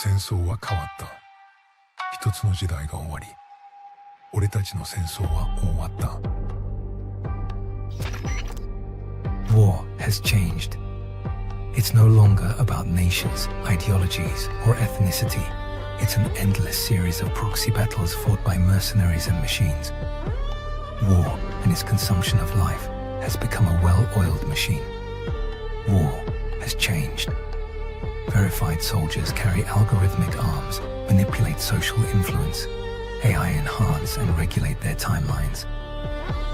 戦争は変わった。一つの時代が終わり、俺たちの戦争は終わった。War has changed. It's no longer about nations, ideologies, or ethnicity. It's an endless series of proxy battles fought by mercenaries and machines. War and its consumption of life has become a well-oiled machine. War has changed. Verified soldiers carry algorithmic arms, manipulate social influence, AI enhance and regulate their timelines.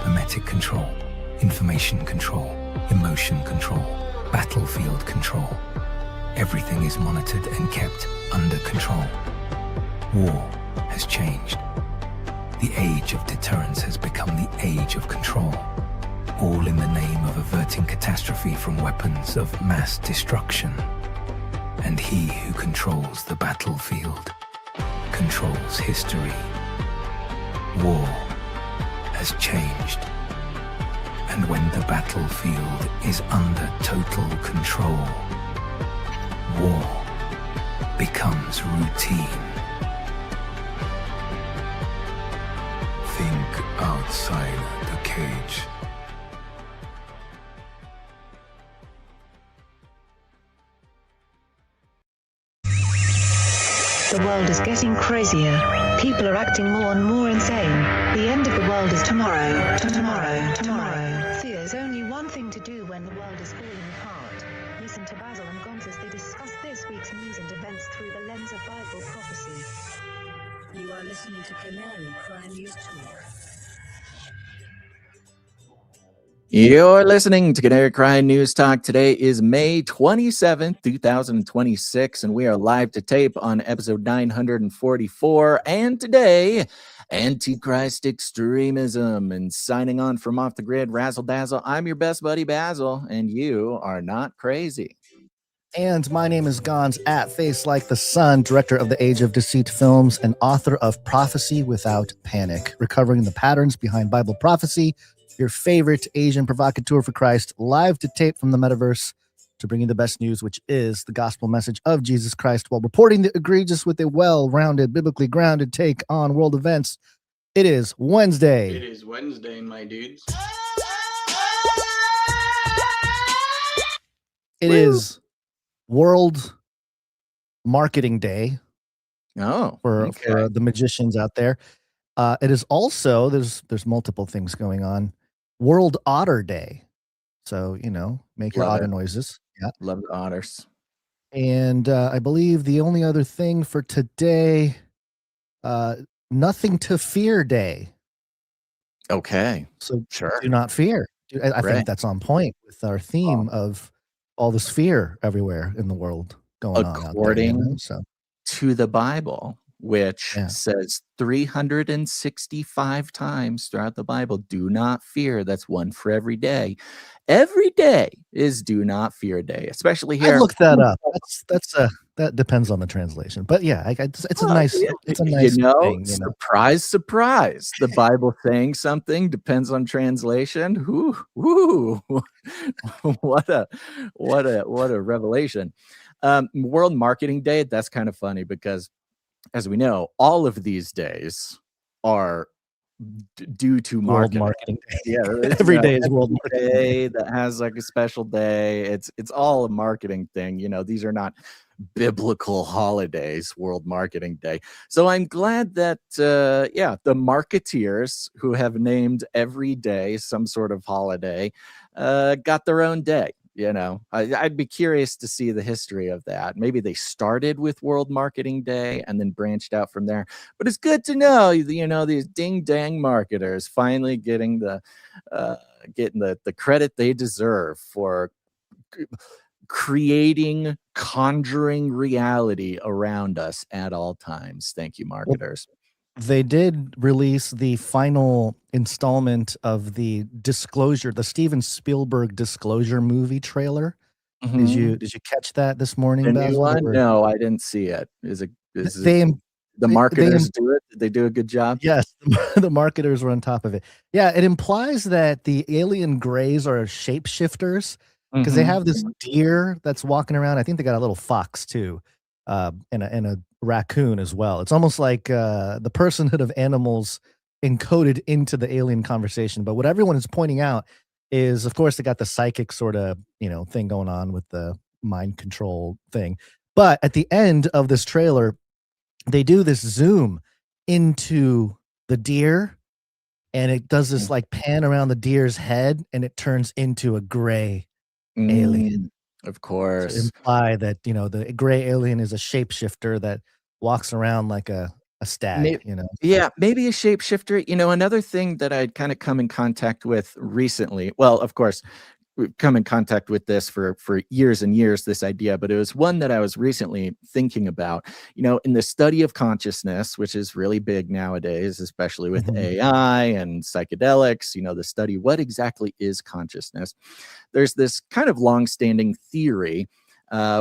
Memetic control, information control, emotion control, battlefield control. Everything is monitored and kept under control. War has changed. The age of deterrence has become the age of control, all in the name of averting catastrophe from weapons of mass destruction. And he who controls the battlefield controls history. War has changed. And when the battlefield is under total control, war becomes routine. Think outside the cage. The world is getting crazier. People are acting more and more insane. The end of the world is tomorrow. Tomorrow. There's only one thing to do when the world is falling apart. Listen to Basil and Gonz as they discuss this week's news and events through the lens of Bible prophecy. You are listening to Canary Crime News Talk. You're listening to Canary Crime News Talk. Today is May 27th, 2026, and we are live to tape on episode 944. And today, Antichrist Extremism. And signing on from Off the Grid, Razzle Dazzle, I'm your best buddy Basil, and you are not crazy. And my name is Gonz, at Face Like the Sun, director of the Age of Deceit films and author of Prophecy Without Panic, recovering the patterns behind Bible prophecy, your favorite Asian provocateur for Christ, live to tape from the metaverse to bring you the best news, which is the gospel message of Jesus Christ, while reporting the egregious with a well-rounded, biblically grounded take on world events. It is Wednesday. It is Wednesday, my dudes. It is World Marketing Day. For the magicians out there. It is also, there's multiple things going on. World Otter Day. So, make your otter noises. Yeah. Love the otters. And I believe the only other thing for today, Nothing to Fear Day. Okay. So sure. Do not fear. I think that's on point with our theme of all this fear everywhere in the world going on out there. To the Bible, which says 365 times throughout the Bible, do not fear. That's one for every day. Every day is do not fear day, especially here. I looked that up. That depends on the translation, but it's a nice thing, surprise, surprise. The Bible saying something depends on translation. Whoo, what a revelation. World Marketing Day. That's kind of funny because, as we know, all of these days are due to marketing day. Yeah, every day is World Marketing Day that has like a special day. It's all a marketing thing. These are not biblical holidays. World Marketing Day. So I'm glad that the marketeers who have named every day some sort of holiday got their own day. I'd be curious to see the history of that. Maybe they started with World Marketing Day and then branched out from there. But it's good to know, these ding dang marketers finally getting the credit they deserve for creating, conjuring reality around us at all times. Thank you, marketers. They did release the final installment of the Steven Spielberg Disclosure movie trailer. Mm-hmm. Did you catch that this morning? No, I didn't see it. The marketers do it? Did they do a good job? Yes, the marketers were on top of it. Yeah, it implies that the alien grays are shapeshifters because they have this deer that's walking around. I think they got a little fox too. and a raccoon as well. It's almost like the personhood of animals encoded into the alien conversation. But what everyone is pointing out is, of course, they got the psychic sort of, thing going on with the mind control thing. But at the end of this trailer, they do this zoom into the deer, and it does this like pan around the deer's head, and it turns into a gray alien. Of To course. imply that, the gray alien is a shapeshifter that walks around like a stag, Yeah, maybe a shapeshifter. Another thing that I'd kind of come in contact with recently. Well, of course, we've come in contact with this for years and years, this idea, but it was one that I was recently thinking about. In the study of consciousness, which is really big nowadays, especially with AI and psychedelics, the study, what exactly is consciousness? There's this kind of longstanding theory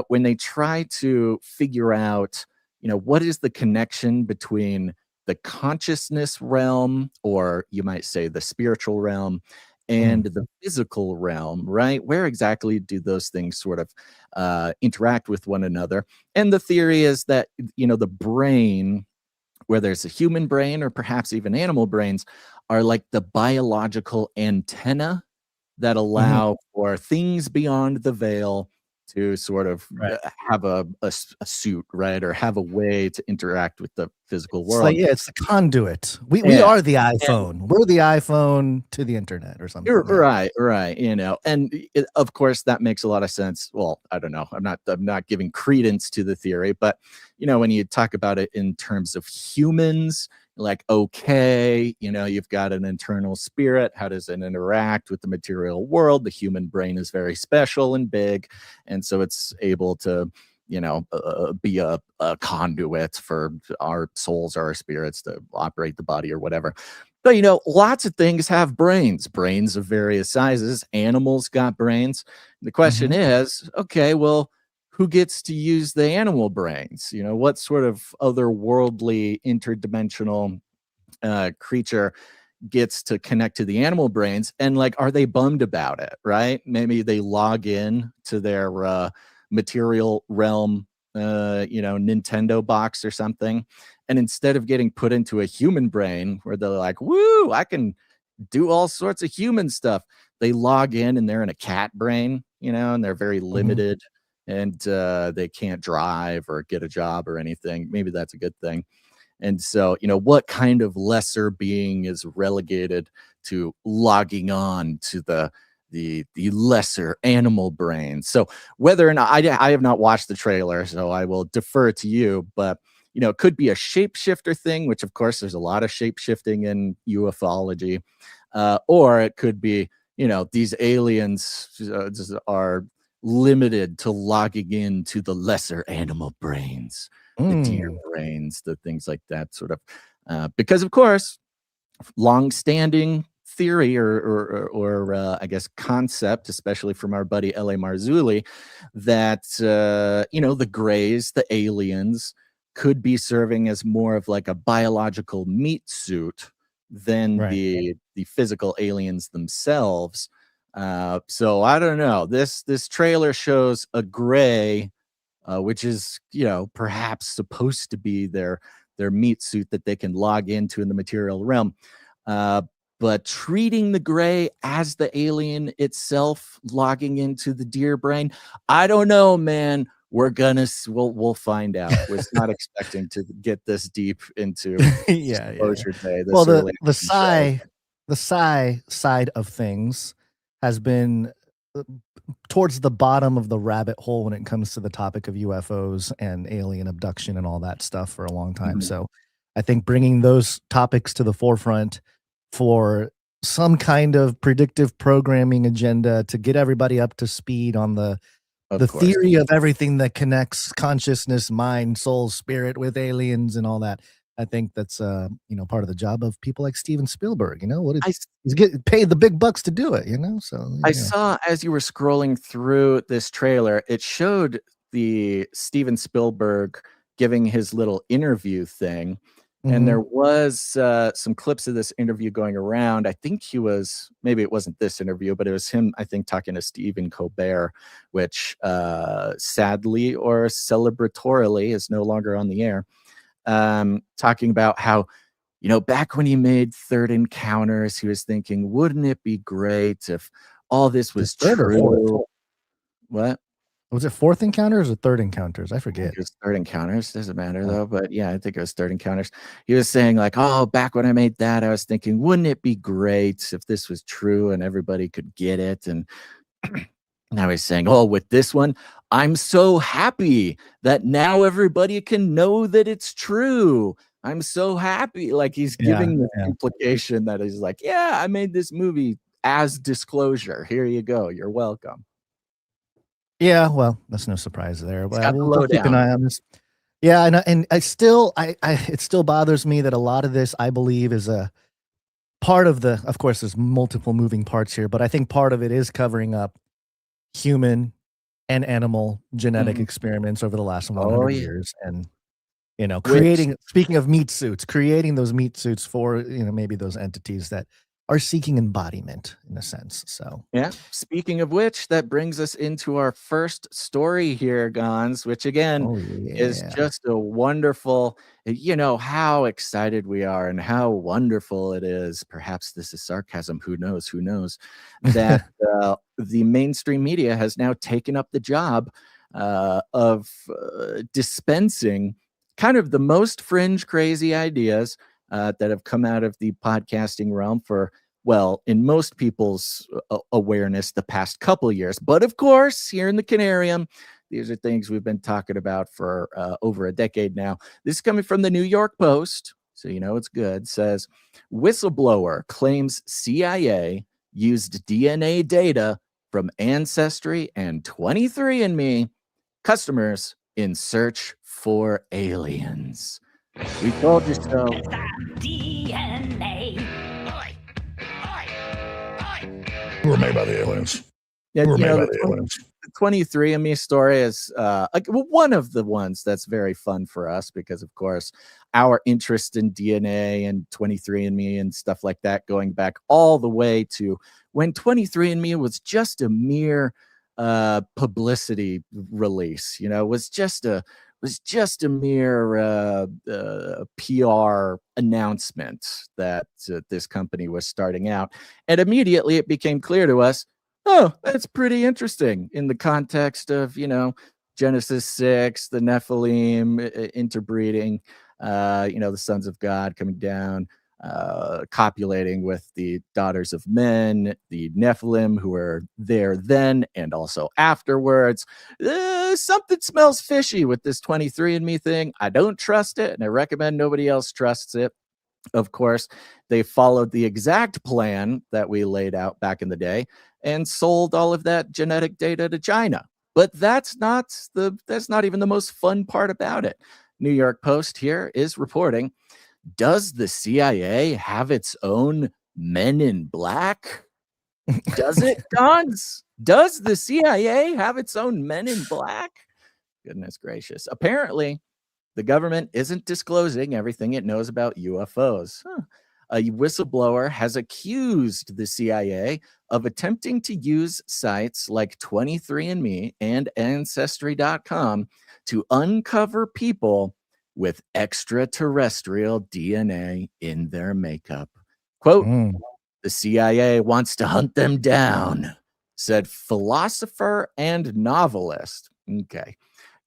when they try to figure out, what is the connection between the consciousness realm, or you might say the spiritual realm, and the physical realm, right? Where exactly do those things sort of interact with one another? And the theory is that, the brain, whether it's a human brain or perhaps even animal brains, are like the biological antenna that allow for things beyond the veil to sort of have a suit, right? Or have a way to interact with the physical It's world. like, it's the conduit. We are the iPhone. We're the iPhone to the internet or something. Right. And of course that makes a lot of sense. Well, I don't know. I'm not giving credence to the theory, but when you talk about it in terms of humans, like, okay, you've got an internal spirit. How does it interact with the material world? The human brain is very special and big, and so it's able to be a conduit for our souls, our spirits to operate the body or whatever. But lots of things have brains of various sizes. Animals got brains. The question is, okay, well, who gets to use the animal brains? What sort of otherworldly, interdimensional creature gets to connect to the animal brains? And like, are they bummed about it? Right? Maybe they log in to their material realm, Nintendo box or something, and instead of getting put into a human brain where they're like, woo, I can do all sorts of human stuff, they log in and they're in a cat brain, and they're very limited, and they can't drive or get a job or anything. Maybe that's a good thing. And so, what kind of lesser being is relegated to logging on to the lesser animal brain? So whether or not I have not watched the trailer, so I will defer to you, but it could be a shapeshifter thing, which of course there's a lot of shapeshifting in ufology, or it could be, these aliens are limited to logging into the lesser animal brains, the deer brains, the things like that, sort of, because of course, long-standing theory or I guess concept, especially from our buddy L.A. Marzulli, that the Greys, the aliens, could be serving as more of like a biological meat suit than the physical aliens themselves. So I don't know. This trailer shows a Grey, which is perhaps supposed to be their meat suit that they can log into in the material realm. But treating the Grey as the alien itself, logging into the deer brain, I don't know, man. We'll find out. We're not expecting to get this deep into Exposure Day. Well, the psi side of things has been towards the bottom of the rabbit hole when it comes to the topic of UFOs and alien abduction and all that stuff for a long time. So I think bringing those topics to the forefront for some kind of predictive programming agenda to get everybody up to speed on the theory of everything that connects consciousness, mind, soul, spirit with aliens and all that. I think that's part of the job of people like Steven Spielberg. He's getting paid the big bucks to do it. So I saw, as you were scrolling through this trailer, it showed the Steven Spielberg giving his little interview thing, And there was some clips of this interview going around. I think maybe it wasn't this interview, but it was him, I think, talking to Stephen Colbert, which sadly or celebratorily is no longer on the air, talking about how, back when he made Third Encounters, he was thinking, wouldn't it be great if all this was true? What? Was it Fourth Encounters or Third Encounters? I I forget. think it was Third Encounters. Doesn't matter though. But yeah, I think it was Third Encounters. He was saying like, oh, back when I made that, I was thinking, wouldn't it be great if this was true and everybody could get it? And now he's saying, oh, with this one, I'm so happy that now everybody can know that it's true. I'm so happy. Like he's giving the implication that he's like, yeah, I made this movie as disclosure. Here you go. You're welcome. Yeah, well, that's no surprise there. But we'll keep an eye on this. Yeah, and it still bothers me that a lot of this, I believe, is a part of of course, there's multiple moving parts here, but I think part of it is covering up human and animal genetic experiments over the last 100 years. And, speaking of meat suits, creating those meat suits for, maybe those entities that are seeking embodiment in a sense. So yeah. Speaking of which, that brings us into our first story here, Gons, which again is just a wonderful, how excited we are and how wonderful it is. Perhaps this is sarcasm. Who knows? That the mainstream media has now taken up the job of dispensing kind of the most fringe, crazy ideas that have come out of the podcasting realm for, well, in most people's awareness, the past couple of years. But of course, here in the Canarium, these are things we've been talking about for over a decade now. This is coming from the New York Post, so it's good. Says, whistleblower claims CIA used DNA data from Ancestry and 23andMe customers in search for aliens. We told you so. It's that DNA. We're made by the aliens. Yeah, We're made by the aliens. The 23andMe story is one of the ones that's very fun for us because, of course, our interest in DNA and 23andMe and stuff like that going back all the way to when 23andMe was just a mere publicity release, was just a mere PR announcement that this company was starting out. And immediately it became clear to us, oh, that's pretty interesting in the context of, Genesis 6, the NEPHILIM interbreeding, the sons of God coming down, copulating with the daughters of men, the NEPHILIM who were there then and also afterwards. Something smells fishy with this 23andMe thing. I don't trust it, and I recommend nobody else trusts it. Of course, they followed the exact plan that we laid out back in the day and sold all of that genetic data to China. But that's not even the most fun part about it. New York Post here is reporting, does the CIA have its own Men in Black? Does it, Gons? Does the CIA have its own Men in Black? Goodness gracious. Apparently, the government isn't disclosing everything it knows about UFOs. A whistleblower has accused the CIA of attempting to use sites like 23andMe and Ancestry.com to uncover people with extraterrestrial DNA in their makeup. Quote, the CIA wants to hunt them down, said philosopher and novelist. Okay.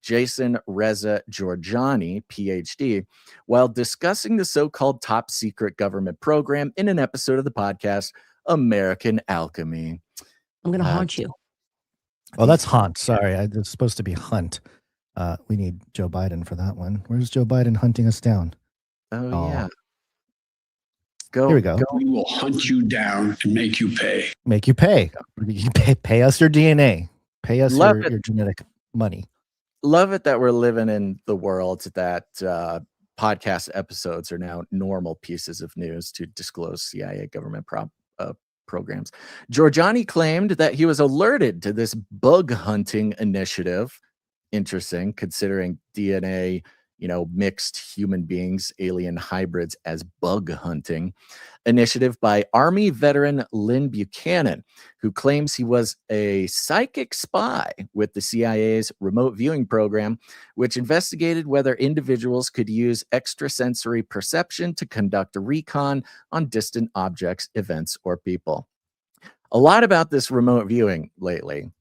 Jason Reza Georgiani, PhD, while discussing the so-called top secret government program in an episode of the podcast, American Alchemy. I'm going to haunt you. Oh, that's haunt. Sorry. It's supposed to be hunt. We need Joe Biden for that one. Where's Joe Biden hunting us down? Oh, yeah. Here we go. We will hunt you down and make you pay. Make you pay. You pay us your DNA. Pay us your genetic money. Love it that we're living in the world that podcast episodes are now normal pieces of news to disclose CIA government programs. Georgiani claimed that he was alerted to this bug hunting initiative. Interesting, considering DNA mixed human beings, alien hybrids as bug hunting initiative by Army veteran Lynn Buchanan, who claims he was a psychic spy with the CIA's remote viewing program, which investigated whether individuals could use extrasensory perception to conduct a recon on distant objects, events, or people. A lot about this remote viewing lately.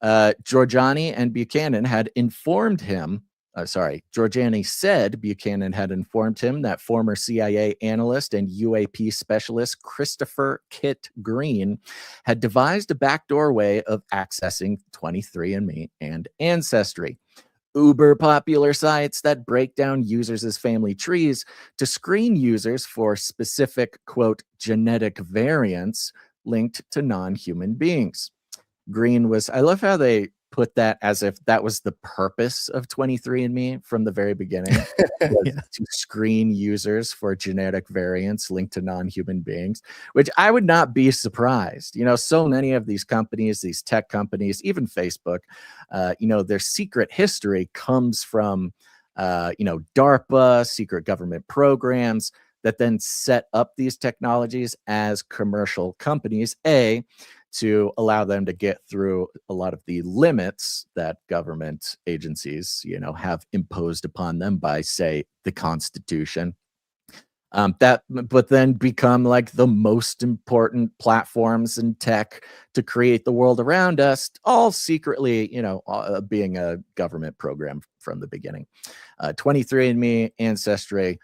Giorgiani and Buchanan had informed him. Giorgiani said Buchanan had informed him that former CIA analyst and UAP specialist Christopher Kit Green had devised a backdoor way of accessing 23andMe and Ancestry, uber popular sites that break down users' family trees to screen users for specific, quote, genetic variants linked to non-human beings. Green was, I love how they put that as if that was the purpose of 23andMe from the very beginning, to screen users for genetic variants linked to non-human beings, which I would not be surprised. So many of these companies, these tech companies, even Facebook, their secret history comes from, DARPA, secret government programs that then set up these technologies as commercial companies, to allow them to get through a lot of the limits that government agencies, have imposed upon them by, say, the Constitution. But then become like the most important platforms in tech to create the world around us, all secretly, being a government program from the beginning. 23andMe, Ancestry,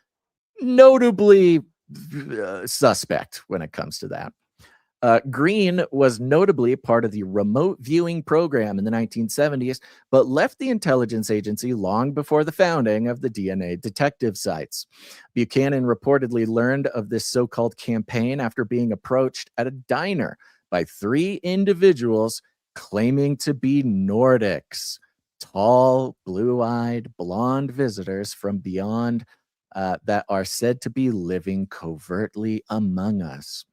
notably suspect when it comes to that. Green was notably part of the remote viewing program in the 1970s, but left the intelligence agency long before the founding of the DNA detective sites. Buchanan reportedly learned of this so-called campaign after being approached at a diner by 3 individuals claiming to be Nordics, tall, blue-eyed, blonde visitors from beyond that are said to be living covertly among us.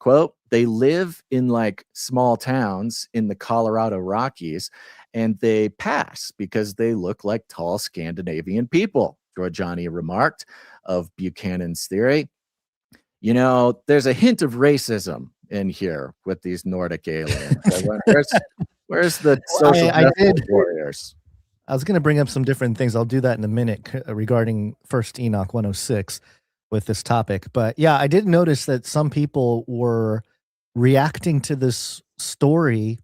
Quote, they live in like small towns in the Colorado Rockies, and they pass because they look like tall Scandinavian people, Giorgiani remarked of Buchanan's theory. There's a hint of racism in here with these Nordic aliens. Where's the social justice warriors? I was going to bring up some different things. I'll do that in a minute regarding First Enoch 106. With this topic. But yeah, I did notice that some people were reacting to this story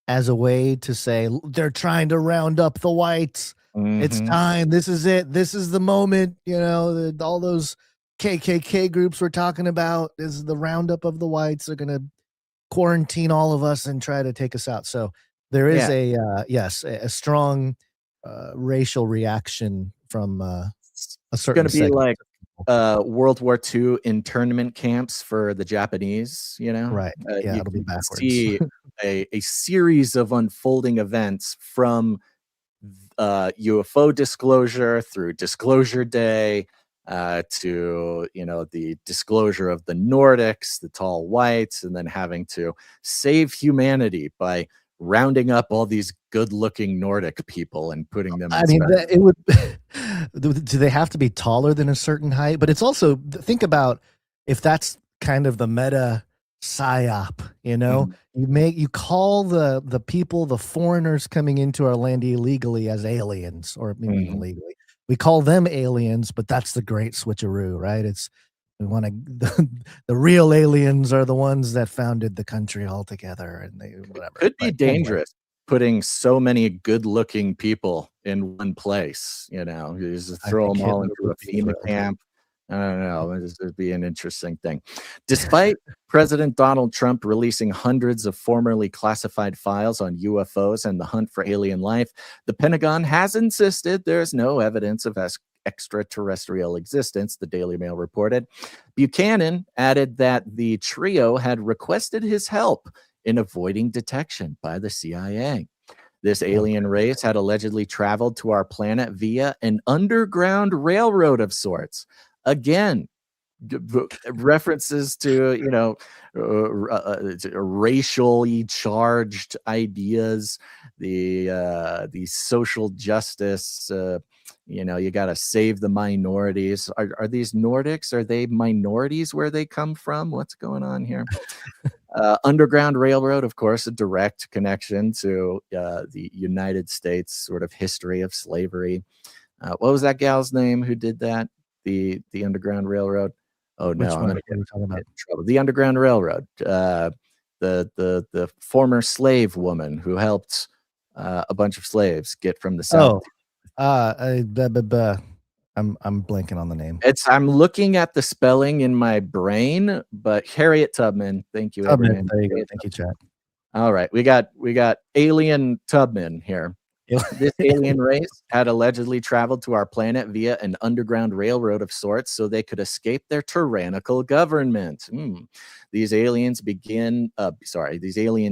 as a way to say they're trying to round up the whites. It's time. This is it. This is the moment. All those KKK groups we're talking about is the roundup of the whites. They're going to quarantine all of us and try to take us out. So there is a strong racial reaction from a certain. It's going to be like World War II internment camps for the Japanese, right? It'll be backwards. See a series of unfolding events from UFO disclosure through Disclosure Day to the disclosure of the Nordics, the tall whites, and then having to save humanity by rounding up all these good-looking Nordic people and putting them. It would. Do they have to be taller than a certain height? But it's also, think about if that's kind of the meta psyop. You call the people, the foreigners coming into our land illegally as aliens, or maybe illegally. We call them aliens, but that's the great switcheroo, right? We want to. The real aliens are the ones that founded the country altogether, and whatever. Could be dangerous putting so many good-looking people in one place. You just throw them all into a FEMA camp. I don't know. This would be an interesting thing. Despite President Donald Trump releasing hundreds of formerly classified files on UFOs and the hunt for alien life, the Pentagon has insisted there is no evidence of extraterrestrial existence, the Daily Mail reported. Buchanan added that the trio had requested his help in avoiding detection by the CIA. This alien race had allegedly traveled to our planet via an underground railroad of sorts. Again, references to, racially charged ideas, the social justice, you got to save the minorities. Are these Nordics? Are they minorities where they come from? What's going on here? Underground Railroad, of course, a direct connection to the United States sort of history of slavery. What was that gal's name who did that? The Underground Railroad. Oh no, I'm gonna get in trouble. The Underground Railroad. The former slave woman who helped a bunch of slaves get from the South. I'm blanking on the name. I'm looking at the spelling in my brain, but Harriet Tubman. Thank you, Tubman. There you go. Thank you, Chad. All right, we got alien Tubman here. This alien race had allegedly traveled to our planet via an underground railroad of sorts so they could escape their tyrannical government. These alien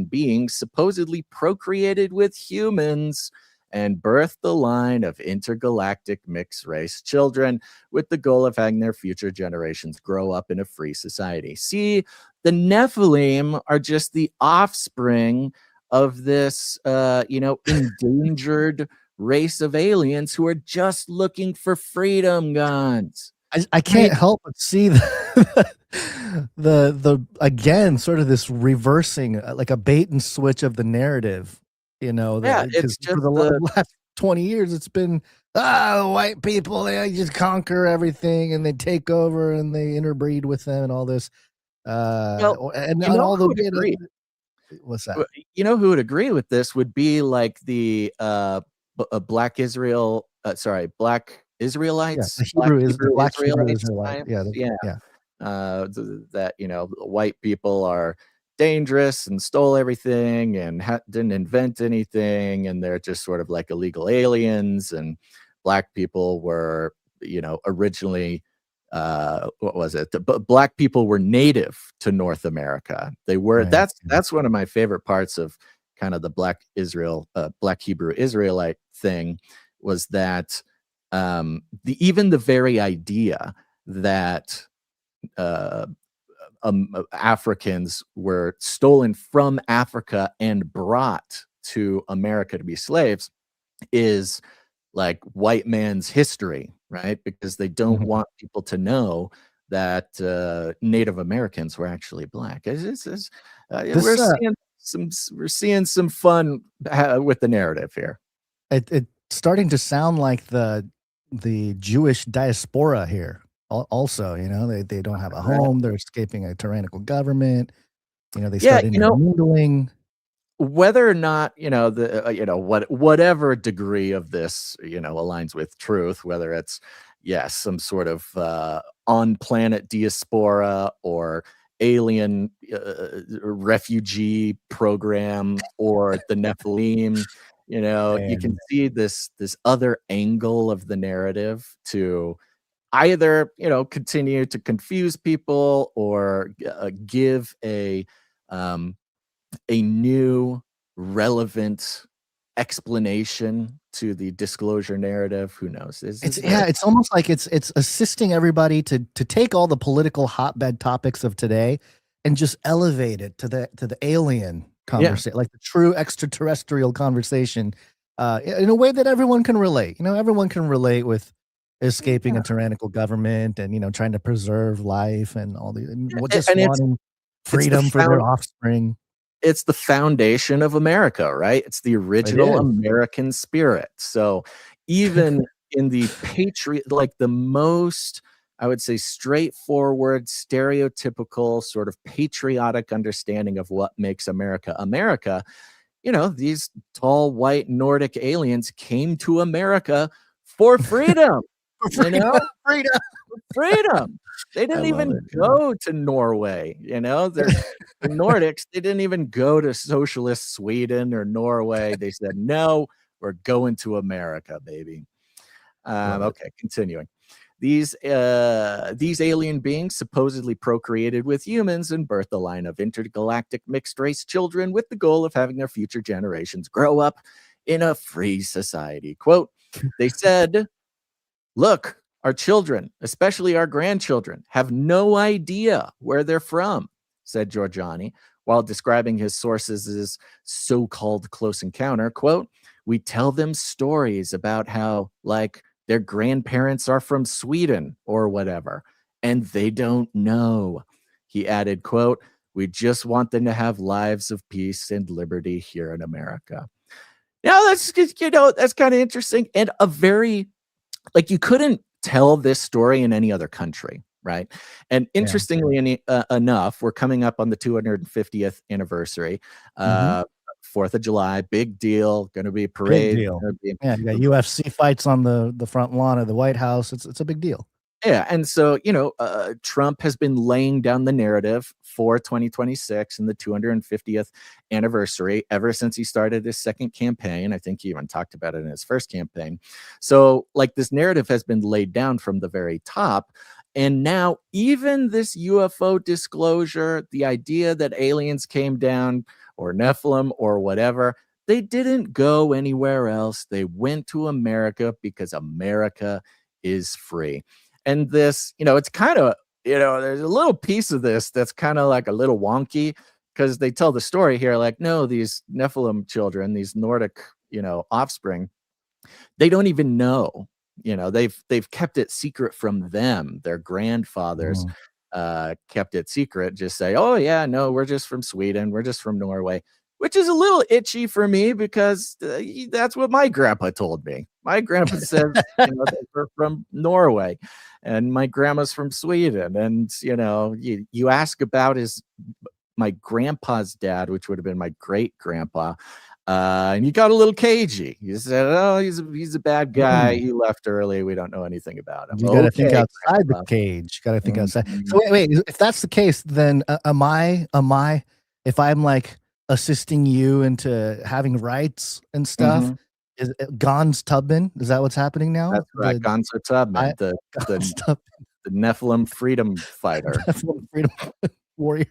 beings supposedly procreated with humans and birthed the line of intergalactic mixed race children with the goal of having their future generations grow up in a free society. See, the NEPHILIM are just the offspring of this, endangered race of aliens who are just looking for freedom, guns. I can't help but see the again sort of this reversing, like a bait and switch of the narrative. It's just for the last 20 years, it's been white people, they just conquer everything and they take over and they interbreed with them and all this. What's that? Who would agree with this would be like the Black Israelites. Yeah, Black Israelites. That white people are dangerous and stole everything and didn't invent anything, and they're just sort of like illegal aliens, and black people were originally black people were native to North America. They were that's one of my favorite parts of kind of the Black Hebrew Israelite thing, was that even the very idea that Africans were stolen from Africa and brought to America to be slaves is like white man's history, right? Because they don't want people to know that Native Americans were actually black. We're seeing some fun with the narrative here. It's starting to sound like the Jewish diaspora here. Also, they don't have a home. They're escaping a tyrannical government. They start intermingling. Whether or not whatever degree of this aligns with truth, whether it's some sort of on planet diaspora or alien refugee program or the NEPHILIM, you can see this other angle of the narrative to either continue to confuse people or give a new relevant explanation to the disclosure narrative. Who knows? It's almost like it's assisting everybody to take all the political hotbed topics of today and just elevate it to the alien conversation, like the true extraterrestrial conversation, in a way that everyone can relate. Everyone can relate with escaping a tyrannical government and trying to preserve life and all the wanting freedom for their offspring. It's the foundation of America, right? It's the original American spirit. So even in the the most, I would say, straightforward, stereotypical sort of patriotic understanding of what makes America America, these tall white Nordic aliens came to America for freedom. Freedom. They didn't even go to Norway. The Nordics, they didn't even go to socialist Sweden or Norway. They said, no, we're going to America, baby. Okay, continuing. These alien beings supposedly procreated with humans and birthed a line of intergalactic mixed race children with the goal of having their future generations grow up in a free society. Quote, they said, look, Our children, especially our grandchildren, have no idea where they're from, said Giorgiani, while describing his sources' so-called close encounter. Quote, we tell them stories about how, like, their grandparents are from Sweden or whatever, and they don't know. He added, quote, we just want them to have lives of peace and liberty here in America. Now, that's kind of interesting, and a very, like, you couldn't tell this story in any other country, right? And interestingly enough, we're coming up on the 250th anniversary, 4th of July, big deal, going to be a parade. Big deal. Yeah, you got UFC fights on the front lawn of the White House. It's a big deal. Yeah, and so, Trump has been laying down the narrative for 2026 and the 250th anniversary ever since he started his second campaign. I think he even talked about it in his first campaign. So, like, this narrative has been laid down from the very top. And now even this UFO disclosure, the idea that aliens came down or Nephilim or whatever, they didn't go anywhere else. They went to America because America is free. And this, it's kind of, there's a little piece of this that's kind of like a little wonky, because they tell the story here like, no, these Nephilim children, these Nordic, offspring, they don't even know. They've kept it secret from them. Their grandfathers kept it secret. Just say, oh yeah, no, we're just from Sweden, we're just from Norway, which is a little itchy for me because that's what my grandpa told me. My grandpa says, they were from Norway, and my grandma's from Sweden. And you ask about my grandpa's dad, which would have been my great grandpa. And he got a little cagey. He said, oh, he's a bad guy. He left early. We don't know anything about him. You got to think outside the cage. Got to think outside. So wait, if that's the case, then am I, if I'm like assisting you into having rights and stuff, is Gons Tubman? Is that what's happening now? That's right. Gonzo Tubman, the Nephilim freedom fighter. Nephilim freedom warrior.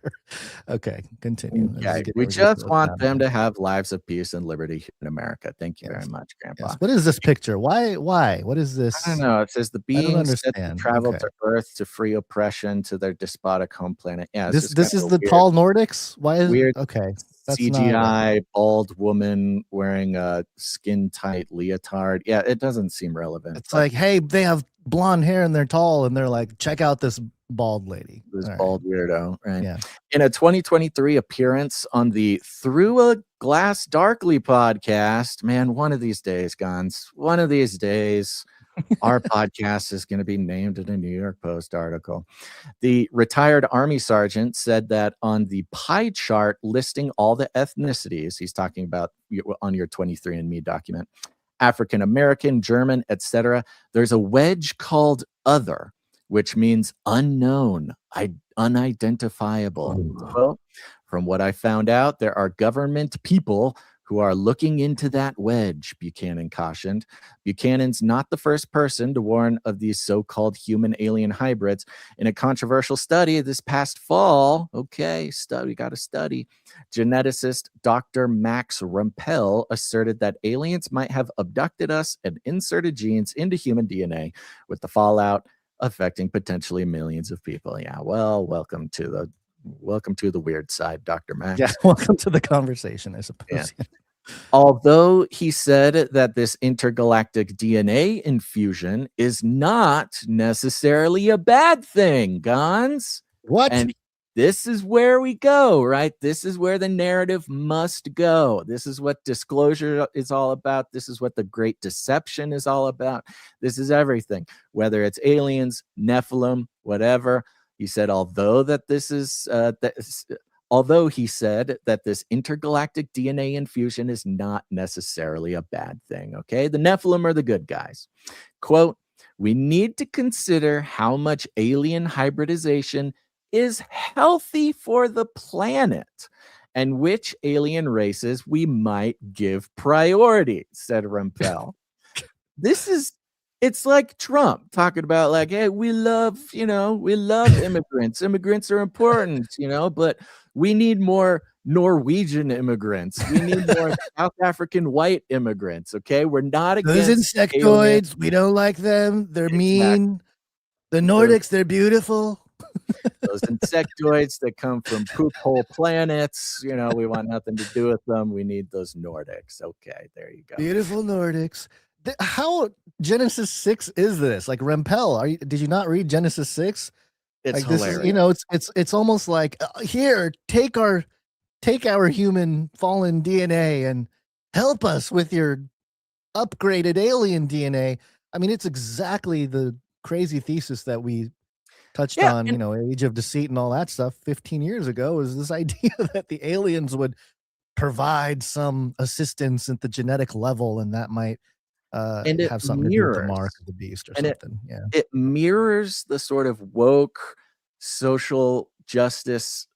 Okay, continue. Okay. We just want them to have lives of peace and liberty in America. Thank you very much, Grandpa. Yes. What is this picture? Why? What is this? I don't know. It says the beings that travel to Earth to free oppression to their despotic home planet. Yeah, this is the weird, tall Nordics. Why is weird? Okay, that's CGI bald woman wearing a skin tight leotard. Yeah, it doesn't seem relevant. It's like, hey, they have blonde hair and they're tall, and they're like, check out this bald lady, this bald weirdo, right? Yeah. In a 2023 appearance on the Through a Glass Darkly podcast, man, one of these days, Gons, one of these days, our podcast is going to be named in a New York Post article. The retired Army sergeant said that on the pie chart listing all the ethnicities, he's talking about on your 23andMe document, African American, German, etc., there's a wedge called other, which means unknown, unidentifiable. Well, from what I found out, there are government people who are looking into that wedge, Buchanan cautioned. Buchanan's not the first person to warn of these so-called human-alien hybrids. In a controversial study this past fall, we got to study, geneticist Dr. Max Rumpel asserted that aliens might have abducted us and inserted genes into human DNA, with the fallout affecting potentially millions of people. Yeah, well, welcome to the weird side, Dr. Max. Yeah, welcome to the conversation, I suppose. Yeah. Although he said that this intergalactic DNA infusion is not necessarily a bad thing, Gons. What? And this is where we go, right? This is where the narrative must go. This is what disclosure is all about. This is what the Great Deception is all about. This is everything, whether it's aliens, Nephilim, whatever. He said, although he said that this intergalactic DNA infusion is not necessarily a bad thing, okay? The Nephilim are the good guys. Quote, we need to consider how much alien hybridization is healthy for the planet and which alien races we might give priority, said Rumpel. It's like Trump talking about like, hey, we love immigrants. Immigrants are important, but we need more Norwegian immigrants. We need more South African white immigrants. Okay, we're not Those against insectoids, we don't like them. They're mean. The Nordics, they're beautiful. Those insectoids that come from poop hole planets, you know, we want nothing to do with them. We need those Nordics. Okay, there you go. Beautiful Nordics. How Genesis 6 is this? Like Rempel, did you not read Genesis 6? It's like hilarious. This is, you know, it's almost like here, take our human fallen DNA and help us with your upgraded alien DNA. I mean, it's exactly the crazy thesis that we touched on, you know, Age of Deceit and all that stuff 15 years ago, is this idea that the aliens would provide some assistance at the genetic level, and that might have something to do with the mark of the beast or something. It mirrors the sort of woke social justice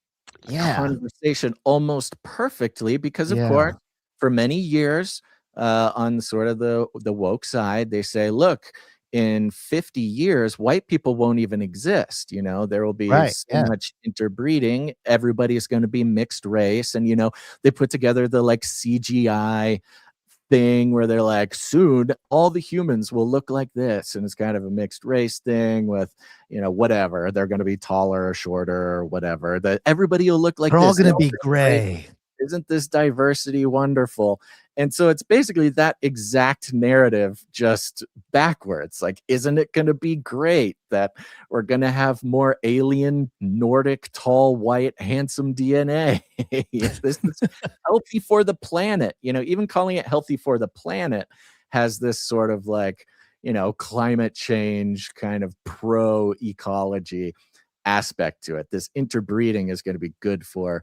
conversation almost perfectly, because of course, for many years on sort of the woke side, they say, look, in 50 years, white people won't even exist. You know, there will be so much interbreeding. Everybody is going to be mixed race. And, you know, they put together the like CGI thing where they're like, soon all the humans will look like this. And it's kind of a mixed race thing with, you know, whatever. They're going to be taller or shorter or whatever. That everybody will look like they're this. all going to be gray. Isn't this diversity wonderful? And so it's basically that exact narrative, just backwards. Like, isn't it going to be great that we're going to have more alien, Nordic, tall, white, handsome DNA? This is healthy for the planet. You know, even calling it healthy for the planet has this sort of like, you know, climate change kind of pro-ecology aspect to it. This interbreeding is going to be good for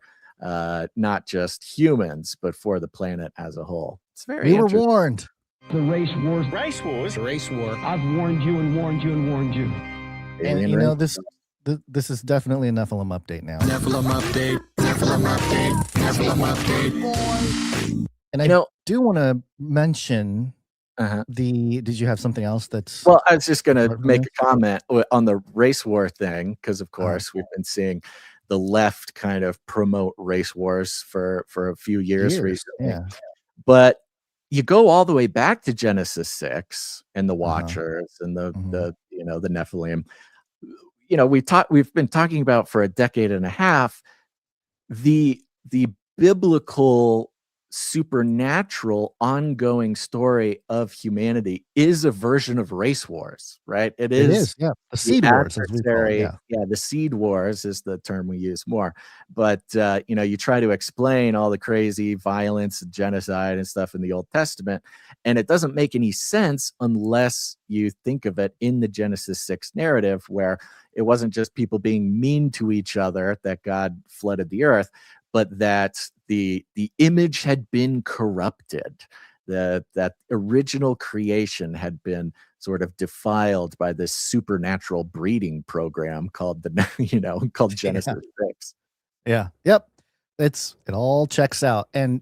not just humans, but for the planet as a whole. It's very We were warned. The race wars. Race wars. Race war. I've warned you and warned you and warned you. And you know, this is definitely a NEPHILIM update now. NEPHILIM update. NEPHILIM update. NEPHILIM update. And I do want to mention did you have something else that's... Well, I was just going to make a comment on the race war thing, because of course we've been seeing the left kind of promote race wars for a few years recently. But you go all the way back to Genesis 6 and the Watchers and the you know, the Nephilim. You know, we've been talking about for a decade and a half the biblical supernatural ongoing story of humanity is a version of race wars, right? It is the seed wars, as we call it, the seed wars is the term we use more. But you know, you try to explain all the crazy violence, genocide and stuff in the Old Testament, and it doesn't make any sense unless you think of it in the Genesis 6 narrative, where it wasn't just people being mean to each other that God flooded the earth, but that the image had been corrupted, that original creation had been sort of defiled by this supernatural breeding program called Genesis 6. It all checks out. And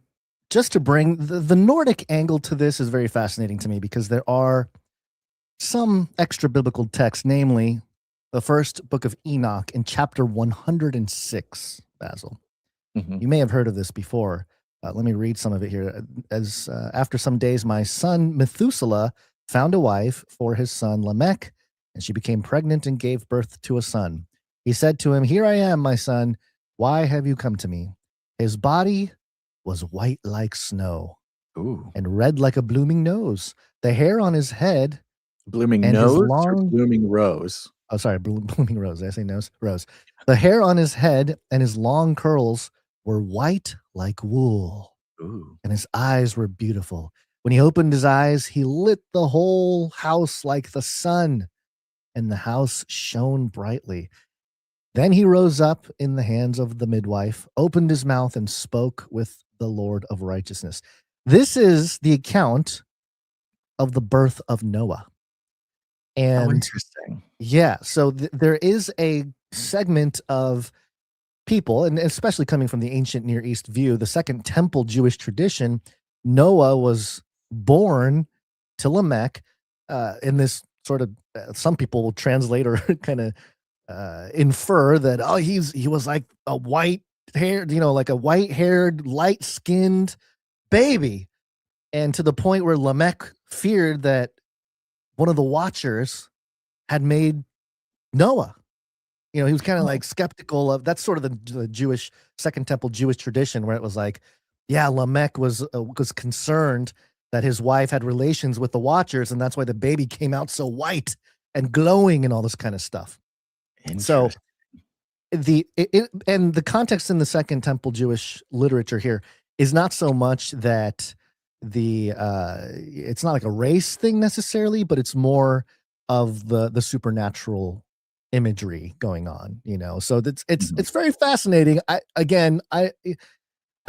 just to bring the Nordic angle to this is very fascinating to me, because there are some extra biblical texts, namely the first book of Enoch in chapter 106, Basil. You may have heard of this before. Let me read some of it here. As after some days, my son Methuselah found a wife for his son Lamech, and she became pregnant and gave birth to a son. He said to him, "Here I am, my son. Why have you come to me?" His body was white like snow, and red like a blooming nose. The hair on his head, blooming nose, or blooming rose. Oh, sorry, blooming rose. Did I say nose? Rose. The hair on his head and his long curls were white like wool, and his eyes were beautiful. When he opened his eyes, he lit the whole house like the sun, and the house shone brightly. Then he rose up in the hands of the midwife, opened his mouth, and spoke with the Lord of righteousness. This is the account of the birth of Noah. And interesting. Yeah, so there is a segment of people, and especially coming from the ancient Near East view, the Second Temple Jewish tradition, Noah was born to Lamech in this sort of, some people will translate or kind of infer that, he was like a white haired, like a white-haired, light-skinned baby. And to the point where Lamech feared that one of the Watchers had made Noah. He was kind of like skeptical of, that's sort of the Jewish Second Temple Jewish tradition, where it was like, yeah, Lamech was concerned that his wife had relations with the Watchers, and that's why the baby came out so white and glowing and all this kind of stuff. So and the context in the Second Temple Jewish literature here is not so much that it's not like a race thing necessarily, but it's more of the supernatural imagery going on, so it's very fascinating. I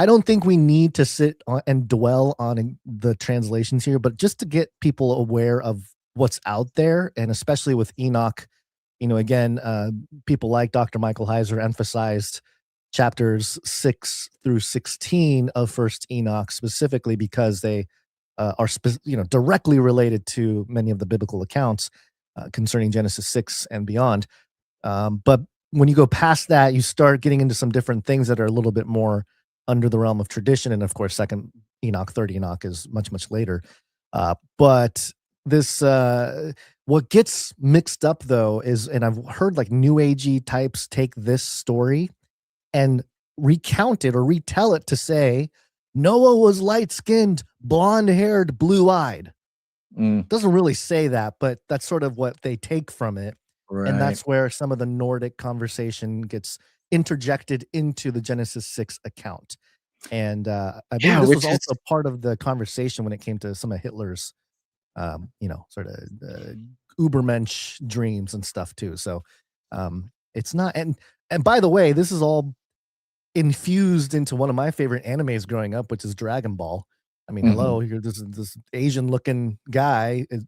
don't think we need to sit and dwell on the translations here, but just to get people aware of what's out there, and especially with Enoch, again, people like Dr. Michael Heiser emphasized chapters 6 through 16 of First Enoch specifically because they are directly related to many of the biblical accounts concerning Genesis 6 and beyond. But when you go past that, you start getting into some different things that are a little bit more under the realm of tradition. And of course, Second Enoch, Third Enoch is much, much later. But this, what gets mixed up though is, and I've heard like New Agey types take this story and recount it or retell it to say Noah was light-skinned, blonde-haired, blue-eyed. Doesn't really say that, but that's sort of what they take from it. Right. And that's where some of the Nordic conversation gets interjected into the Genesis 6 account. And I believe this was also part of the conversation when it came to some of Hitler's, sort of Ubermensch dreams and stuff too. So it's not, and by the way, this is all infused into one of my favorite animes growing up, which is Dragon Ball. I mean, hello, you're this Asian looking guy is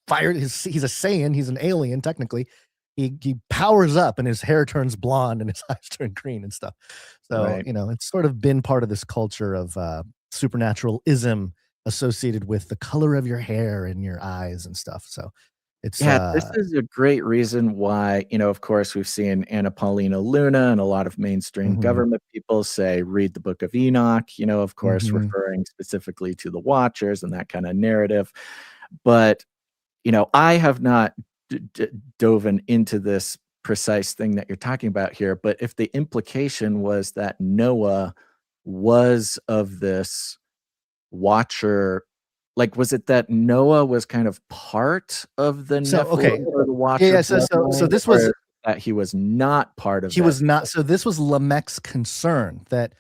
fired. He's a Saiyan. He's an alien technically. He powers up and his hair turns blonde and his eyes turn green and stuff. So it's sort of been part of this culture of supernaturalism associated with the color of your hair and your eyes and stuff. So it's this is a great reason why, of course, we've seen Anna Paulina Luna and a lot of mainstream government people say, read the Book of Enoch, of course, referring specifically to the Watchers and that kind of narrative. But, I have not dove into this precise thing that you're talking about here. But if the implication was that Noah was of this Watcher, like, was it that Noah was kind of part of the NEPHILIM or the Watcher? Yeah, so this was that he was not part of. He was not. So this was Lamech's concern that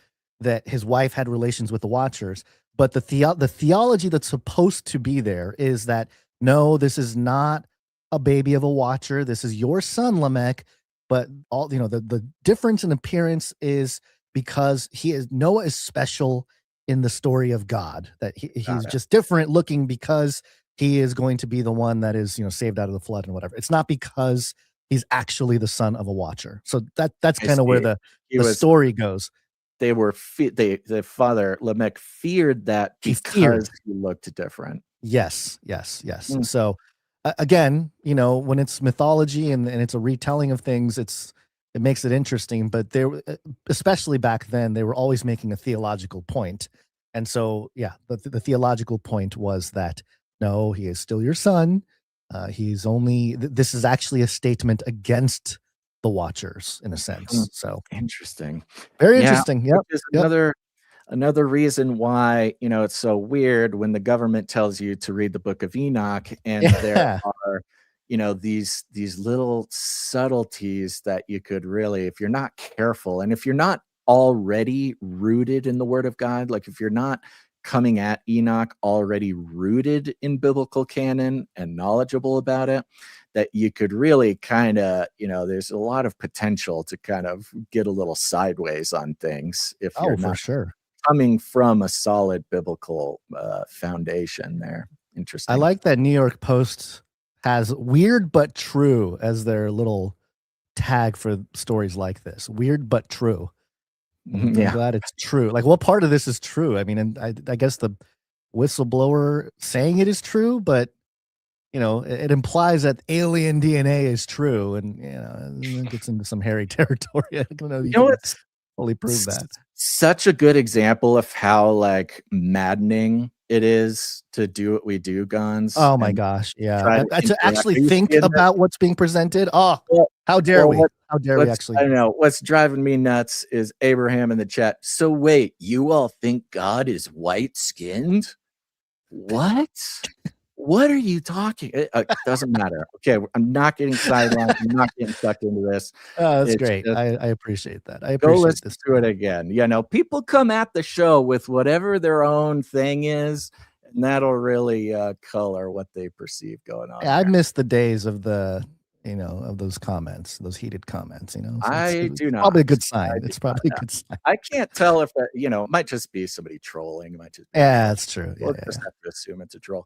his wife had relations with the Watchers, but the theology that's supposed to be there is that no, this is not a baby of a Watcher. This is your son Lamech, but all the difference in appearance is because Noah is special in the story of God, that he's just different looking because he is going to be the one that is, saved out of the flood and whatever. It's not because he's actually the son of a Watcher. So that's kind of where the story goes. The father Lamech feared that because he looked different. Yes. So again, when it's mythology and it's a retelling of things, it makes it interesting, but especially back then, they were always making a theological point. And so, the theological point was that, no, he is still your son. This is actually a statement against the Watchers in a sense. So interesting. Very interesting. Yep. Which is another reason why, it's so weird when the government tells you to read the Book of Enoch and there are, these little subtleties that you could really, if you're not careful and if you're not already rooted in the Word of God, like if you're not coming at Enoch already rooted in biblical canon and knowledgeable about it, that you could really kind of, there's a lot of potential to kind of get a little sideways on things if you're not coming from a solid biblical foundation there. Interesting. I like that New York Post has weird but true as their little tag for stories like this. Weird but true. I'm glad it's true. Like, what part of this is true? I mean, and I guess the whistleblower saying it is true, but it implies that alien DNA is true, and it gets into some hairy territory. I don't know. fully prove that. Such a good example of how like maddening it is to do what we do, Guns. Oh my gosh, yeah. To To actually think interact. about what's being presented. Oh, how dare we? How dare we actually? I don't know. What's driving me nuts is Abraham in the chat. So wait, you all think God is white-skinned? What? What are you talking? It doesn't matter. Okay, I'm not getting sidelined. I'm not getting sucked into this. Oh, that's great. I appreciate that. I Go appreciate listen this. to it again. You know, people come at the show with whatever their own thing is, and that'll really color what they perceive going on. Yeah, I miss the days of of those comments, those heated comments. So I do not. Probably a good sign. It's probably a good sign. I can't tell if that, it might just be somebody trolling. It might just be that's true. We'll just have to assume it's a troll.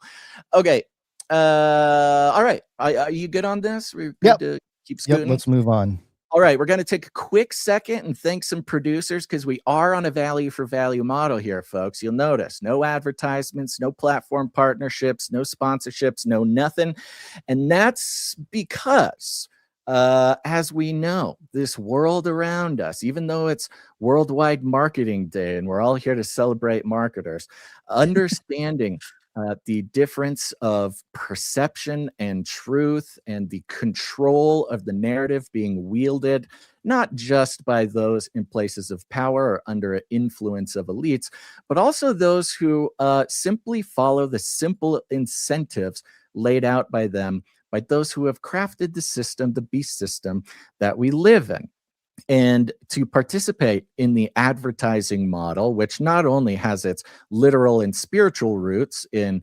Okay. All right. Are you good on this? We're good to keep scooting. Let's move on. All right, we're going to take a quick second and thank some producers because we are on a value for value model here, folks. You'll notice no advertisements, no platform partnerships, no sponsorships, no nothing. And that's because, as we know, this world around us, even though it's Worldwide Marketing Day and we're all here to celebrate marketers, understanding the difference of perception and truth and the control of the narrative being wielded, not just by those in places of power or under influence of elites, but also those who simply follow the simple incentives laid out by them, by those who have crafted the system, the beast system that we live in. And to participate in the advertising model, which not only has its literal and spiritual roots in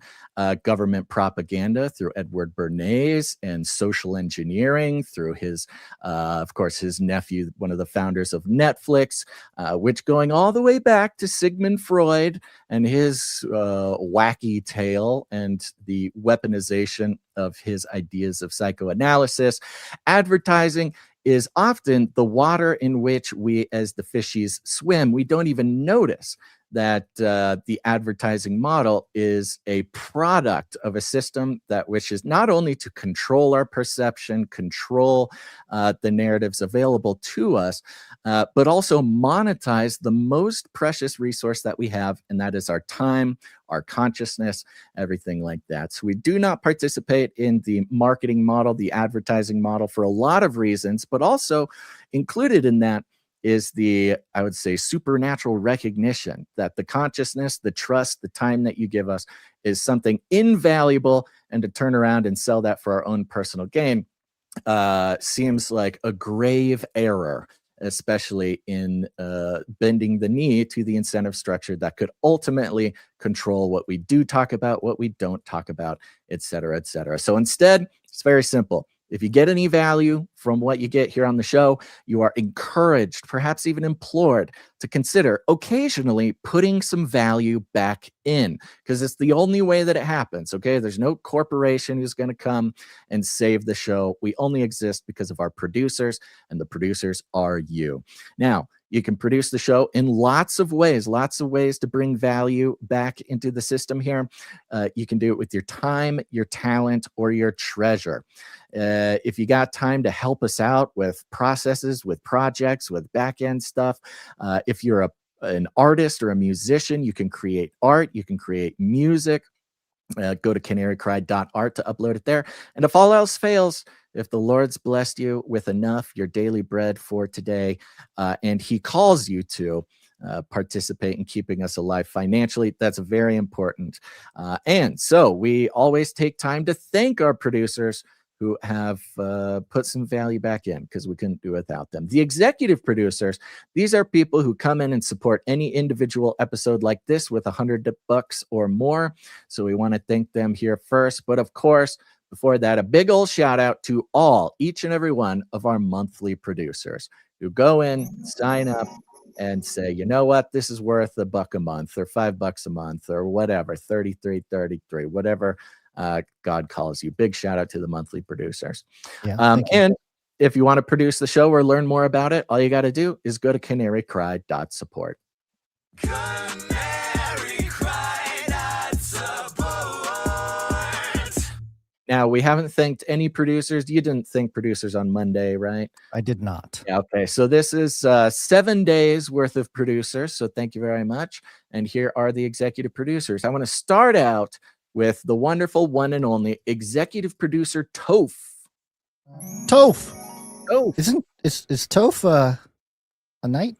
government propaganda through Edward Bernays and social engineering through his, of course, his nephew, one of the founders of Netflix, which going all the way back to Sigmund Freud and his wacky tale and the weaponization of his ideas of psychoanalysis, advertising is often the water in which we as the fishies swim. We don't even notice that the advertising model is a product of a system that wishes not only to control our perception, control the narratives available to us, but also monetize the most precious resource that we have, and that is our time, our consciousness, everything like that. So we do not participate in the marketing model, the advertising model, for a lot of reasons, but also included in that is the, I would say, supernatural recognition that the consciousness, the trust, the time that you give us is something invaluable, and to turn around and sell that for our own personal gain seems like a grave error, especially in bending the knee to the incentive structure that could ultimately control what we do talk about, what we don't talk about, et cetera, et cetera. So instead, it's very simple. If you get any value from what you get here on the show, you are encouraged, perhaps even implored, to consider occasionally putting some value back in, because it's the only way that it happens, okay? There's no corporation who's going to come and save the show. We only exist because of our producers, and the producers are you. Now, you can produce the show in lots of ways to bring value back into the system here. You can do it with your time, your talent, or your treasure. If you got time to help us out with processes, with projects, with back-end stuff, if you're an artist or a musician, you can create art, you can create music. Go to canarycry.art to upload it there. And if all else fails, if the Lord's blessed you with enough, your daily bread for today, and he calls you to participate in keeping us alive financially, that's very important. And so we always take time to thank our producers who have put some value back in, because we couldn't do without them. The executive producers, these are people who come in and support any individual episode like this with $100 or more. So we want to thank them here first. But of course, before that, a big old shout out to each and every one of our monthly producers who go in, sign up, and say, you know what, this is worth $1 a month or $5 a month or whatever, 33, whatever God calls you. Big shout out to the monthly producers. Yeah, and if you want to produce the show or learn more about it, all you got to do is go to canarycry.support. Now, we haven't thanked any producers. You didn't thank producers on Monday, right? I did not. Yeah, okay, so this is 7 days worth of producers, so thank you very much. And here are the executive producers. I want to start out with the wonderful one and only executive producer Toph. Toph. Toph. Is Toph a knight?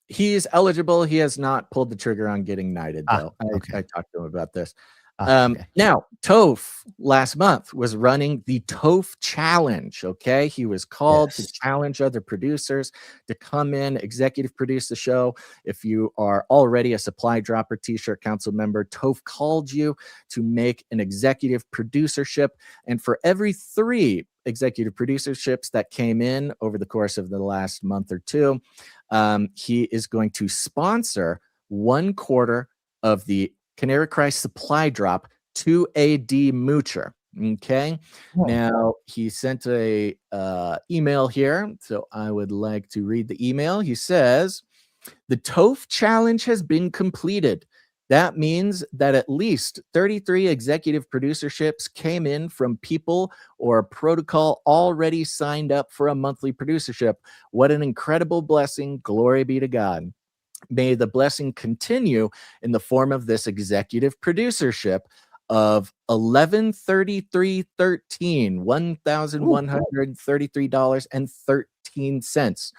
He is eligible. He has not pulled the trigger on getting knighted, though. I talked to him about this. Now, Toph last month was running the Toph Challenge. Okay, he was called to challenge other producers to come in, executive produce the show. If you are already a Supply Dropper T-shirt council member, Toph called you to make an executive producership, and for every 3 executive producerships that came in over the course of the last month or 2, he is going to sponsor 1/4 of the Canary Supply Drop to a demoocher. Okay. Now he sent a email here, so I would like to read the email. He says, "The Toph Challenge has been completed. That means that at least 33 executive producerships came in from people or protocol already signed up for a monthly producership. What an incredible blessing. Glory be to God. May the blessing continue in the form of this executive producership of $1133.13, $1,133.13,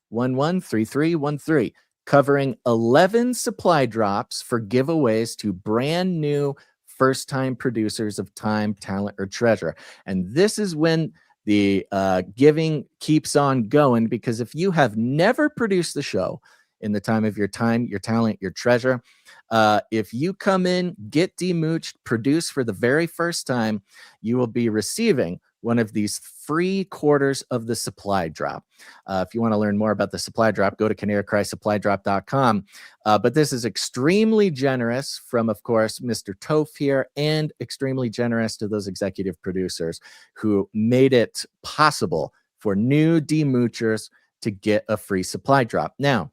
113313, covering 11 supply drops for giveaways to brand new first-time producers of time, talent, or treasure." And this is when the giving keeps on going, because if you have never produced the show in the time of your time, your talent, your treasure, if you come in, get demooched, produce for the very first time, you will be receiving one of these free quarters of the supply drop. If you want to learn more about the supply drop, go to canarycrysupplydrop.com. But this is extremely generous from, of course, Mr. Toph here, and extremely generous to those executive producers who made it possible for new demoochers to get a free supply drop. Now,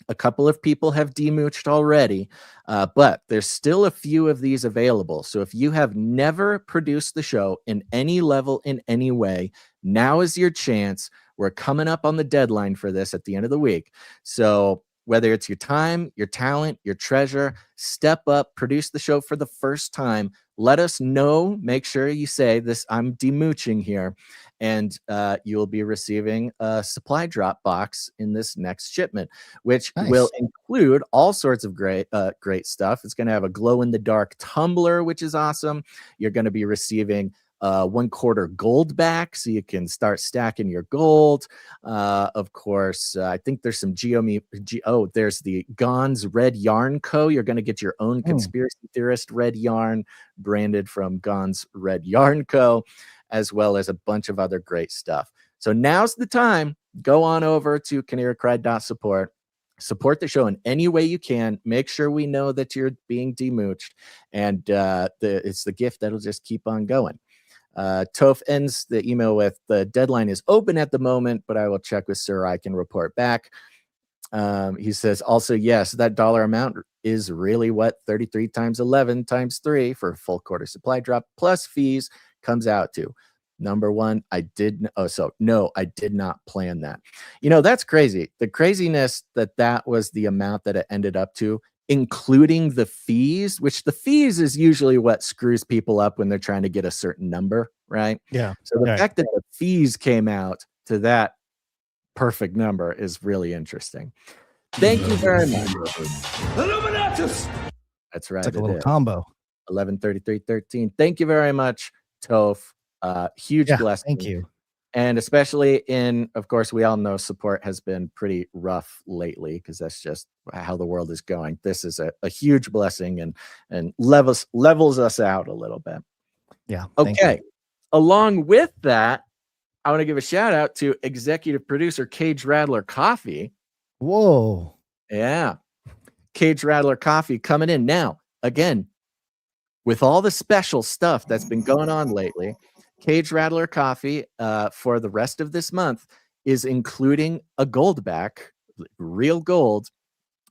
a couple of people have demooched already, but there's still a few of these available. So if you have never produced the show in any level, in any way, now is your chance. We're coming up on the deadline for this at the end of the week. So whether it's your time, your talent, your treasure, step up, produce the show for the first time. Let us know. Make sure you say this, I'm demooching here, and you'll be receiving a supply drop box in this next shipment, which will include all sorts of great stuff. It's going to have a glow-in-the-dark tumbler, which is awesome. You're going to be receiving 1/4 gold back, so you can start stacking your gold. Of course, I think there's some there's the Gon's Red Yarn Co. You're going to get your own conspiracy theorist red yarn branded from Gon's Red Yarn Co., as well as a bunch of other great stuff. So now's the time. Go on over to canarycry.support. Support the show in any way you can. Make sure we know that you're being demooched, and it's the gift that'll just keep on going. Toph ends the email with, "The deadline is open at the moment, but I will check with Sir. I can report back." He says, also, yes, that dollar amount is really what 33 times 11 times 3 for a full quarter supply drop plus fees comes out to. Number one, I did not plan that. You know, that's crazy. The craziness that was the amount that it ended up to, including the fees, which the fees is usually what screws people up when they're trying to get a certain number, right? Yeah. So the fact that the fees came out to that perfect number is really interesting. Thank you very much. That's right. It's like a little combo. 1133.13. Thank you very much, Toph. Huge blessing. Thank you. And especially of course, we all know support has been pretty rough lately, because that's just how the world is going. This is a huge blessing and levels us out a little bit. Yeah. Okay. Along with that, I want to give a shout out to executive producer Cage Rattler Coffee. Whoa. Yeah. Cage Rattler Coffee coming in now. Again, with all the special stuff that's been going on lately, Cage Rattler Coffee for the rest of this month is including a gold back, real gold,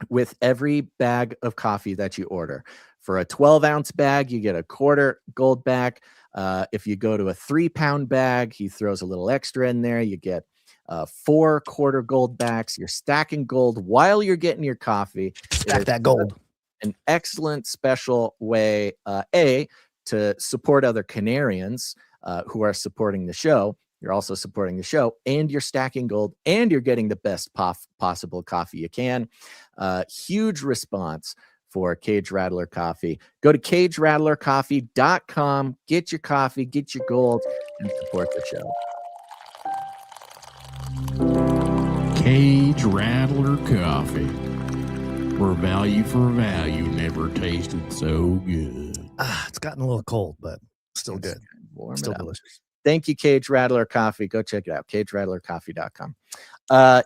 with every bag of coffee that you order. For a 12-ounce bag, you get a quarter gold back. If you go to a 3-pound bag, he throws a little extra in there. You get 4 quarter gold backs. You're stacking gold while you're getting your coffee. Stack that gold. An excellent special way, to support other Canarians who are supporting the show. You're also supporting the show, and you're stacking gold, and you're getting the best possible coffee you can. Huge response for Cage Rattler Coffee. Go to cagerattlercoffee.com, get your coffee, get your gold, and support the show. Cage Rattler Coffee. For value never tasted so good. It's gotten a little cold, but still good. Warm still it up. delicious. Thank you, Cage Rattler Coffee. Go check it out, cagerattlercoffee.com.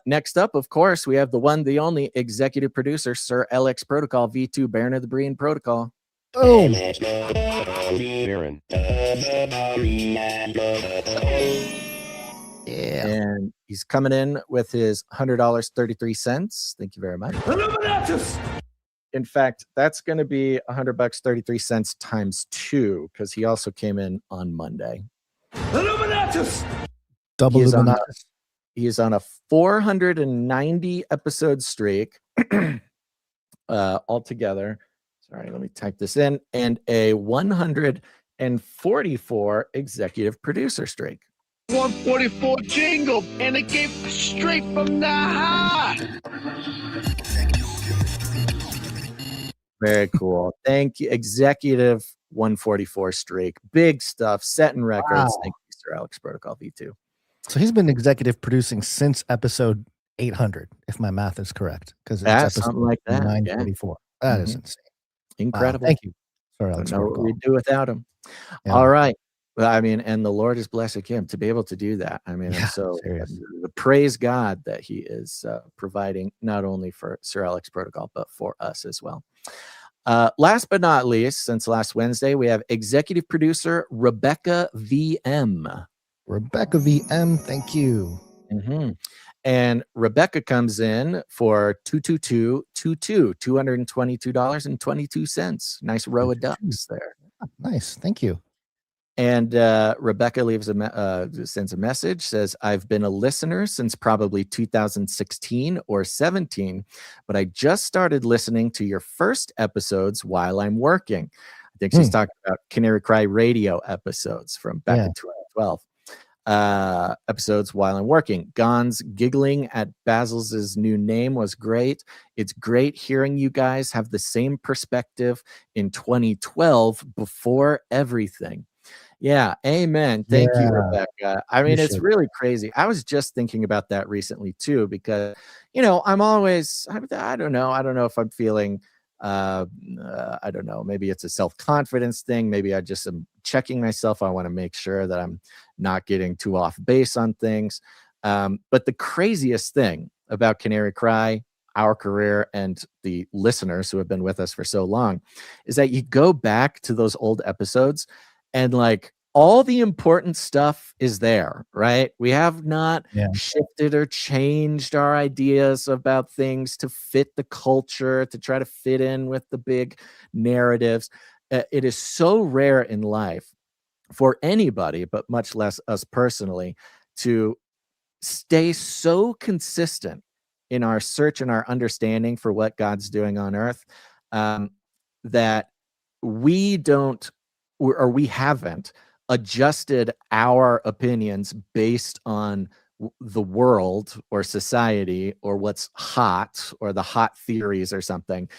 Next up, of course, we have the one, the only executive producer, Sir LX Protocol V2, Baron of the Breen Protocol. Boom. Yeah. And he's coming in with his $100.33. Thank you very much. In fact, that's going to be $100.33 times 2, because he also came in on Monday. Double Illuminatus. He is on a 490 episode streak altogether. Sorry, let me type this in. And a 144 executive producer streak. 144 jingle, and it came straight from the heart. Very cool. Thank you. Executive 144 streak. Big stuff. Setting records. Wow. Thank you, Sir Alex Protocol V2. So he's been executive producing since episode 800, if my math is correct. Because it's episode something like that. 944. Yeah. That is insane. Incredible. Thank you. Sorry, Alex. I don't know what we'd do without him. Yeah. All right. Well, I mean, and the Lord is blessing him to be able to do that. I mean, praise God that he is providing not only for Sir Alex Protocol, but for us as well. Last but not least, since last Wednesday, we have executive producer Rebecca VM. Rebecca VM, thank you. Mm-hmm. And Rebecca comes in for $222.22. Nice row of ducks there. Nice, thank you. And Rebecca sends a message, says, I've been a listener since probably 2016 or 17, but I just started listening to your first episodes while I'm working. I think she's talking about Canary Cry radio episodes from back in 2012. Episodes while I'm working. Gon's giggling at Basil's new name was great. It's great hearing you guys have the same perspective in 2012 before everything. Yeah, amen. Thank you, Rebecca. I mean, it's really crazy. I was just thinking about that recently too, because, I'm always, I don't know if I'm feeling, I don't know, maybe it's a self-confidence thing. Maybe I just am checking myself. I want to make sure that I'm not getting too off base on things. But the craziest thing about Canary Cry, our career, and the listeners who have been with us for so long is that you go back to those old episodes and like all the important stuff is there, right? We have not shifted or changed our ideas about things to fit the culture, to try to fit in with the big narratives. It is so rare in life for anybody, but much less us personally, to stay so consistent in our search and our understanding for what God's doing on earth, that we don't, or we haven't adjusted our opinions based on the world or society or what's hot or the hot theories or something,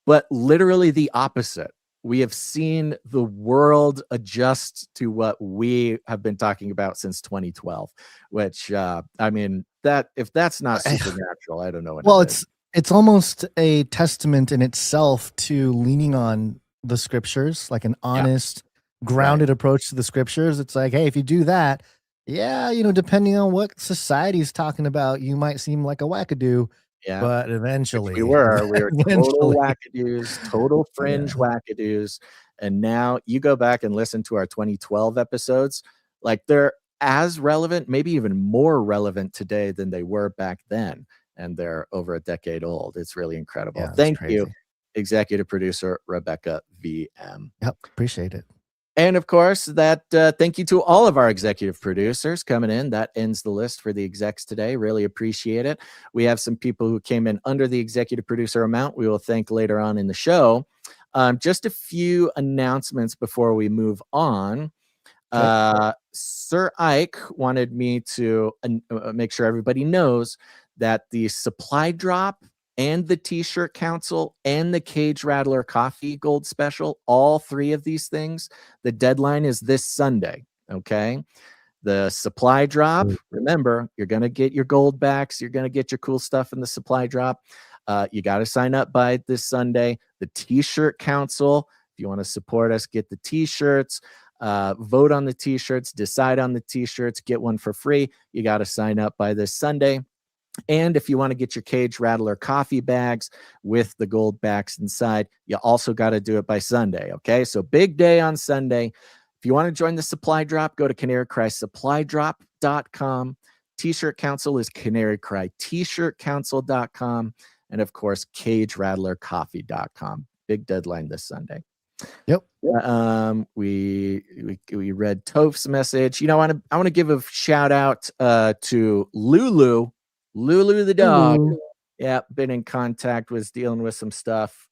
but literally the opposite. We have seen the world adjust to what we have been talking about since 2012, which, I mean, that if that's not supernatural, I don't know what it is. It's almost a testament in itself to leaning on the scriptures, like an honest, grounded approach to the scriptures. It's like, hey, if you do that, depending on what society is talking about, you might seem like a wackadoo. Yeah, but eventually we were total wackadoos, total fringe wackadoos. And now you go back and listen to our 2012 episodes, like they're as relevant, maybe even more relevant today than they were back then. And they're over a decade old. It's really incredible. Thank you. executive producer Rebecca VM. Yep, appreciate it. And of course, thank you to all of our executive producers coming in. That ends the list for the execs today. Really appreciate it. We have some people who came in under the executive producer amount. We will thank later on in the show. Just a few announcements before we move on. Sir Ike wanted me to make sure everybody knows that the supply drop and the T-shirt council and the Cage Rattler coffee gold special, all three of these things, the deadline is this Sunday. Okay. The supply drop, remember, you're going to get your gold backs. You're going to get your cool stuff in the supply drop. You got to sign up by this Sunday. The T-shirt council, if you want to support us, get the T-shirts, vote on the T-shirts, decide on the T-shirts, get one for free. You got to sign up by this Sunday. And if you want to get your Cage Rattler coffee bags with the gold backs inside, you also got to do it by Sunday. Okay. So big day on Sunday. If you want to join the supply drop, go to canarycrysupplydrop.com. T-shirt council is canarycrytshirtcouncil.com. And of course, CageRattlerCoffee.com. Big deadline this Sunday. Yep. We read Toph's message. You know, I want to give a shout out to Lulu the dog. Yeah, been in contact, was dealing with some stuff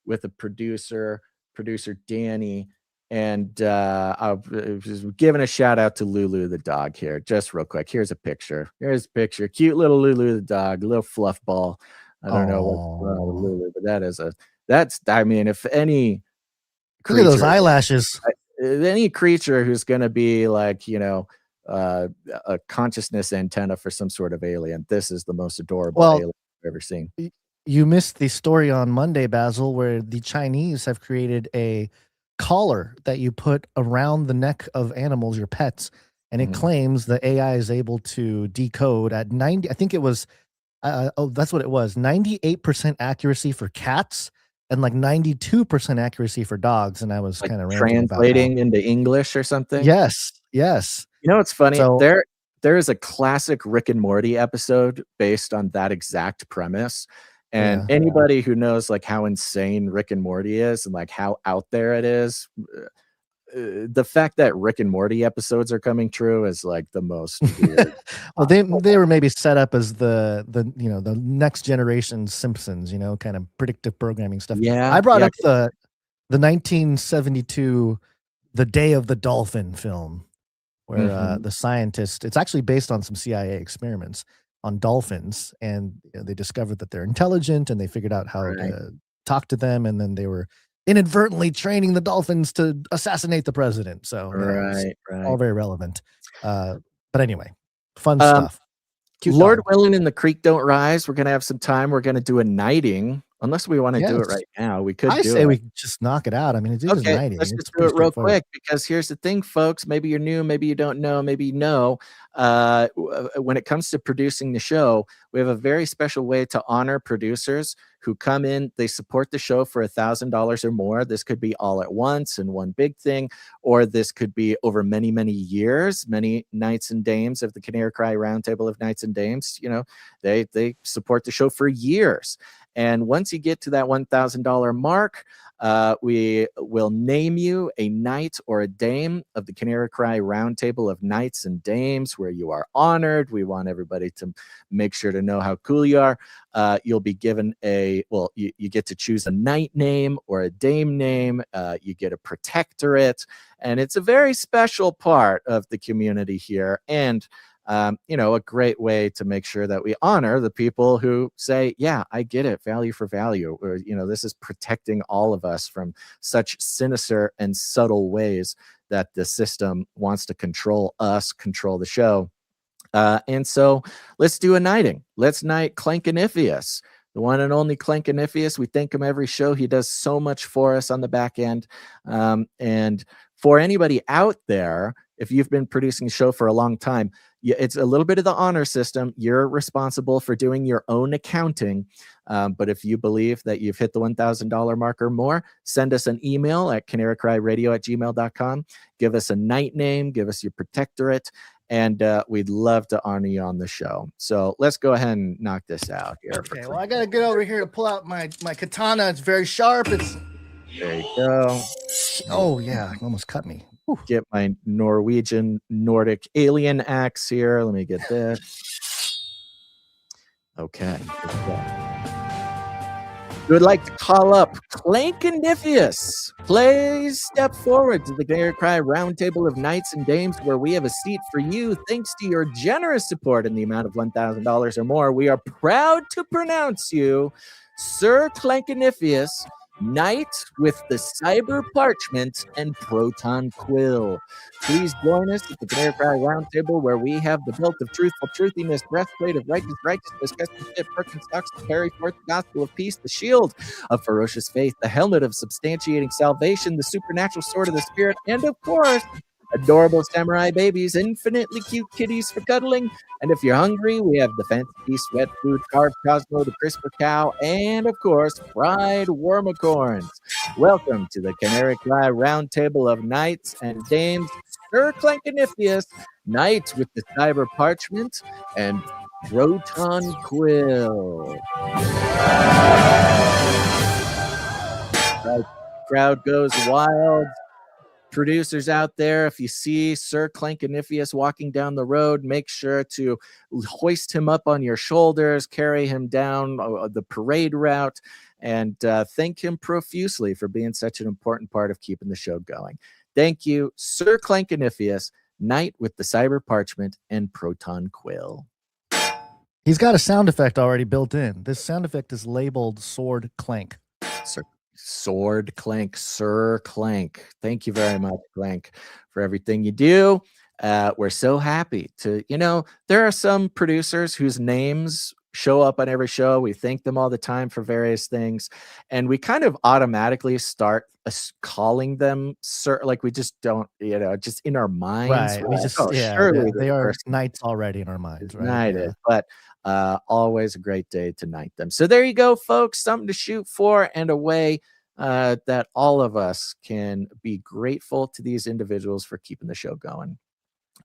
with a producer Danny, and I was giving a shout out to Lulu the dog here, just real quick. Here's a picture. Cute little Lulu the dog, little fluff ball. I don't know what's wrong with Lulu, but I mean, if any creature, look at those eyelashes. Any creature who's going to be like, you know, a consciousness antenna for some sort of alien, this is the most adorable alien I've ever seen. You missed the story on Monday, Basil, where the Chinese have created a collar that you put around the neck of animals, your pets, and it claims the AI is able to decode at 90. I think it was, that's what it was, 98% accuracy for cats and like 92% accuracy for dogs. And I was like kind of translating into English or something. Yes. You know what's funny? So, there is a classic Rick and Morty episode based on that exact premise. And anybody who knows like how insane Rick and Morty is and like how out there it is, the fact that Rick and Morty episodes are coming true is like the most weird. well, they were maybe set up as the next generation Simpsons, kind of predictive programming stuff. Yeah. I brought up the 1972 The Day of the Dolphin film, where the scientist, it's actually based on some CIA experiments on dolphins, and they discovered that they're intelligent, and they figured out how to talk to them, and then they were inadvertently training the dolphins to assassinate the president. So all very relevant. But anyway, fun stuff. Lord willing and the creek don't rise. We're gonna have some time. We're gonna do a nighting. Unless we want to do it right now, we could. I say we just knock it out. I mean, it's just nighting. Let's just do it real quick, because here's the thing, folks. Maybe you're new, maybe you don't know, maybe you know. When it comes to producing the show, we have a very special way to honor producers who come in. They support the show for $1,000 or more. This could be all at once in one big thing, or this could be over many, many years, many nights and dames of the Canary Cry Roundtable of Nights and Dames. They support the show for years. And once you get to that $1,000 mark, we will name you a knight or a dame of the Canary Cry Roundtable of Knights and Dames, where you are honored. We want everybody to make sure to know how cool you are. You'll be given you get to choose a knight name or a dame name. You get a protectorate, and it's a very special part of the community here. And a great way to make sure that we honor the people who say, yeah, I get it, value for value, or, this is protecting all of us from such sinister and subtle ways that the system wants to control us, control the show. And so let's do a knighting. Let's knight Clankanifius, the one and only Clankanifius. We thank him every show. He does so much for us on the back end. And for anybody out there, if you've been producing a show for a long time, it's a little bit of the honor system. You're responsible for doing your own accounting. But if you believe that you've hit the $1,000 mark or more, send us an email at canarycryradio@gmail.com. Give us a knight name, give us your protectorate, and we'd love to honor you on the show. So let's go ahead and knock this out here. Okay, well, I gotta get over here to pull out my katana. It's very sharp. There you go. Oh yeah, it almost cut me. Whew. Get my Norwegian Nordic alien axe here. Let me get this. Okay. We would like to call up Clankanifius. Please step forward to the Canary Cry Roundtable of Knights and Dames, where we have a seat for you. Thanks to your generous support in the amount of $1,000 or more, we are proud to pronounce you Sir Clankanifius, Knight with the Cyber Parchment and Proton Quill. Please join us at the Canary Cry Roundtable, where we have the belt of truthful truthiness, breastplate of righteousness, custom fit Birkenstocks to carry forth the gospel of peace, the shield of ferocious faith, the helmet of substantiating salvation, the supernatural sword of the spirit, and of course, adorable samurai babies, infinitely cute kitties for cuddling. And if you're hungry, we have the fancy sweat food, carved Cosmo, the CRISPR cow, and of course, fried wormicorns. Welcome to the Canary Cry Roundtable of Knights and Dames, Sir Clankanifius, Knight with the Cyber Parchment and Proton Quill. Crowd goes wild. Producers out there, if you see Sir Clankanifius walking down the road, make sure to hoist him up on your shoulders, carry him down the parade route, and thank him profusely for being such an important part of keeping the show going. Thank you, Sir Clankanifius, Knight with the Cyber Parchment and Proton Quill. He's got a sound effect already built in. This sound effect is labeled Sword Clank. Sword Clank, Sir Clank. Thank you very much, Clank, for everything you do. We're so happy to, there are some producers whose names show up on every show. We thank them all the time for various things. And we kind of automatically start calling them Sir, like we just don't, just in our minds. Right. We just, surely they are knights already in our minds, right? Knighted, but always a great day to knight them. So there you go, folks, something to shoot for and a way that all of us can be grateful to these individuals for keeping the show going.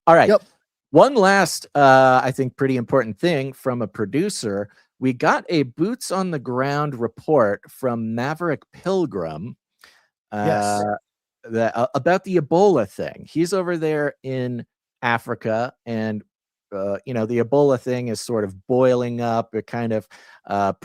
All right. Yep. One last, I think, pretty important thing from a producer. We got a boots on the ground report from Maverick Pilgrim about the Ebola thing. He's over there in Africa, and the Ebola thing is sort of boiling up. It kind of came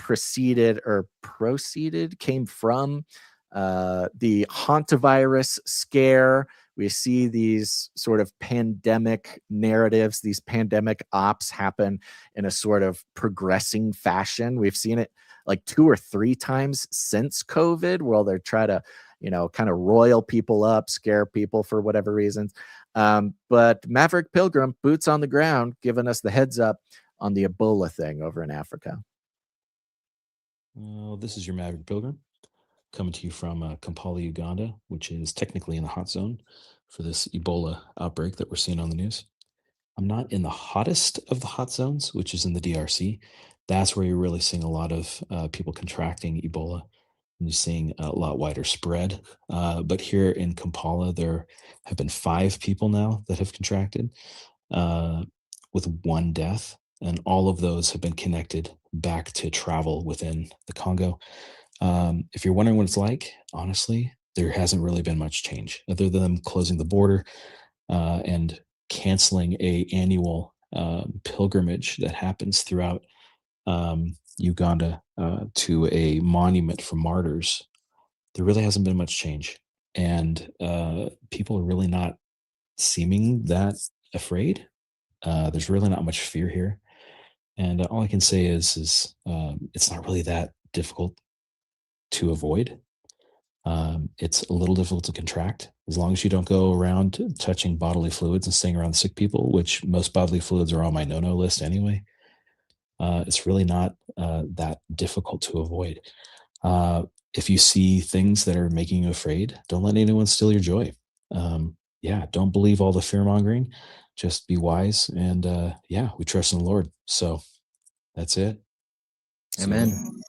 from the hantavirus scare. We see these sort of pandemic narratives, these pandemic ops happen in a sort of progressing fashion. We've seen it like 2 or 3 times since COVID, where they try to, kind of roil people up, scare people for whatever reasons. But Maverick Pilgrim, boots on the ground, giving us the heads up on the Ebola thing over in Africa. This is your Maverick Pilgrim, coming to you from Kampala, Uganda, which is technically in the hot zone for this Ebola outbreak that we're seeing on the news. I'm not in the hottest of the hot zones, which is in the DRC. That's where you're really seeing a lot of people contracting Ebola, and you're seeing a lot wider spread. But here in Kampala, there have been 5 people now that have contracted, with 1 death, and all of those have been connected back to travel within the Congo. If you're wondering what it's like, honestly, there hasn't really been much change other than them closing the border and canceling a annual pilgrimage that happens throughout Uganda to a monument for martyrs. There really hasn't been much change, and people are really not seeming that afraid. There's really not much fear here, and all I can say is it's not really that difficult to avoid. It's a little difficult to contract as long as you don't go around touching bodily fluids and staying around sick people, which most bodily fluids are on my no-no list anyway. It's really not that difficult to avoid. If you see things that are making you afraid, don't let anyone steal your joy. Don't believe all the fear mongering. Just be wise, and we trust in the Lord. So that's it. Amen.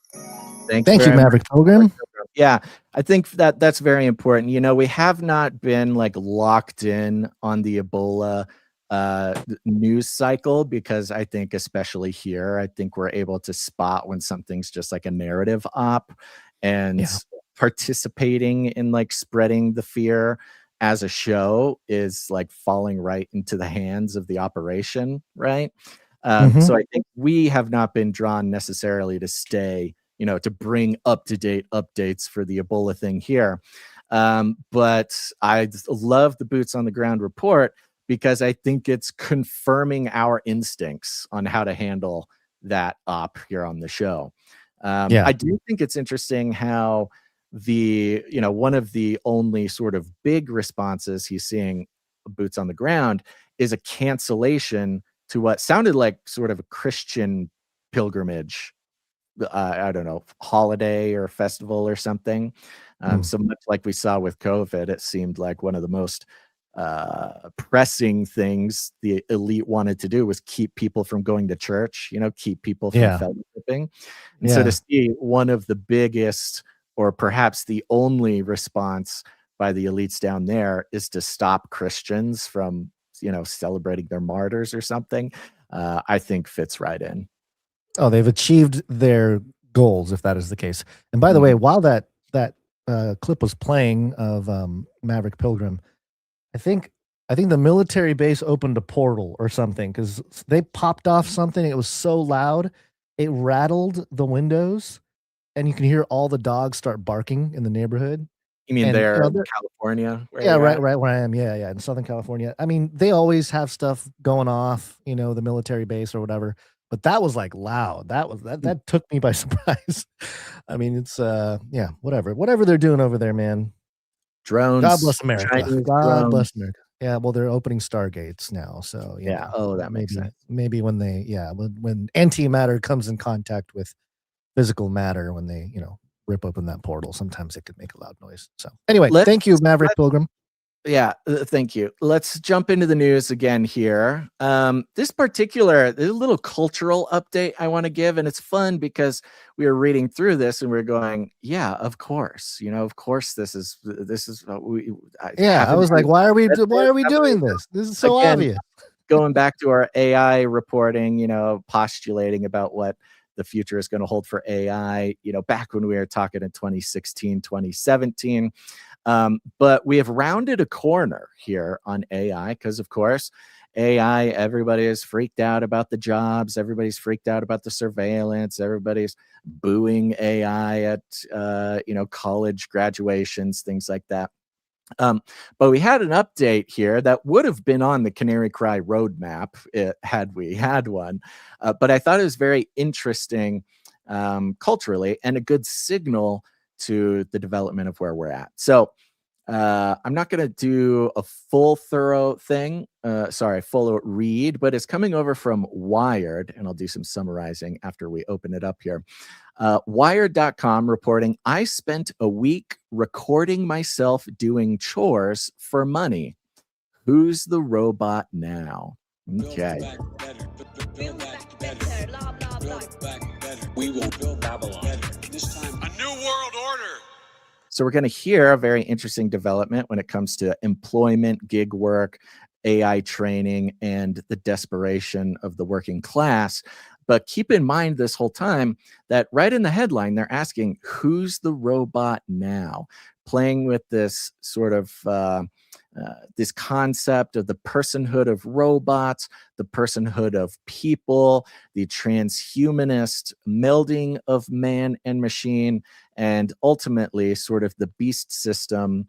Thank you, Maverick Pilgrim. Yeah, I think that's very important. We have not been like locked in on the Ebola news cycle, because I think especially here, I think we're able to spot when something's just like a narrative op, and participating in like spreading the fear as a show is like falling right into the hands of the operation, right? So I think we have not been drawn necessarily to stay, to bring up-to-date updates for the Ebola thing here. But I love the boots on the ground report, because I think it's confirming our instincts on how to handle that op here on the show. I do think it's interesting how one of the only sort of big responses he's seeing boots on the ground is a cancellation to what sounded like sort of a Christian pilgrimage, I don't know, holiday or festival or something. So much like we saw with COVID, it seemed like one of the most pressing things the elite wanted to do was keep people from going to church, keep people from fellowshipping. And so to see one of the biggest, or perhaps the only response by the elites down there is to stop Christians from, celebrating their martyrs or something, I think fits right in. Oh, they've achieved their goals, if that is the case. And by the way, while that clip was playing of Maverick Pilgrim, I think the military base opened a portal or something, because they popped off something. It was so loud, it rattled the windows, and you can hear all the dogs start barking in the neighborhood. You mean they're in California? Right where I am. Yeah, in Southern California. I mean, they always have stuff going off, the military base or whatever. But that was like loud. That took me by surprise. I mean, it's whatever they're doing over there, man. Drones. God bless America. Chinese God drones. bless America. Yeah, well, they're opening stargates now, so that makes sense. Maybe when when antimatter comes in contact with physical matter, when they rip open that portal, sometimes it could make a loud noise. So anyway, thank you, Maverick Pilgrim. Yeah, thank you. Let's jump into the news again here. There's a little cultural update I want to give, and it's fun because we were reading through this and we are going, yeah, of course, of course, this is what we. I was like, why are we doing this? This is so obvious. Going back to our AI reporting, postulating about what the future is going to hold for AI, back when we were talking in 2016, 2017. But we have rounded a corner here on AI, because of course, AI, everybody is freaked out about the jobs. Everybody's freaked out about the surveillance. Everybody's booing AI at, college graduations, things like that. But we had an update here that would have been on the Canary Cry roadmap had we had one. But I thought it was very interesting culturally, and a good signal to the development of where we're at. So I'm not going to do a full read, but it's coming over from Wired, and I'll do some summarizing after we open it up here. Wired.com reporting, I spent a week recording myself doing chores for money. Who's the robot now? Okay. We will build Babylon. This time, a new world order. So we're going to hear a very interesting development when it comes to employment, gig work, AI training, and the desperation of the working class. But keep in mind this whole time that right in the headline, they're asking, who's the robot now? Playing with this sort of this concept of the personhood of robots, the personhood of people, the transhumanist melding of man and machine, and ultimately sort of the beast system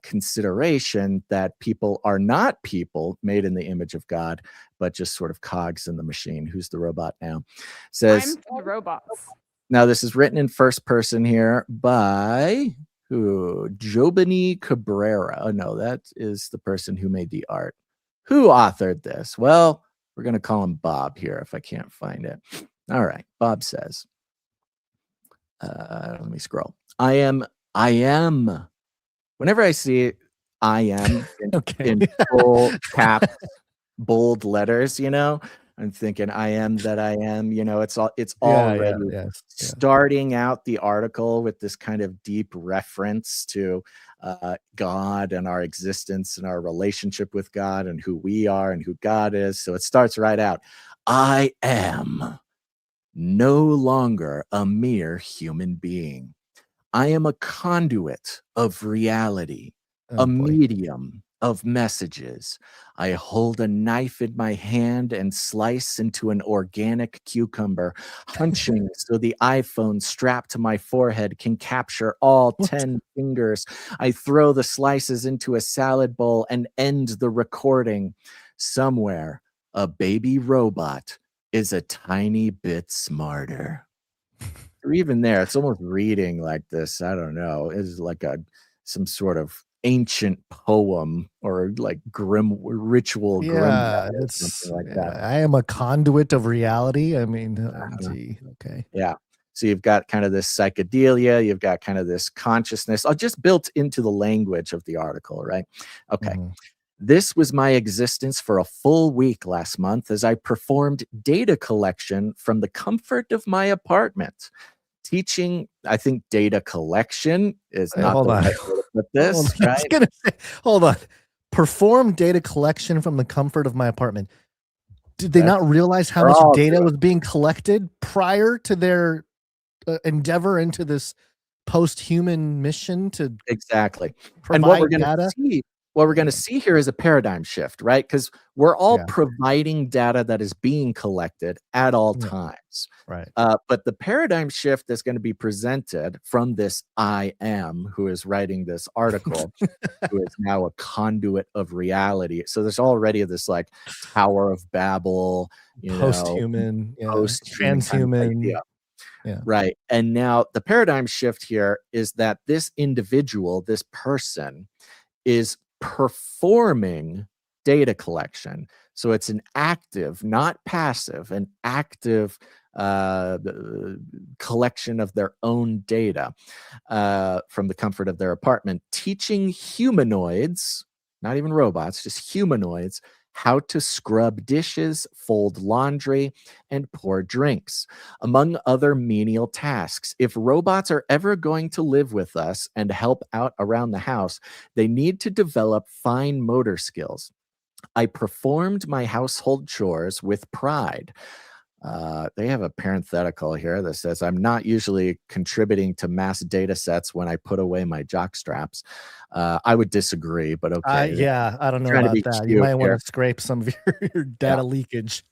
consideration that people are not people made in the image of God, but just sort of cogs in the machine. Who's the robot now? Says I'm the robots. Now this is written in first person here by who? Jobani Cabrera. Oh no, that is the person who made the art. Who authored this? Well, we're going to call him Bob here if I can't find it. All right. Bob says, let me scroll. I am. Whenever I see I am in full cap, bold letters, I'm thinking I am that I am, it's already starting out the article with this kind of deep reference to God and our existence and our relationship with God and who we are and who God is. So it starts right out. I am no longer a mere human being. I am a conduit of reality, a medium of messages. I hold a knife in my hand and slice into an organic cucumber, hunching so the iPhone strapped to my forehead can capture all 10 fingers. I throw the slices into a salad bowl and end the recording. Somewhere, a baby robot is a tiny bit smarter. Or even there, it's almost reading like this. I don't know. It's like some sort of ancient poem or like grim ritual. Yeah, Grim it's something like that. I am a conduit of reality. I mean, gee, okay. Yeah. So you've got kind of this psychedelia, you've got kind of this consciousness, just built into the language of the article, right? Okay. This was my existence for a full week last month as I performed data collection from the comfort of my apartment. Teaching, I think data collection is not the right way to put this, I right? was gonna say, hold on. Perform data collection from the comfort of my apartment. Did they not realize how much data was being collected prior to their endeavor into this post-human mission to exactly? provide And what we're going data? to see, what we're going to see here is a paradigm shift, right? Because we're all providing data that is being collected at all times. Right. But the paradigm shift that's going to be presented from this I am who is writing this article, who is now a conduit of reality. So there's already this like Tower of Babel, Post-human, post-human kind of transhuman. idea. Yeah. Right. And now the paradigm shift here is that this individual, this person, is performing data collection. So it's an active, not passive, an active collection of their own data from the comfort of their apartment, teaching humanoids, not even robots, just humanoids, how to scrub dishes, fold laundry, and pour drinks, among other menial tasks. If robots are ever going to live with us and help out around the house, they need to develop fine motor skills. I performed my household chores with pride. They have a parenthetical here that says, I'm not usually contributing to mass data sets when I put away my jock straps. I would disagree, but okay. Yeah, I don't know Trying to about be that. You cute might want here. to scrape some of your data leakage.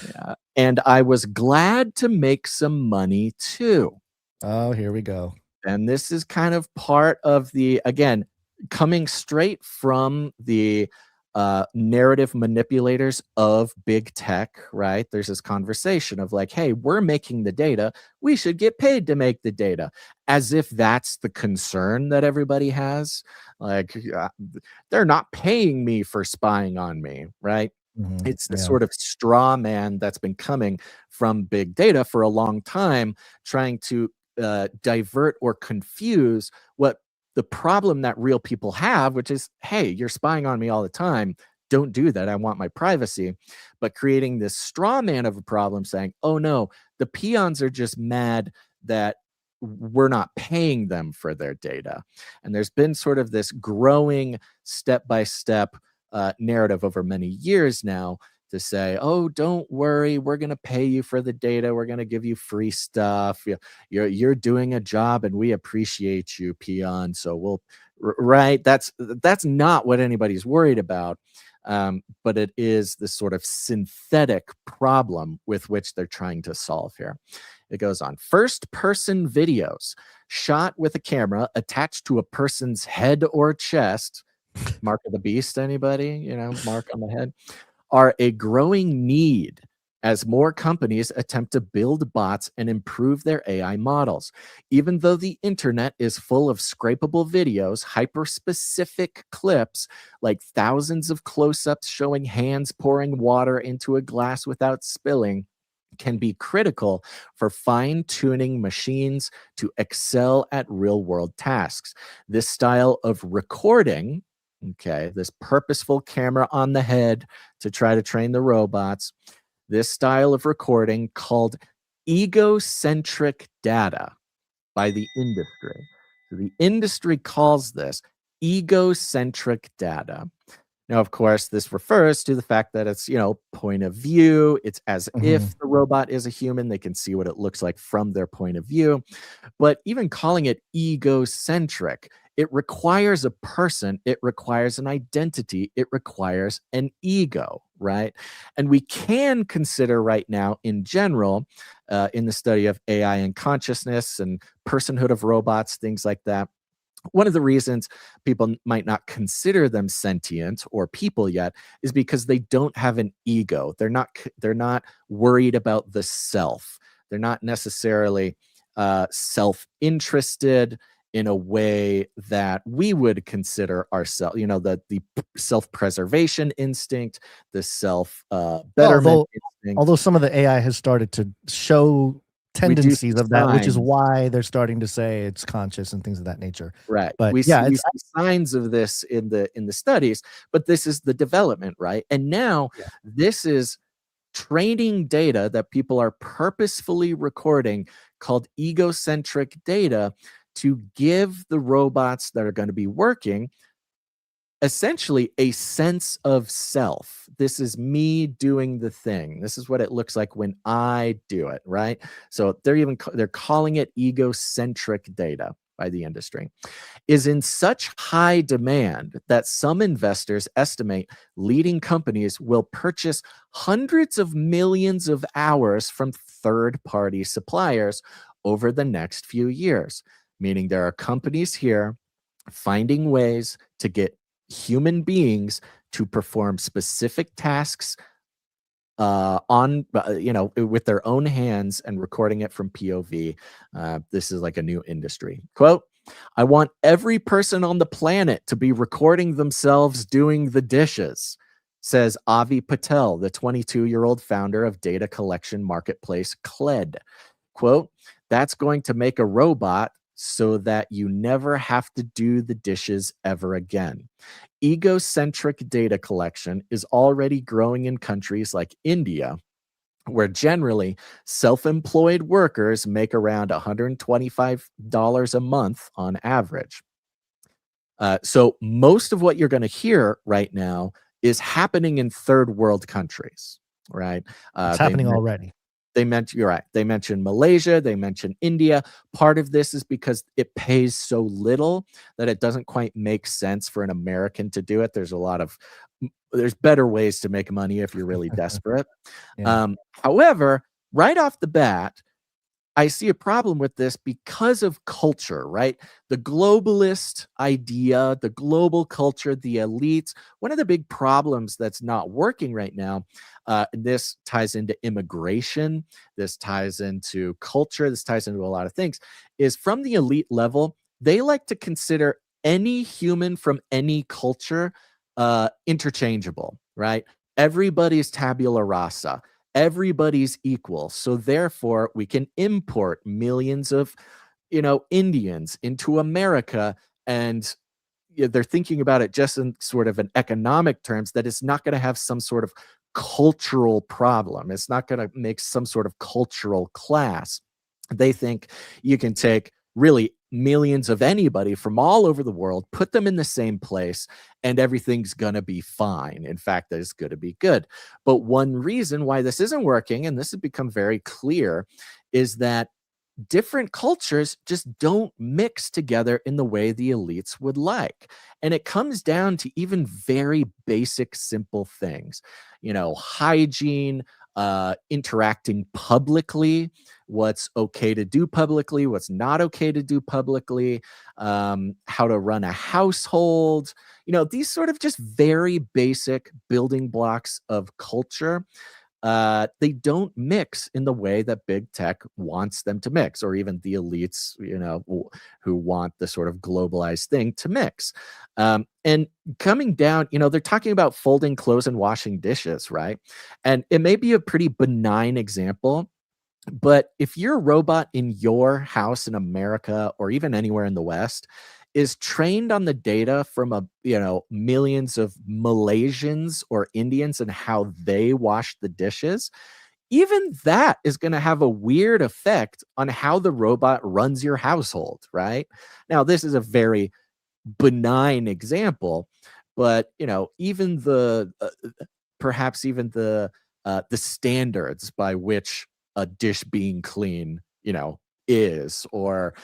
Yeah. And I was glad to make some money too. Oh, here we go. And this is kind of part of the, again, coming straight from the narrative manipulators of big tech, right? There's this conversation of like, hey, we're making the data. We should get paid to make the data, as if that's the concern that everybody has. Like, they're not paying me for spying on me, right? It's the sort of straw man that's been coming from big data for a long time, trying to divert or confuse what the problem that real people have, which is, hey, you're spying on me all the time. Don't do that. I want my privacy. But creating this straw man of a problem saying, oh no, the peons are just mad that we're not paying them for their data. And there's been sort of this growing step-by-step narrative over many years now to say, oh, don't worry, we're going to pay you for the data. We're going to give you free stuff. You're doing a job and we appreciate you, peon. So we'll, right. That's not what anybody's worried about. But it is this sort of synthetic problem with which they're trying to solve here. It goes on. First person videos shot with a camera attached to a person's head or chest. Mark of the beast, anybody? Mark on the head. Are a growing need as more companies attempt to build bots and improve their AI models. Even though the internet is full of scrapable videos, hyper-specific clips, like thousands of close-ups showing hands pouring water into a glass without spilling, can be critical for fine-tuning machines to excel at real-world tasks. This style of recording, this purposeful camera on the head to try to train the robots, this style of recording called egocentric data by the industry. So the industry calls this egocentric data. Now, of course, this refers to the fact that it's, point of view. It's as if the robot is a human. They can see what it looks like from their point of view. But even calling it egocentric, it requires a person, it requires an identity, it requires an ego, right? And we can consider right now, in general, in the study of AI and consciousness and personhood of robots, things like that, one of the reasons people might not consider them sentient or people yet is because they don't have an ego. They're not worried about the self. They're not necessarily self-interested in a way that we would consider ourselves. The self-preservation instinct, the self-betterment instinct. Although some of the AI has started to show tendencies of that, which is why they're starting to say it's conscious and things of that nature. Right. But we see signs of this in the studies, but this is the development, right? And now this is training data that people are purposefully recording called egocentric data to give the robots that are going to be working essentially a sense of self. This is me doing the thing. This is what it looks like when I do it, right? So they're calling it egocentric data by the industry, is in such high demand that some investors estimate leading companies will purchase hundreds of millions of hours from third-party suppliers over the next few years, meaning there are companies here finding ways to get human beings to perform specific tasks with their own hands and recording it from POV. This is like a new industry. Quote, "I want every person on the planet to be recording themselves doing the dishes," says Avi Patel, the 22-year-old founder of data collection marketplace Kled. Quote, "That's going to make a robot so that you never have to do the dishes ever again." Egocentric data collection is already growing in countries like India, where generally self-employed workers make around $125 a month on average. So most of what you're going to hear right now is happening in third world countries, right? It's happening already. You're right. They mentioned Malaysia. They mentioned India. Part of this is because it pays so little that it doesn't quite make sense for an American to do it. There's better ways to make money if you're really desperate. However, right off the bat, I see a problem with this because of culture, right? The globalist idea, the global culture, the elites. One of the big problems that's not working right now, and this ties into immigration, this ties into culture, this ties into a lot of things, is from the elite level, they like to consider any human from any culture interchangeable, right? Everybody's tabula rasa. Everybody's equal. So therefore, we can import millions of, Indians into America. And they're thinking about it just in sort of an economic terms, that it's not going to have some sort of cultural problem. It's not going to make some sort of cultural class. They think you can take really millions of anybody from all over the world, put them in the same place, and everything's going to be fine. In fact, that is going to be good. But one reason why this isn't working, and this has become very clear, is that different cultures just don't mix together in the way the elites would like. And it comes down to even very basic, simple things, hygiene, interacting publicly, what's okay to do publicly, what's not okay to do publicly, how to run a household, these sort of just very basic building blocks of culture. They don't mix in the way that big tech wants them to mix, or even the elites, who want the sort of globalized thing to mix. And coming down, they're talking about folding clothes and washing dishes, right? And it may be a pretty benign example, but if your robot in your house in America or even anywhere in the West is trained on the data from millions of Malaysians or Indians and how they wash the dishes, even that is going to have a weird effect on how the robot runs your household, right? Now, this is a very benign example, but even the perhaps even the standards by which a dish being clean is, or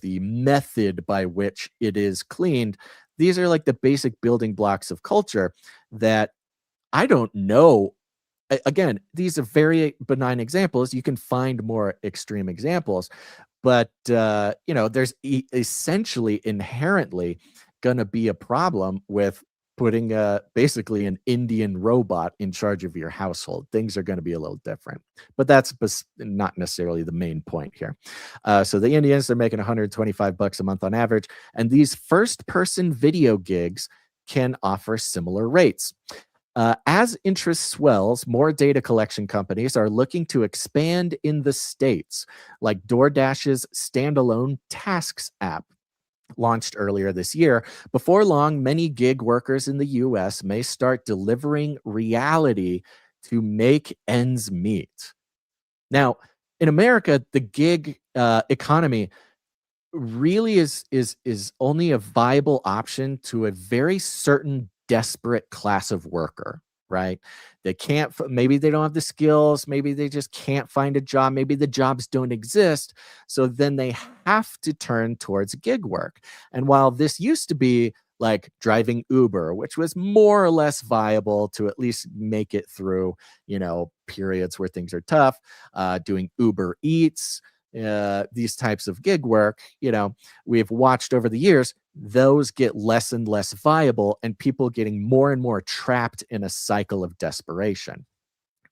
the method by which it is cleaned, these are like the basic building blocks of culture that I don't know. Again, these are very benign examples. You can find more extreme examples, but there's essentially inherently going to be a problem with putting basically an Indian robot in charge of your household. Things are going to be a little different, but that's not necessarily the main point here. So the Indians, they're making $125 a month on average, and these first-person video gigs can offer similar rates. As interest swells, more data collection companies are looking to expand in the States, like DoorDash's standalone Tasks app, launched earlier this year. Before long, many gig workers in the US may start delivering reality to make ends meet. Now, in America, the gig economy really is only a viable option to a very certain desperate class of worker, right? They can't, maybe they don't have the skills, maybe they just can't find a job, maybe the jobs don't exist. So then they have to turn towards gig work. And while this used to be like driving Uber, which was more or less viable to at least make it through, periods where things are tough, doing Uber Eats, these types of gig work, we've watched over the years, those get less and less viable, and people getting more and more trapped in a cycle of desperation.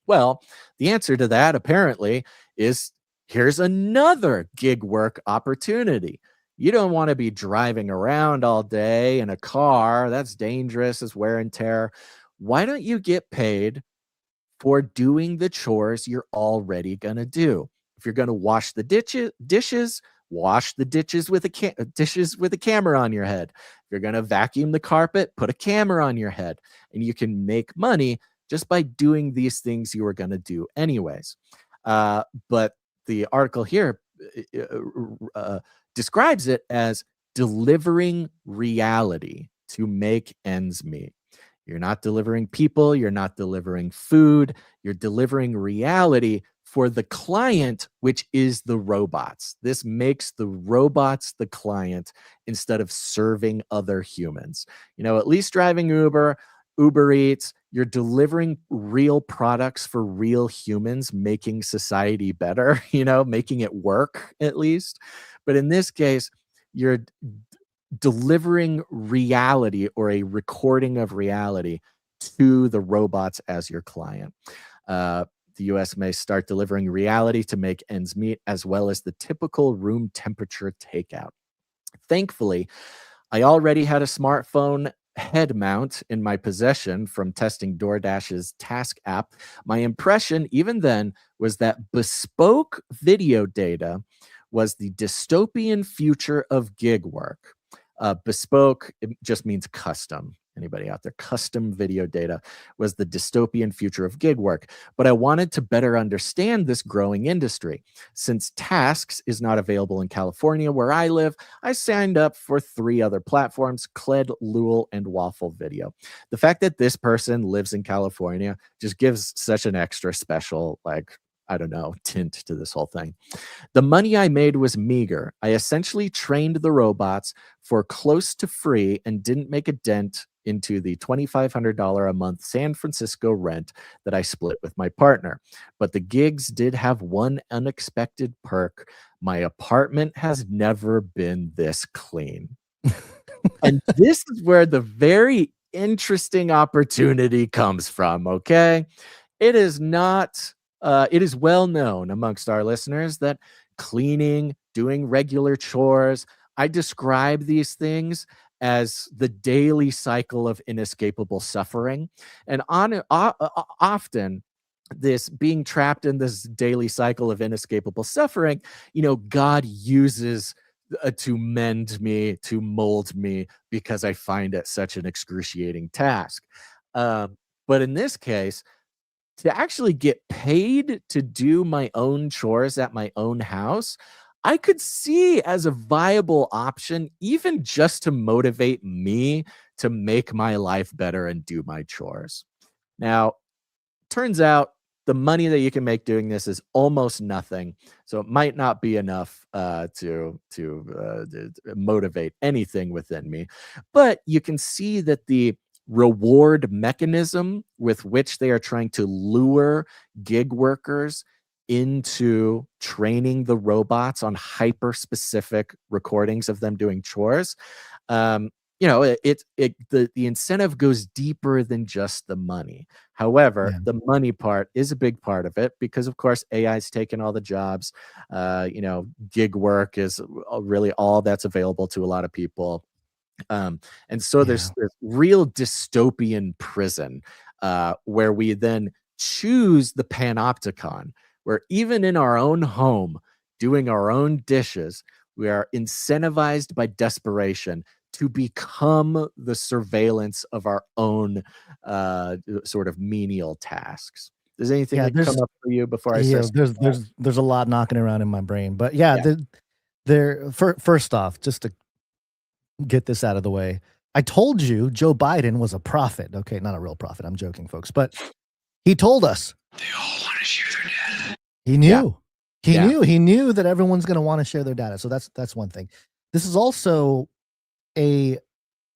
Well, the answer to that apparently is here's another gig work opportunity. You don't want to be driving around all day in a car. That's dangerous. It's wear and tear. Why don't you get paid for doing the chores you're already going to do? If you're going to wash the dishes, wash the dishes with a camera on your head. If you're going to vacuum the carpet, put a camera on your head, and you can make money just by doing these things you were going to do anyways. But the article here describes it as delivering reality to make ends meet. You're not delivering people, you're not delivering food, you're delivering reality for the client, which is the robots. This makes the robots the client instead of serving other humans. At least driving Uber Eats, you're delivering real products for real humans, making society better, making it work at least. But in this case, you're delivering reality or a recording of reality to the robots as your client. The US may start delivering reality to make ends meet, as well as the typical room temperature takeout. Thankfully, I already had a smartphone head mount in my possession from testing DoorDash's Task app. My impression, even then, was that bespoke video data was the dystopian future of gig work. Bespoke, it just means custom. Anybody out there? Custom video data was the dystopian future of gig work. But I wanted to better understand this growing industry. Since Tasks is not available in California, where I live, I signed up for 3 other platforms: Cled, Lul, and Waffle Video. The fact that this person lives in California just gives such an extra special, tint to this whole thing. The money I made was meager. I essentially trained the robots for close to free and didn't make a dent into the $2,500 a month San Francisco rent that I split with my partner. But the gigs did have one unexpected perk. My apartment has never been this clean. And this is where the very interesting opportunity comes from, okay? It is well known amongst our listeners that cleaning, doing regular chores, I describe these things as the daily cycle of inescapable suffering. And often, this being trapped in this daily cycle of inescapable suffering, God uses to mend me, to mold me, because I find it such an excruciating task. But in this case, to actually get paid to do my own chores at my own house, I could see as a viable option, even just to motivate me to make my life better and do my chores. Now, turns out the money that you can make doing this is almost nothing, so it might not be enough to motivate anything within me. But you can see that the reward mechanism with which they are trying to lure gig workers into training the robots on hyper specific recordings of them doing chores, the incentive goes deeper than just the money. However, Yeah. the money part is a big part of it because, of course, AI's taken all the jobs. Gig work is really all that's available to a lot of people. And so there's this real dystopian prison where we then choose the panopticon, where even in our own home, doing our own dishes, we are incentivized by desperation to become the surveillance of our own sort of menial tasks. Does anything come up for you before I say? There's a lot knocking around in my brain, but first off, just to get this out of the way, I told you Joe Biden was a prophet. Okay, not a real prophet. I'm joking, folks, but he told us they all want to share their data. He knew. He knew that everyone's going to want to share their data. So that's one thing. This is also a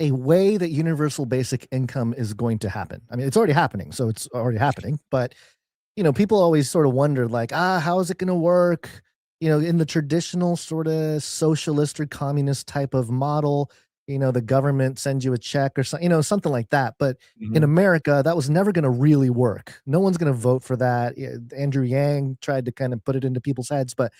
way that universal basic income is going to happen. I mean, it's already happening. So it's already happening. But, people always sort of wonder like, how is it going to work? In the traditional sort of socialist or communist type of model, the government sends you a check or something, something like that. But in America, that was never going to really work. No one's going to vote for that. Andrew Yang tried to kind of put it into people's heads, but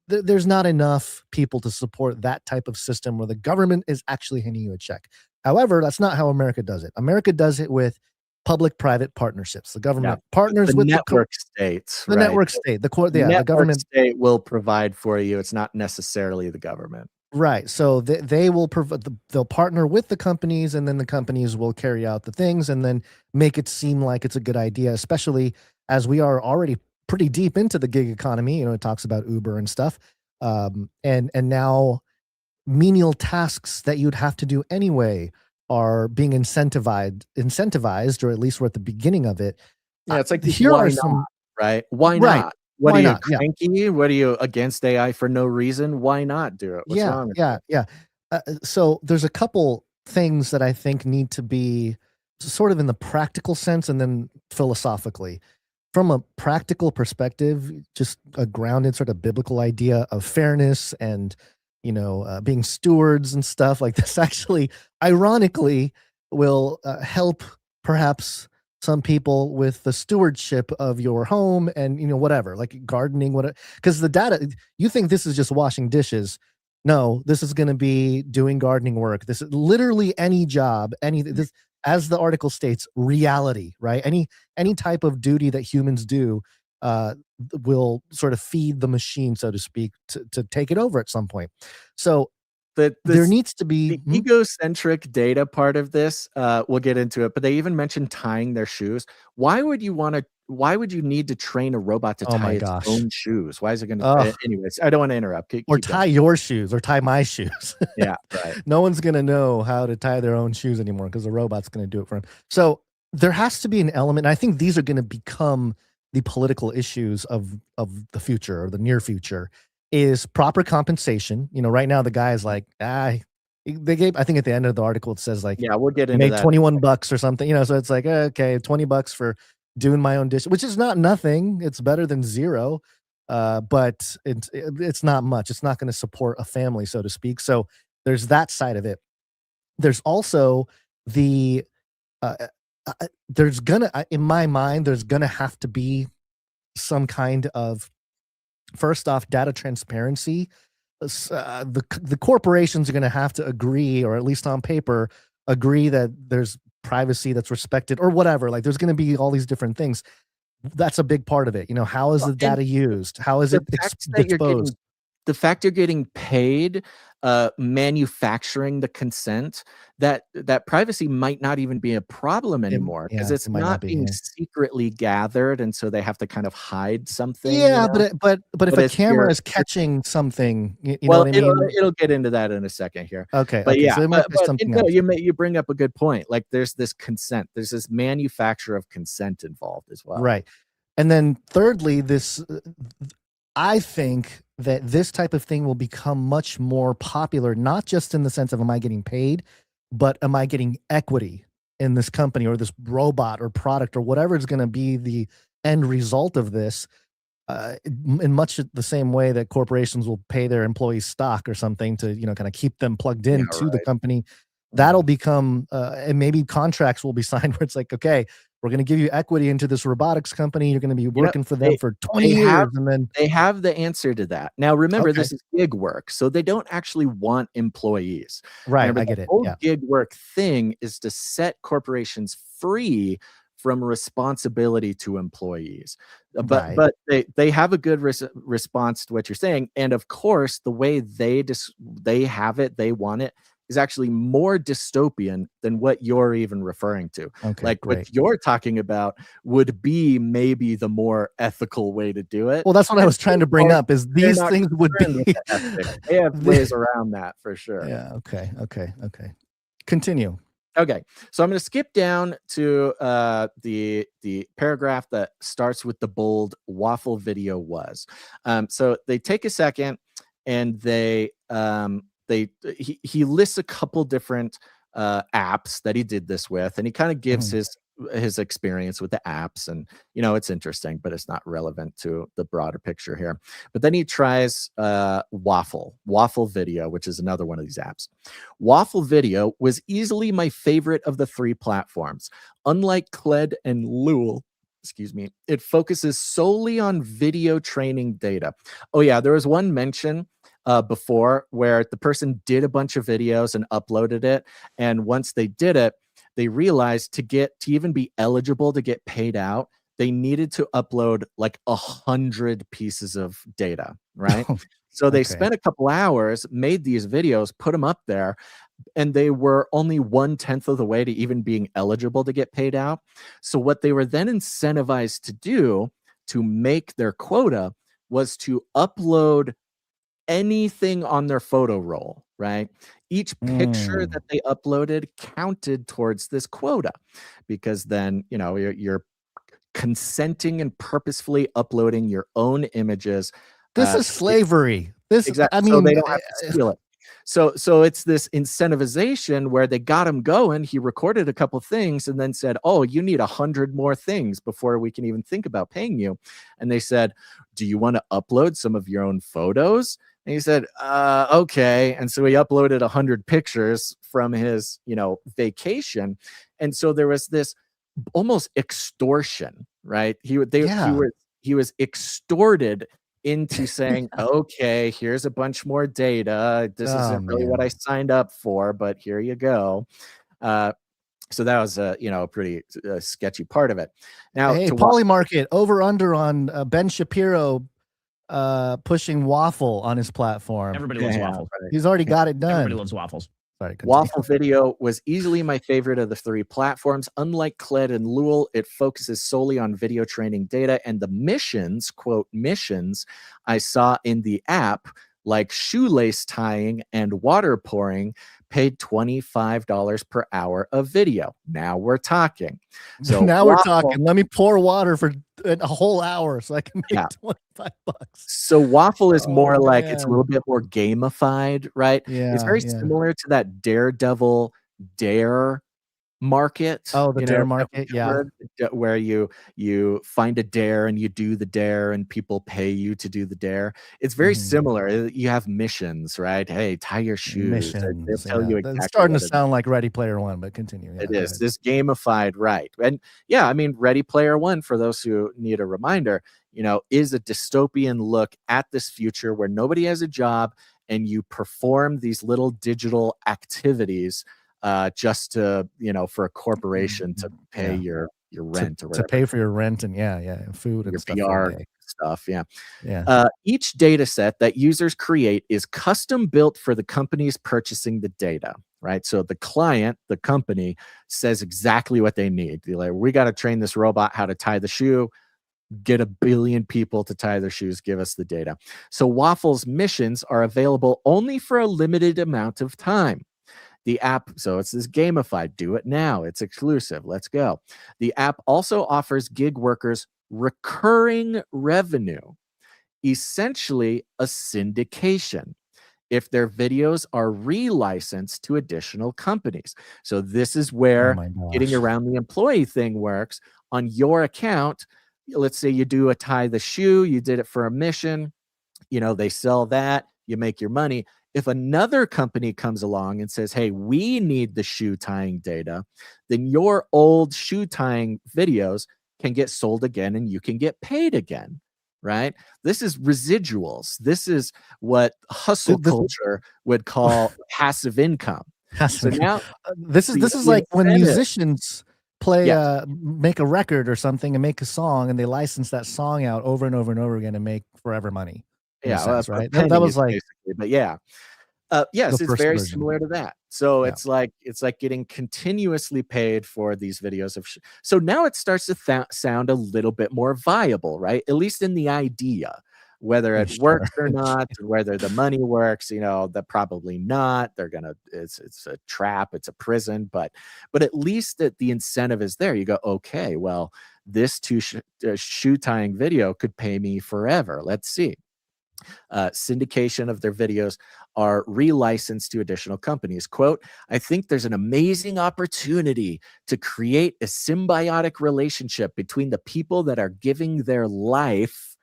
there's not enough people to support that type of system where the government is actually handing you a check. However, that's not how America does it. America does it with public-private partnerships. The government partners with network states. The network state. The government state will provide for you. It's not necessarily the government. Right. So they will provide. They'll partner with the companies, and then the companies will carry out the things, and then make it seem like it's a good idea. Especially as we are already pretty deep into the gig economy. It talks about Uber and stuff, and now menial tasks that you'd have to do anyway are being incentivized, or at least we're at the beginning of it. Yeah, it's like here are some right. Why not? Right. What Why are you not? cranky? What are you against AI for no reason? Why not do it? What's wrong with yeah. So there's a couple things that I think need to be sort of in the practical sense and then philosophically. From a practical perspective, just a grounded sort of biblical idea of fairness and being stewards and stuff like this actually, ironically, will help perhaps some people with the stewardship of your home and whatever, like gardening, because the data, you think this is just washing dishes. No, this is going to be doing gardening work. This is literally any job, this, as the article states, reality, right? Any type of duty that humans do will sort of feed the machine, so to speak, to take it over at some point. So there needs to be the egocentric data part of this. We'll get into it, but they even mentioned tying their shoes. Why would you need to train a robot to tie its own shoes? Why is it going to? Anyways, I don't want to interrupt. Or tie your shoes, or tie my shoes. Yeah, right. No one's going to know how to tie their own shoes anymore because the robot's going to do it for them. So there has to be an element. And I think these are going to become the political issues of the future, or the near future, is proper compensation. Right now the guy is like, they gave, I think at the end of the article, it says like, we'll get into that. $21 or something, so it's like, okay, $20 for doing my own dish, which is not nothing. It's better than zero. But it's not much. It's not going to support a family, so to speak. So there's that side of it. There's also the, in my mind, there's gonna have to be some kind of, first off, data transparency. The corporations are going to have to agree, or at least on paper, agree that there's privacy that's respected, or whatever. Like, there's going to be all these different things. That's a big part of it. How is the data used? How is it exposed? the fact you're getting paid manufacturing the consent, that privacy might not even be a problem anymore because it's it might not not be. being Yeah, secretly gathered, and so they have to kind of hide something. yeah, but if a it's camera is catching something, you know well, what I mean? it'll get into that in a second here. Okay, But yeah, so it might be something else. you bring up a good point. Like there's this consent, there's this manufacture of consent involved as well. Right. And then thirdly, I think that this type of thing will become much more popular, not just in the sense of am I getting paid, but am I getting equity in this company or this robot or product or whatever is going to be the end result of this, in much the same way that corporations will pay their employees stock or something to, kind of keep them plugged into the company. That'll become, and maybe contracts will be signed where it's like, okay, we're going to give you equity into this robotics company. You're going to be working for them for 20 years. And then they have the answer to that. Now, remember, this is gig work, so they don't actually want employees. Right. Remember, I get the it. whole Yeah. gig work thing is to set corporations free from responsibility to employees. But they have a good response to what you're saying. And of course, the way they have it, they want it, is actually more dystopian than what you're even referring to. Okay, like great. what you're talking about would be maybe the more ethical way to do it. Well, that's what I was trying to bring up is these things would be. They have ways around that for sure. Yeah. Okay. Continue. Okay, so I'm going to skip down to the paragraph that starts with the bold waffle video was. So they take a second and he lists a couple different apps that he did this with, and he kind of gives his experience with the apps, and it's interesting, but it's not relevant to the broader picture here. But then he tries Waffle Video, which is another one of these apps. Waffle Video was easily my favorite of the three platforms. Unlike Cled and Lul, it focuses solely on video training data. Oh yeah, there was one mention before where the person did a bunch of videos and uploaded it, and once they did it, they realized to even be eligible to get paid out, they needed to upload like 100 pieces of data, right? So they spent a couple hours, made these videos, put them up there, and they were only 1/10 of the way to even being eligible to get paid out. So what they were then incentivized to do to make their quota was to upload anything on their photo roll, right? Each picture that they uploaded counted towards this quota, because then you're consenting and purposefully uploading your own images. This is slavery. Exactly. I mean, so they don't have to steal it. So it's this incentivization where they got him going. He recorded a couple things and then said, "Oh, you need 100 more things before we can even think about paying you." And they said, "Do you want to upload some of your own photos?" And he said, "Okay." And so he uploaded 100 pictures from his, vacation. And so there was this almost extortion, right? He was extorted into saying, "Okay, here's a bunch more data. This isn't really what I signed up for, but here you go." So that was a pretty sketchy part of it. Now, hey, Polymarket over under on Ben Shapiro pushing Waffle on his platform. Everybody loves waffles. Right. He's already got it done. Everybody loves waffles. Sorry, Waffle Video was easily my favorite of the three platforms. Unlike Cled and Lul, it focuses solely on video training data, and the missions, quote, missions I saw in the app, like shoelace tying and water pouring, paid $25 per hour of video. Now we're talking. So now we're talking. Let me pour water for a whole hour so I can make $25. So Waffle is more like, it's a little bit more gamified, right? Yeah, it's very similar to that Daredevil Dare market. Oh, the dare market, where you find a dare and you do the dare and people pay you to do the dare. It's very similar. You have missions, right? Hey, tie your shoes. They'll tell you exactly. It's starting to sound like Ready Player One, but continue. It is this gamified, right? And I mean, Ready Player One, for those who need a reminder, is a dystopian look at this future where nobody has a job and you perform these little digital activities just to for a corporation to pay your rent or whatever. To pay for your rent and food and your stuff. PR stuff. Yeah. Yeah. Each data set that users create is custom built for the companies purchasing the data, right? So the client, the company, says exactly what they need. They're like, we got to train this robot how to tie the shoe. Get 1 billion people to tie their shoes. Give us the data. So Waffle's missions are available only for a limited amount of time. The app, so it's this gamified, do it now. It's exclusive. Let's go. The app also offers gig workers recurring revenue, essentially a syndication, if their videos are relicensed to additional companies. So this is where getting around the employee thing works. On your account, let's say you do a tie the shoe, you did it for a mission, they sell that, you make your money. If another company comes along and says, hey, we need the shoe tying data, then your old shoe tying videos can get sold again and you can get paid again, right? This is residuals. This is what hustle culture would call passive income. So now this is like when musicians make a record or something and make a song and they license that song out over and over and over again and make forever money. Sense, right? That was like, but yes, it's very similar to that. So it's like getting continuously paid for these videos of. So now it starts to sound a little bit more viable, right? At least in the idea. Whether it works or not, whether the money works, that probably not. It's a trap, it's a prison, but at least that the incentive is there. You go, okay, well, this shoe tying video could pay me forever. Let's see. Syndication of their videos are relicensed to additional companies. Quote, I think there's an amazing opportunity to create a symbiotic relationship between the people that are giving their life,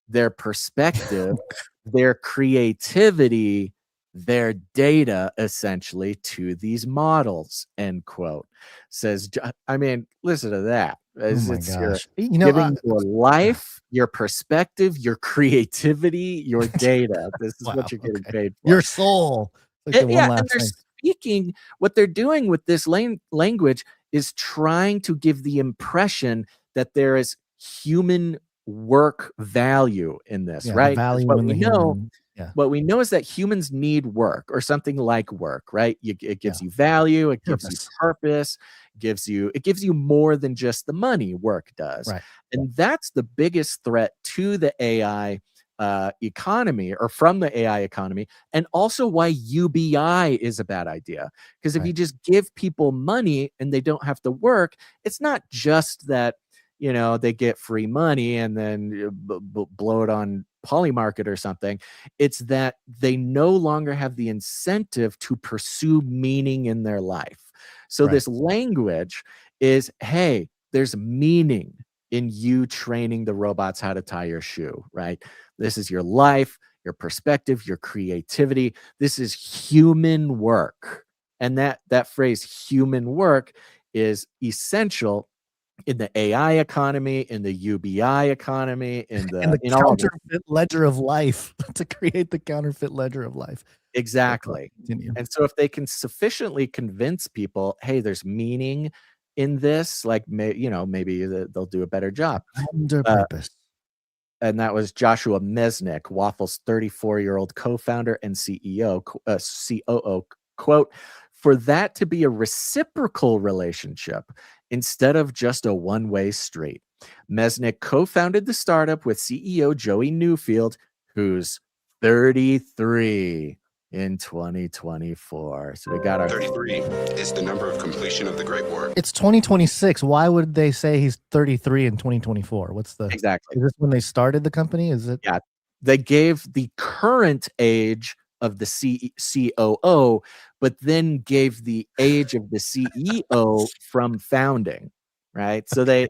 their perspective, their creativity, their data, essentially, to these models, end quote. Says, I mean, listen to that. Giving your life, your perspective, your creativity, your data. This is what you're getting paid for. Your soul. And they're speaking, what they're doing with this language is trying to give the impression that there is human work value in this, right? What we know is that humans need work or something like work, right? It gives you value, it gives you purpose, it gives you more than just the money work does. Right. And that's the biggest threat to the AI economy, or from the AI economy, and also why UBI is a bad idea. Because if you just give people money and they don't have to work, it's not just that they get free money and then blow it on Polymarket or something. It's that they no longer have the incentive to pursue meaning in their life. So this language is, hey, there's meaning in you training the robots how to tie your shoe, right? This is your life, your perspective, your creativity. This is human work. And that phrase, human work, is essential in the AI economy, in the UBI economy, in the counterfeit ledger of life, to create the counterfeit ledger of life. Exactly. And so if they can sufficiently convince people, hey, there's meaning in this, like, maybe they'll do a better job. Under purpose. And that was Joshua Mesnick, Waffle's 34-year-old co-founder and COO. Quote, for that to be a reciprocal relationship instead of just a one-way street. Mesnick co-founded the startup with CEO Joey Newfield, who's 33 in 2024. So we got our 33 is the number of completion of the Great War. It's 2026. Why would they say he's 33 in 2024? What's the exactly? Is this when they started the company? Is it? Yeah, they gave the current age of the COO, but then gave the age of the CEO from founding, right? So they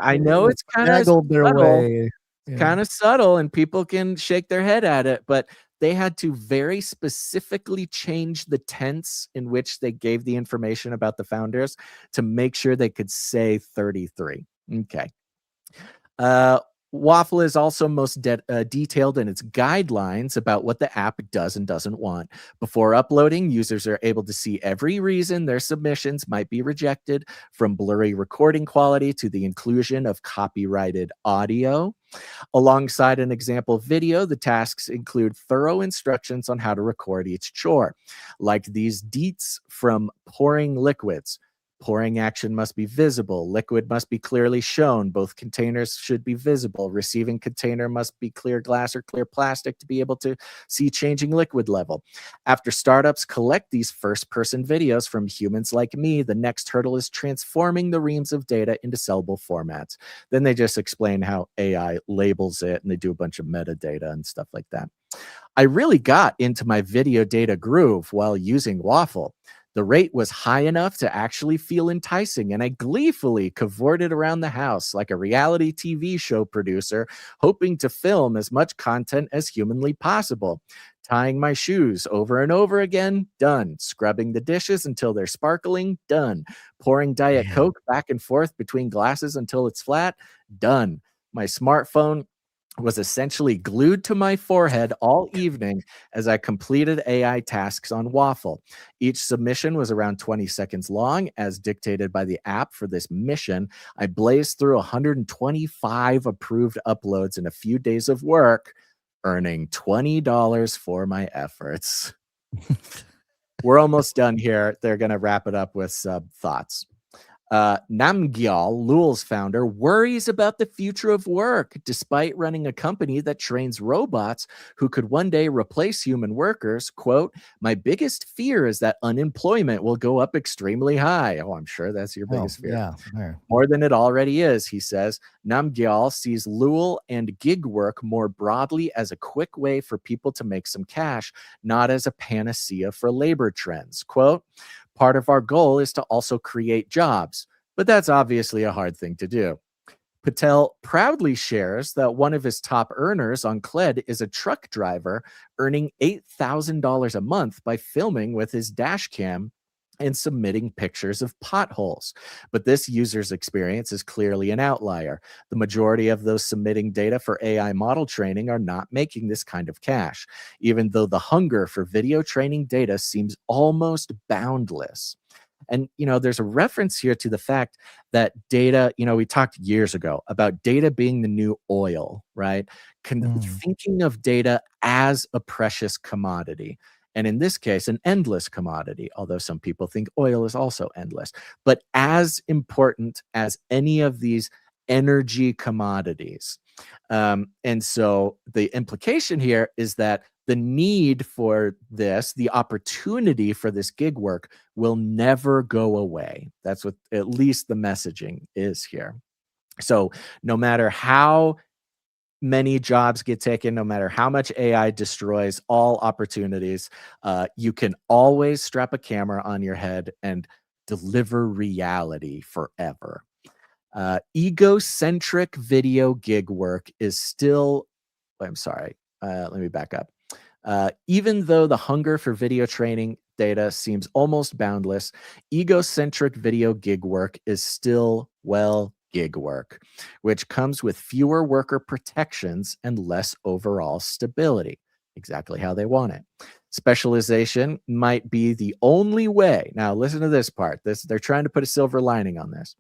I know it's kind of subtle, kind of subtle, and people can shake their head at it, but they had to very specifically change the tense in which they gave the information about the founders to make sure they could say 33. Okay. Waffle is also most detailed in its guidelines about what the app does and doesn't want. Before uploading, users are able to see every reason their submissions might be rejected, from blurry recording quality to the inclusion of copyrighted audio. Alongside an example video, the tasks include thorough instructions on how to record each chore, like these deets from pouring liquids. Pouring action must be visible. Liquid must be clearly shown. Both containers should be visible. Receiving container must be clear glass or clear plastic to be able to see changing liquid level. After startups collect these first-person videos from humans like me, the next hurdle is transforming the reams of data into sellable formats. Then they just explain how AI labels it, and they do a bunch of metadata and stuff like that. I really got into my video data groove while using Waffle. The rate was high enough to actually feel enticing, and I gleefully cavorted around the house like a reality TV show producer, hoping to film as much content as humanly possible. Tying my shoes over and over again, done. Scrubbing the dishes until they're sparkling, done. Pouring Diet Coke back and forth between glasses until it's flat, done. My smartphone was essentially glued to my forehead all evening as I completed AI tasks on Waffle. Each submission was around 20 seconds long, as dictated by the app for this mission. I blazed through 125 approved uploads in a few days of work, earning $20 for my efforts. We're almost done here. They're going to wrap it up with sub thoughts. Namgyal, Lul's founder, worries about the future of work despite running a company that trains robots who could one day replace human workers. Quote, "My biggest fear is that unemployment will go up extremely high." Oh, I'm sure that's your biggest fear. Yeah. More than it already is, he says. Namgyal sees Lul and gig work more broadly as a quick way for people to make some cash, not as a panacea for labor trends. Quote, "Part of our goal is to also create jobs, but that's obviously a hard thing to do." Patel proudly shares that one of his top earners on Kled is a truck driver earning $8,000 a month by filming with his dash cam and submitting pictures of potholes. But this user's experience is clearly an outlier. The majority of those submitting data for AI model training are not making this kind of cash, even though the hunger for video training data seems almost boundless. And, there's a reference here to the fact that data, we talked years ago about data being the new oil, right? Thinking of data as a precious commodity. And in this case, an endless commodity, although some people think oil is also endless, but as important as any of these energy commodities. And so the implication here is that the need for this, the opportunity for this gig work will never go away. That's what at least the messaging is here. So no matter how many jobs get taken, no matter how much AI destroys all opportunities, you can always strap a camera on your head and deliver reality forever. Egocentric video gig work is still, let me back up. Even though the hunger for video training data seems almost boundless, egocentric video gig work is still, gig work, which comes with fewer worker protections and less overall stability. Exactly how they want it. Specialization might be the only way. Now, listen to this part. They're trying to put a silver lining on this.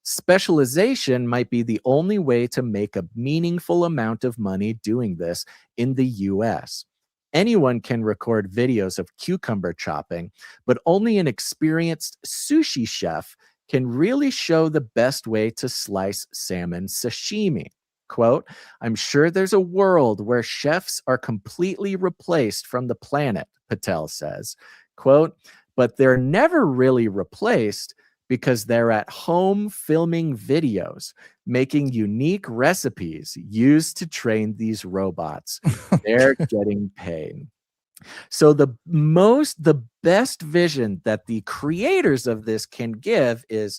Specialization might be the only way to make a meaningful amount of money doing this in the US. Anyone can record videos of cucumber chopping, but only an experienced sushi chef can really show the best way to slice salmon sashimi. Quote, "I'm sure there's a world where chefs are completely replaced from the planet," Patel says. Quote, "But they're never really replaced because they're at home filming videos, making unique recipes used to train these robots. They're getting paid." So the best vision that the creators of this can give is,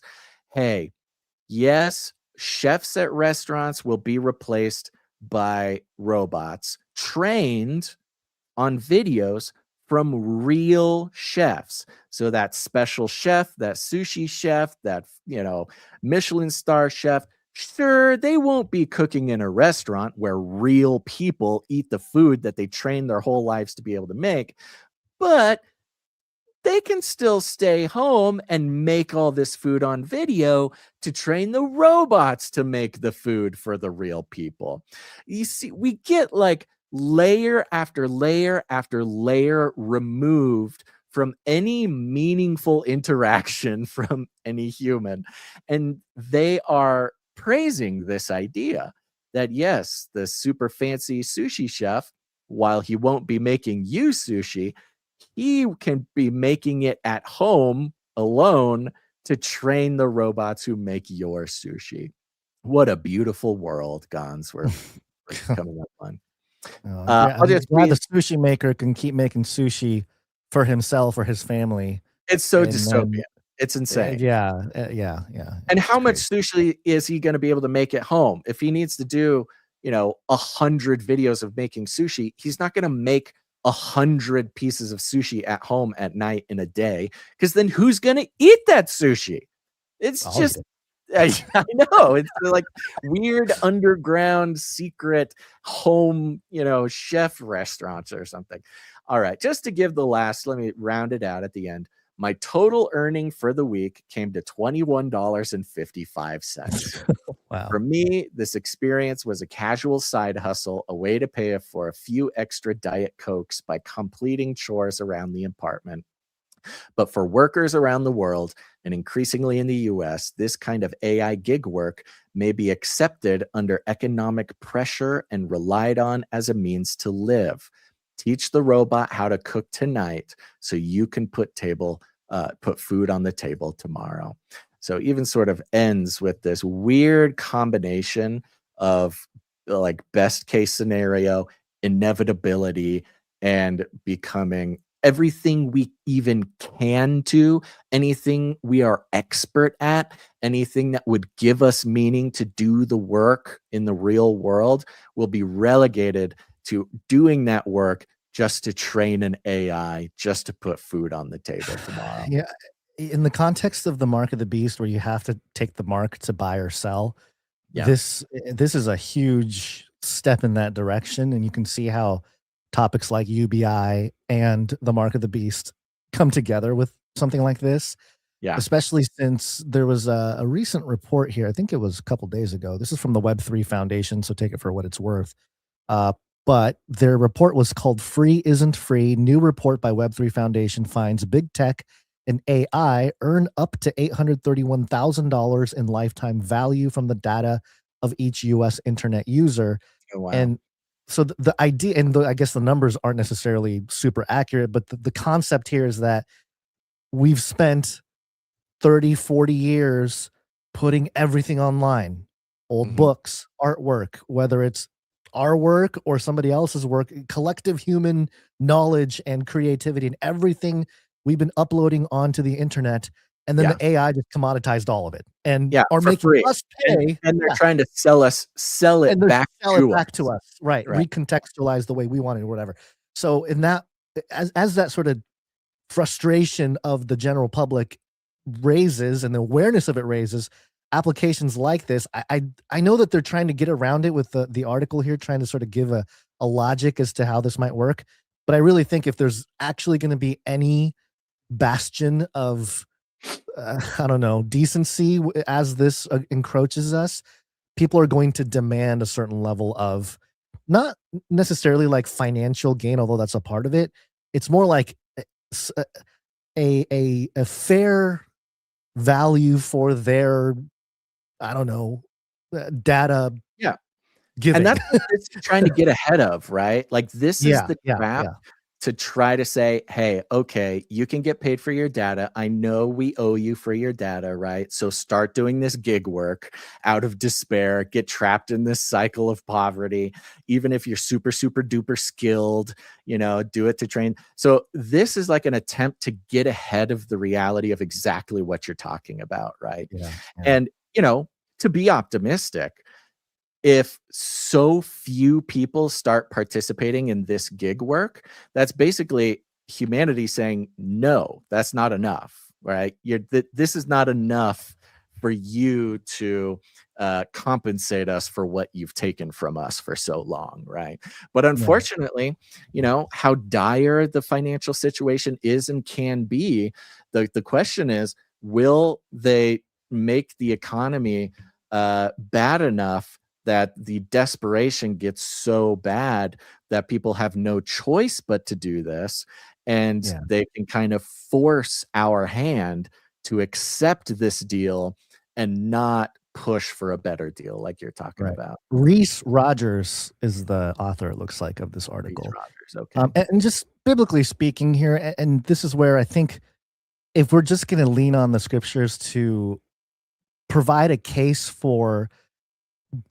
hey, yes, chefs at restaurants will be replaced by robots trained on videos from real chefs. So that special chef, that sushi chef, that, Michelin star chef, Sure, they won't be cooking in a restaurant where real people eat the food that they trained their whole lives to be able to make, but they can still stay home and make all this food on video to train the robots to make the food for the real people. You see, we get like layer after layer after layer removed from any meaningful interaction from any human. And they are praising this idea that, yes, the super fancy sushi chef, while he won't be making you sushi, he can be making it at home alone to train the robots who make your sushi. What a beautiful world, Gons, we're coming up on. I'm glad the sushi maker can keep making sushi for himself or his family. It's so dystopian. It's insane. Yeah. And how much sushi is he going to be able to make at home? If he needs to do, 100 videos of making sushi, he's not going to make 100 pieces of sushi at home at night in a day, because then who's going to eat that sushi? It's just, I know, it's like weird underground secret home, chef restaurants or something. All right, just to give let me round it out at the end. My total earning for the week came to $21.55. Wow. For me, this experience was a casual side hustle, a way to pay for a few extra Diet Cokes by completing chores around the apartment. But for workers around the world, and increasingly in the US, this kind of AI gig work may be accepted under economic pressure and relied on as a means to live. Teach the robot how to cook tonight so you can put food on the table tomorrow. So even sort of ends with this weird combination of like best case scenario, inevitability, and becoming everything we even can do, anything we are expert at, anything that would give us meaning to do the work in the real world will be relegated to doing that work just to train an AI, just to put food on the table tomorrow. Yeah. In the context of the mark of the beast, where you have to take the mark to buy or sell, this is a huge step in that direction. And you can see how topics like UBI and the mark of the beast come together with something like this. Yeah. Especially since there was a recent report here. I think it was a couple days ago. This is from the Web3 Foundation, so take it for what it's worth. But their report was called Free Isn't Free. New report by Web3 Foundation finds big tech and AI earn up to $831,000 in lifetime value from the data of each U.S. internet user. Oh, wow. And so the idea, and I guess the numbers aren't necessarily super accurate, but the concept here is that we've spent 30, 40 years putting everything online, old books, artwork, whether it's our work or somebody else's work, collective human knowledge and creativity and everything we've been uploading onto the internet. And then the AI just commoditized all of it and are making free. us pay. And they're trying to sell it back to us. Right. Recontextualize the way we want it or whatever. So in that, as that sort of frustration of the general public raises and the awareness of it raises, applications like this, I know that they're trying to get around it with the article here, trying to sort of give a logic as to how this might work. But I really think if there's actually going to be any bastion of, I don't know, decency as this encroaches us, people are going to demand a certain level of, not necessarily like financial gain, although that's a part of it. It's more like a fair value for their, I don't know, data. Yeah. Giving. And that's what it's trying to get ahead of, right? Like this is the trap to try to say, hey, okay, you can get paid for your data. I know we owe you for your data, right? So start doing this gig work out of despair, get trapped in this cycle of poverty. Even if you're super, super duper skilled, do it to train. So this is like an attempt to get ahead of the reality of exactly what you're talking about, right? And, to be optimistic, if so few people start participating in this gig work, that's basically humanity saying, no, that's not enough, right? This is not enough for you to compensate us for what you've taken from us for so long, right? But unfortunately, how dire the financial situation is and can be, the question is, will they make the economy bad enough that the desperation gets so bad that people have no choice but to do this, and they can kind of force our hand to accept this deal and not push for a better deal like you're talking about. Reese Rogers is the author, it looks like, of this article. Reese Rogers, okay. And just biblically speaking here, and this is where I think if we're just going to lean on the scriptures to provide a case for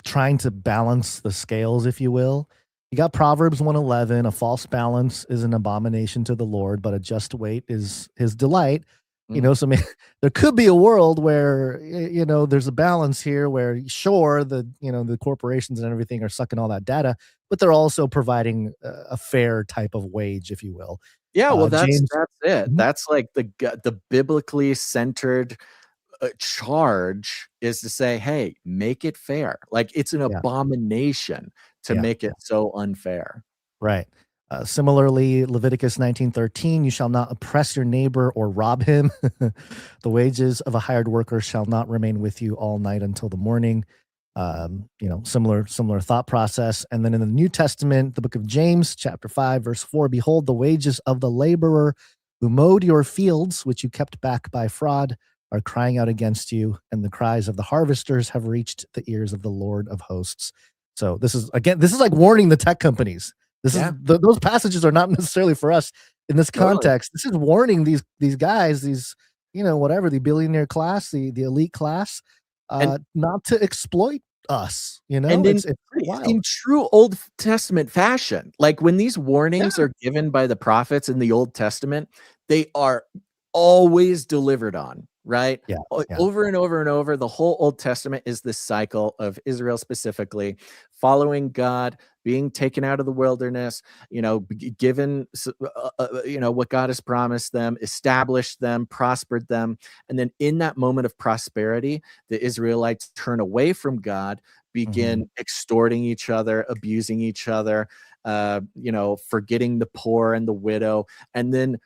trying to balance the scales, if you will, you got Proverbs 1:11, a false balance is an abomination to the Lord, but a just weight is his delight. So there could be a world where, there's a balance here where, sure, the corporations and everything are sucking all that data, but they're also providing a fair type of wage, if you will. Yeah, well, that's James, it. That's like the biblically centered charge is to say, hey, make it fair. Like, it's an abomination to make it so unfair. Right. Similarly, Leviticus 19:13, you shall not oppress your neighbor or rob him. The wages of a hired worker shall not remain with you all night until the morning. Similar thought process. And then in the New Testament, the book of James, chapter 5, verse 4, behold, the wages of the laborer who mowed your fields, which you kept back by fraud, are crying out against you, and the cries of the harvesters have reached the ears of the Lord of hosts. So this is like warning the tech companies. This is those passages are not necessarily for us in this context. This is warning these guys, the billionaire class, the elite class, not to exploit us. And it's wild. In true Old Testament fashion, like when these warnings are given by the prophets in the Old Testament, they are always delivered on. Right? Over and over and over, the whole Old Testament is this cycle of Israel specifically following God, being taken out of the wilderness, given, what God has promised them, established them, prospered them. And then in that moment of prosperity, the Israelites turn away from God, begin extorting each other, abusing each other, forgetting the poor and the widow. And then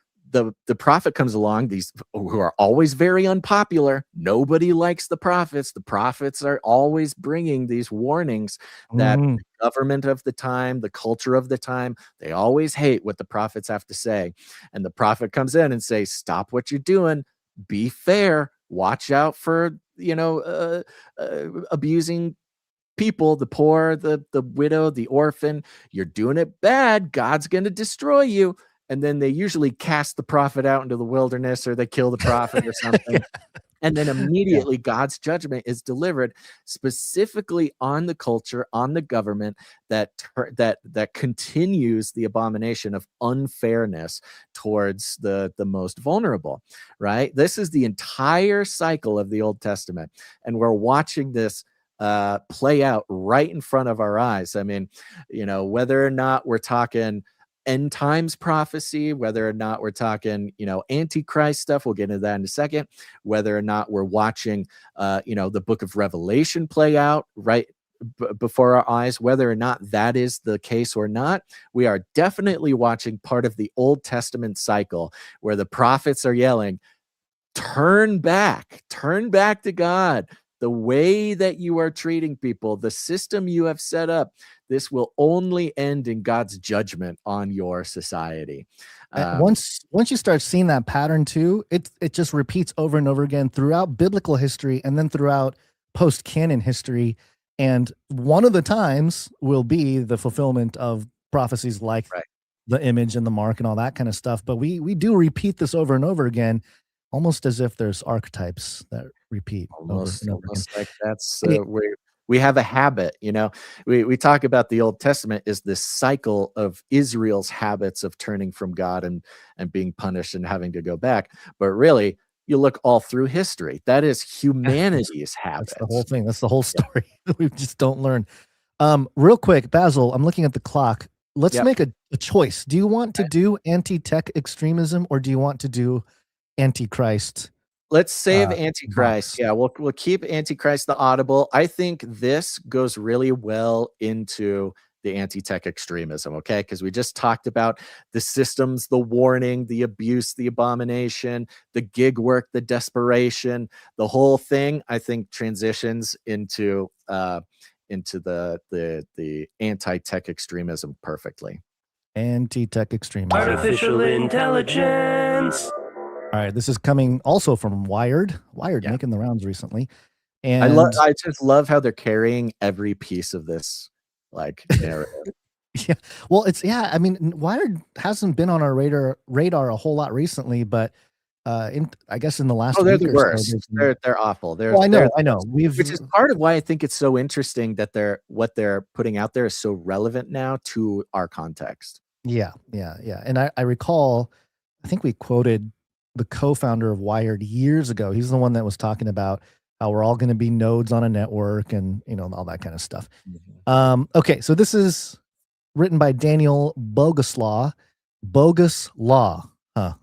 the prophet comes along, these who are always very unpopular. Nobody likes the prophets. The prophets are always bringing these warnings that the government of the time, the culture of the time, they always hate what the prophets have to say. And the prophet comes in and says, stop what you're doing. Be fair. Watch out for, abusing people, the poor, the widow, the orphan. You're doing it bad. God's going to destroy you. And then they usually cast the prophet out into the wilderness, or they kill the prophet or something. And then immediately God's judgment is delivered specifically on the culture, on the government that continues the abomination of unfairness towards the most vulnerable, right? This is the entire cycle of the Old Testament. And we're watching this play out right in front of our eyes. I mean, whether or not we're talking end times prophecy, whether or not we're talking, Antichrist stuff, we'll get into that in a second, whether or not we're watching, the book of Revelation play out right before our eyes, whether or not that is the case or not, we are definitely watching part of the Old Testament cycle where the prophets are yelling, turn back to God. The way that you are treating people, the system you have set up, this will only end in God's judgment on your society. Once you start seeing that pattern too, it just repeats over and over again throughout biblical history and then throughout post-canon history. And one of the times will be the fulfillment of prophecies like the image and the mark and all that kind of stuff. But we do repeat this over and over again, almost as if there's archetypes that repeat almost over again. Like that's we have a habit. We talk about the Old Testament is this cycle of Israel's habits of turning from God and being punished and having to go back. But really, you look all through history, that is humanity's habits. That's the whole thing. That's the whole story. We just don't learn. Real quick, Basil, I'm looking at the clock. Let's make a choice. Do you want to do anti-tech extremism, or do you want to do Antichrist Let's save box. Antichrist. Yeah, we'll keep Antichrist the audible. I think this goes really well into the anti-tech extremism, okay? Because we just talked about the systems, the warning, the abuse, the abomination, the gig work, the desperation, the whole thing. I think transitions into the anti-tech extremism perfectly. Anti-tech extremism. Artificial intelligence. All right, this is coming also from Wired. Wired making the rounds recently, and I just love how they're carrying every piece of this like narrative. Yeah, well, I mean, Wired hasn't been on our radar a whole lot recently, but I guess in the last they're week the or worst. so, They're awful. well, I know. Which is part of why I think it's so interesting that what they're putting out there is so relevant now to our context. Yeah. And I recall, I think we quoted the co-founder of Wired years ago. He's the one that was talking about how we're all going to be nodes on a network and, all that kind of stuff. Okay, so this is written by Daniel Boguslaw.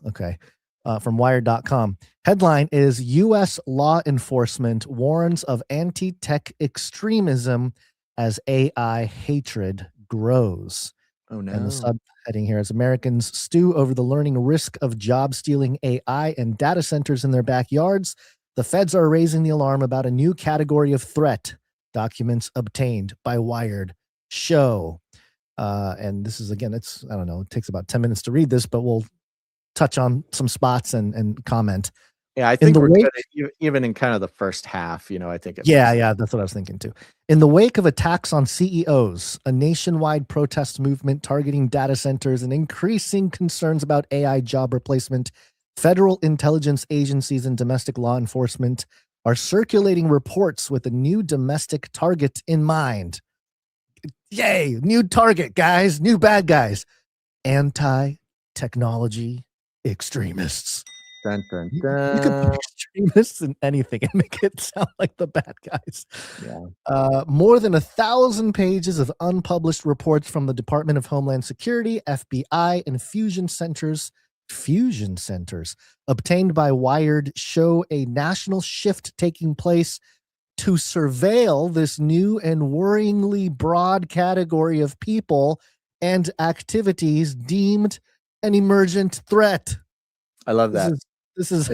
Okay. From Wired.com. Headline is U.S. law enforcement warns of anti-tech extremism as AI hatred grows. Oh, no. And the subheading here is Americans stew over the learning risk of job stealing AI and data centers in their backyards. The feds are raising the alarm about a new category of threat. Documents obtained by Wired show. And this is, again, it takes about 10 minutes to read this, but we'll touch on some spots and comment. Yeah, I think we're good even in kind of the first half, I think. Yeah, that's what I was thinking too. In the wake of attacks on CEOs, a nationwide protest movement targeting data centers, and increasing concerns about AI job replacement, federal intelligence agencies and domestic law enforcement are circulating reports with a new domestic target in mind. Yay, new target, guys, new bad guys. Anti-technology extremists. Dun, dun, dun. You could put extremists in anything and make it sound like the bad guys. Yeah. More than 1,000 pages of unpublished reports from the Department of Homeland Security, FBI, and fusion centers obtained by Wired show a national shift taking place to surveil this new and worryingly broad category of people and activities deemed an emergent threat. I love that. This is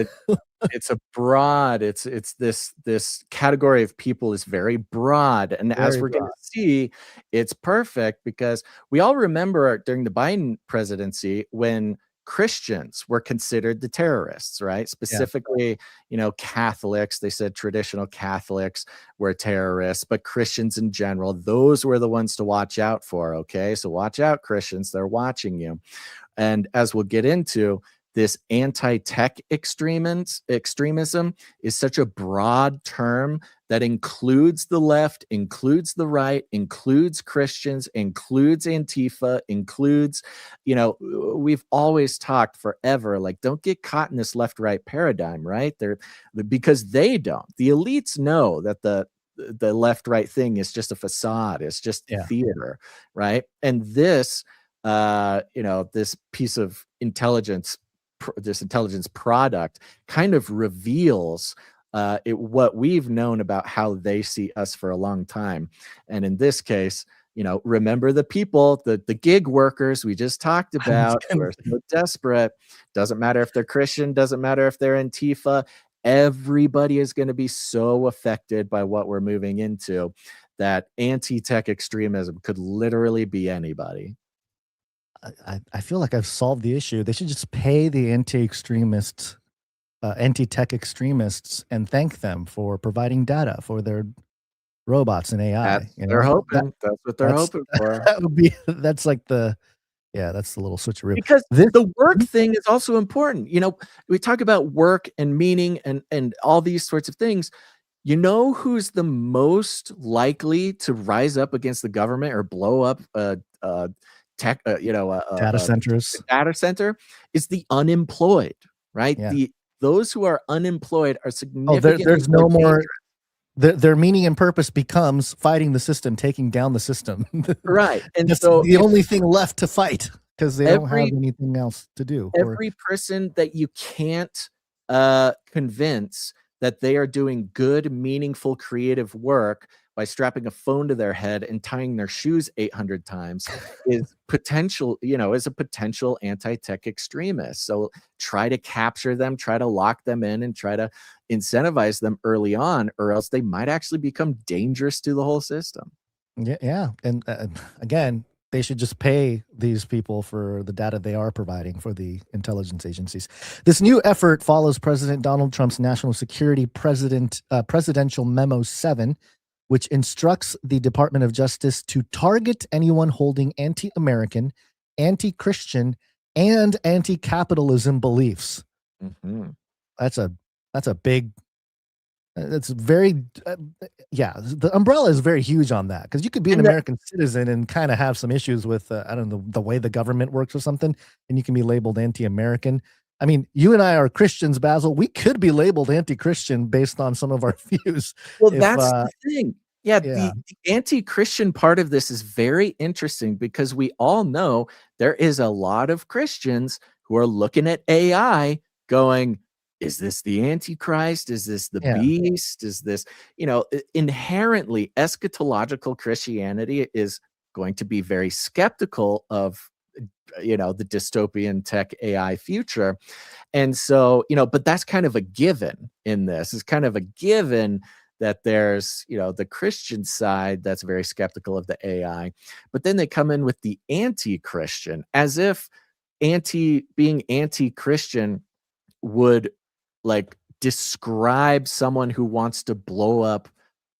it's a broad, it's this category of people is very broad. And as we're going to see, it's perfect because we all remember during the Biden presidency when Christians were considered the terrorists, right? Specifically, Catholics, they said traditional Catholics were terrorists, but Christians in general, those were the ones to watch out for. Okay. So watch out, Christians, they're watching you. And as we'll get into, this anti-tech extremism is such a broad term that includes the left, includes the right, includes Christians, includes Antifa, includes, we've always talked forever, like, don't get caught in this left-right paradigm, right? Because they don't. The elites know that the left-right thing is just a facade. It's just theater, right? And this, this piece of intelligence, this intelligence product kind of reveals what we've known about how they see us for a long time. And in this case, remember the people, the gig workers we just talked about who are so desperate. Doesn't matter if they're Christian, doesn't matter if they're Antifa. Everybody is going to be so affected by what we're moving into that anti-tech extremism could literally be anybody. I feel like I've solved the issue. They should just pay the anti-extremists, anti-tech extremists, and thank them for providing data for their robots and AI. They're hoping. That's what they're hoping for. That's like that's the little switcheroo. Because the work thing is also important. We talk about work and meaning and all these sorts of things. Who's the most likely to rise up against the government or blow up data centers. Data center is the unemployed, right? Yeah. Those who are unemployed are significantly there's no more. Their meaning and purpose becomes fighting the system, taking down the system. Right, and that's so the only thing left to fight because they don't have anything else to do. Every person that you can't convince that they are doing good, meaningful, creative work by strapping a phone to their head and tying their shoes 800 times is is a potential anti-tech extremist. So try to capture them, try to lock them in, and try to incentivize them early on, or else they might actually become dangerous to the whole system. Yeah. And again, they should just pay these people for the data they are providing for the intelligence agencies. This new effort follows President Donald Trump's National Security Presidential Memo 7, which instructs the Department of Justice to target anyone holding anti-American, anti-Christian, and anti-capitalism beliefs. Mm-hmm. That's a big. That's very, the umbrella is very huge on that, because you could be an American citizen and kind of have some issues with, I don't know, the way the government works or something, and you can be labeled anti-American. I mean, you and I are Christians, Basil. We could be labeled anti-Christian based on some of our views. Well, that's the thing. Yeah, the anti-Christian part of this is very interesting, because we all know there is a lot of Christians who are looking at AI going, is this the Antichrist? Is this the beast? Is this, inherently eschatological Christianity is going to be very skeptical of, the dystopian tech AI future. And so, but that's kind of a given in this. It's kind of a given that there's, the Christian side that's very skeptical of the AI, but then they come in with the anti-Christian, as if being anti-Christian would describe someone who wants to blow up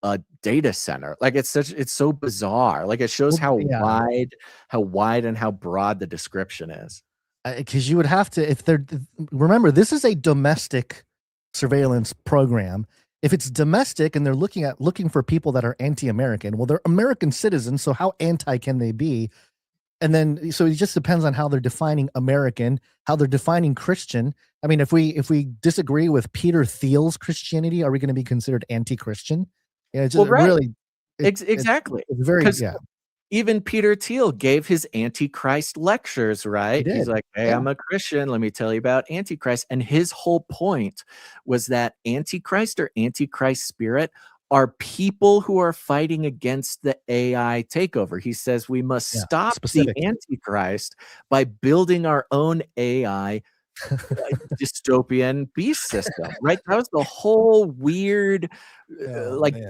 a data center. It's so bizarre. It shows how wide and how broad the description is. Because you would have to, remember, this is a domestic surveillance program. If it's domestic and they're looking for people that are anti-American, well, they're American citizens, so how anti can they be? And then, so it just depends on how they're defining American, how they're defining Christian. I mean, if we disagree with Peter Thiel's Christianity, are we going to be considered anti-Christian? Yeah, it's just really exactly. It's very Even Peter Thiel gave his Antichrist lectures, right? He's like, hey, I'm a Christian. Let me tell you about Antichrist. And his whole point was that Antichrist or Antichrist spirit are people who are fighting against the AI takeover. He says we must stop the Antichrist by building our own AI dystopian beast system, right? That was the whole weird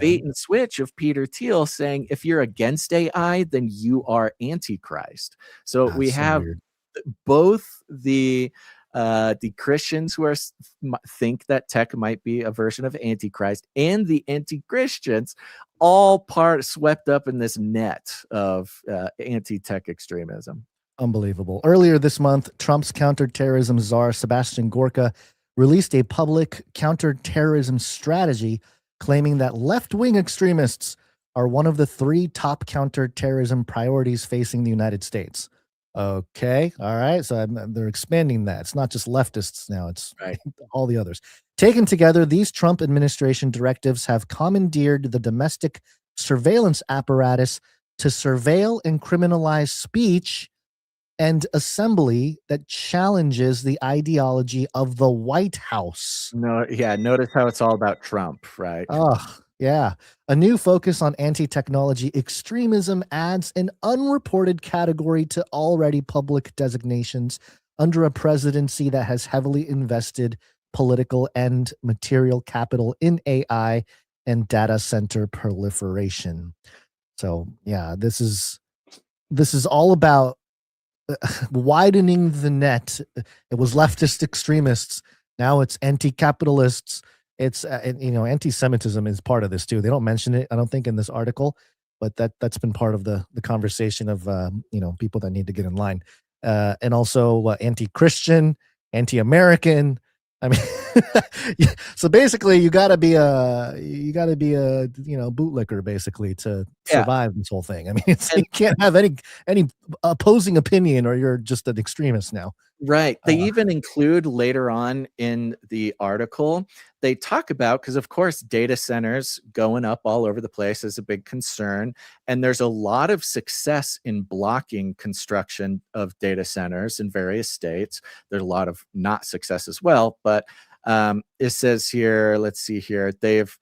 bait and switch of Peter Thiel saying, if you're against AI, then you are Antichrist. So we have both the Christians who think that tech might be a version of Antichrist, and the anti-Christians, all swept up in this net of anti-tech extremism. Unbelievable. Earlier this month, Trump's counterterrorism czar, Sebastian Gorka, released a public counterterrorism strategy claiming that left-wing extremists are one of the 3 top counterterrorism priorities facing the United States. Okay. All right. So they're expanding that. It's not just leftists now. It's all the others. Taken together, these Trump administration directives have commandeered the domestic surveillance apparatus to surveil and criminalize speech and assembly that challenges the ideology of the White House. Notice how it's all about Trump, right? Oh, yeah. A new focus on anti-technology extremism adds an unreported category to already public designations under a presidency that has heavily invested political and material capital in AI and data center proliferation. So, this is all about widening the net. It was leftist extremists. Now it's anti-capitalists. It's anti-Semitism is part of this too. They don't mention it, I don't think, in this article, but that's been part of the conversation of people that need to get in line. And also anti-Christian, anti-American. I mean, so basically, you got to be a bootlicker basically to survive this whole thing. I mean, you can't have any opposing opinion, or you're just an extremist now. Right. They even include later on in the article, they talk about, because of course data centers going up all over the place is a big concern, and there's a lot of success in blocking construction of data centers in various states. There's a lot of not success as well, but It says here, let's see here, they've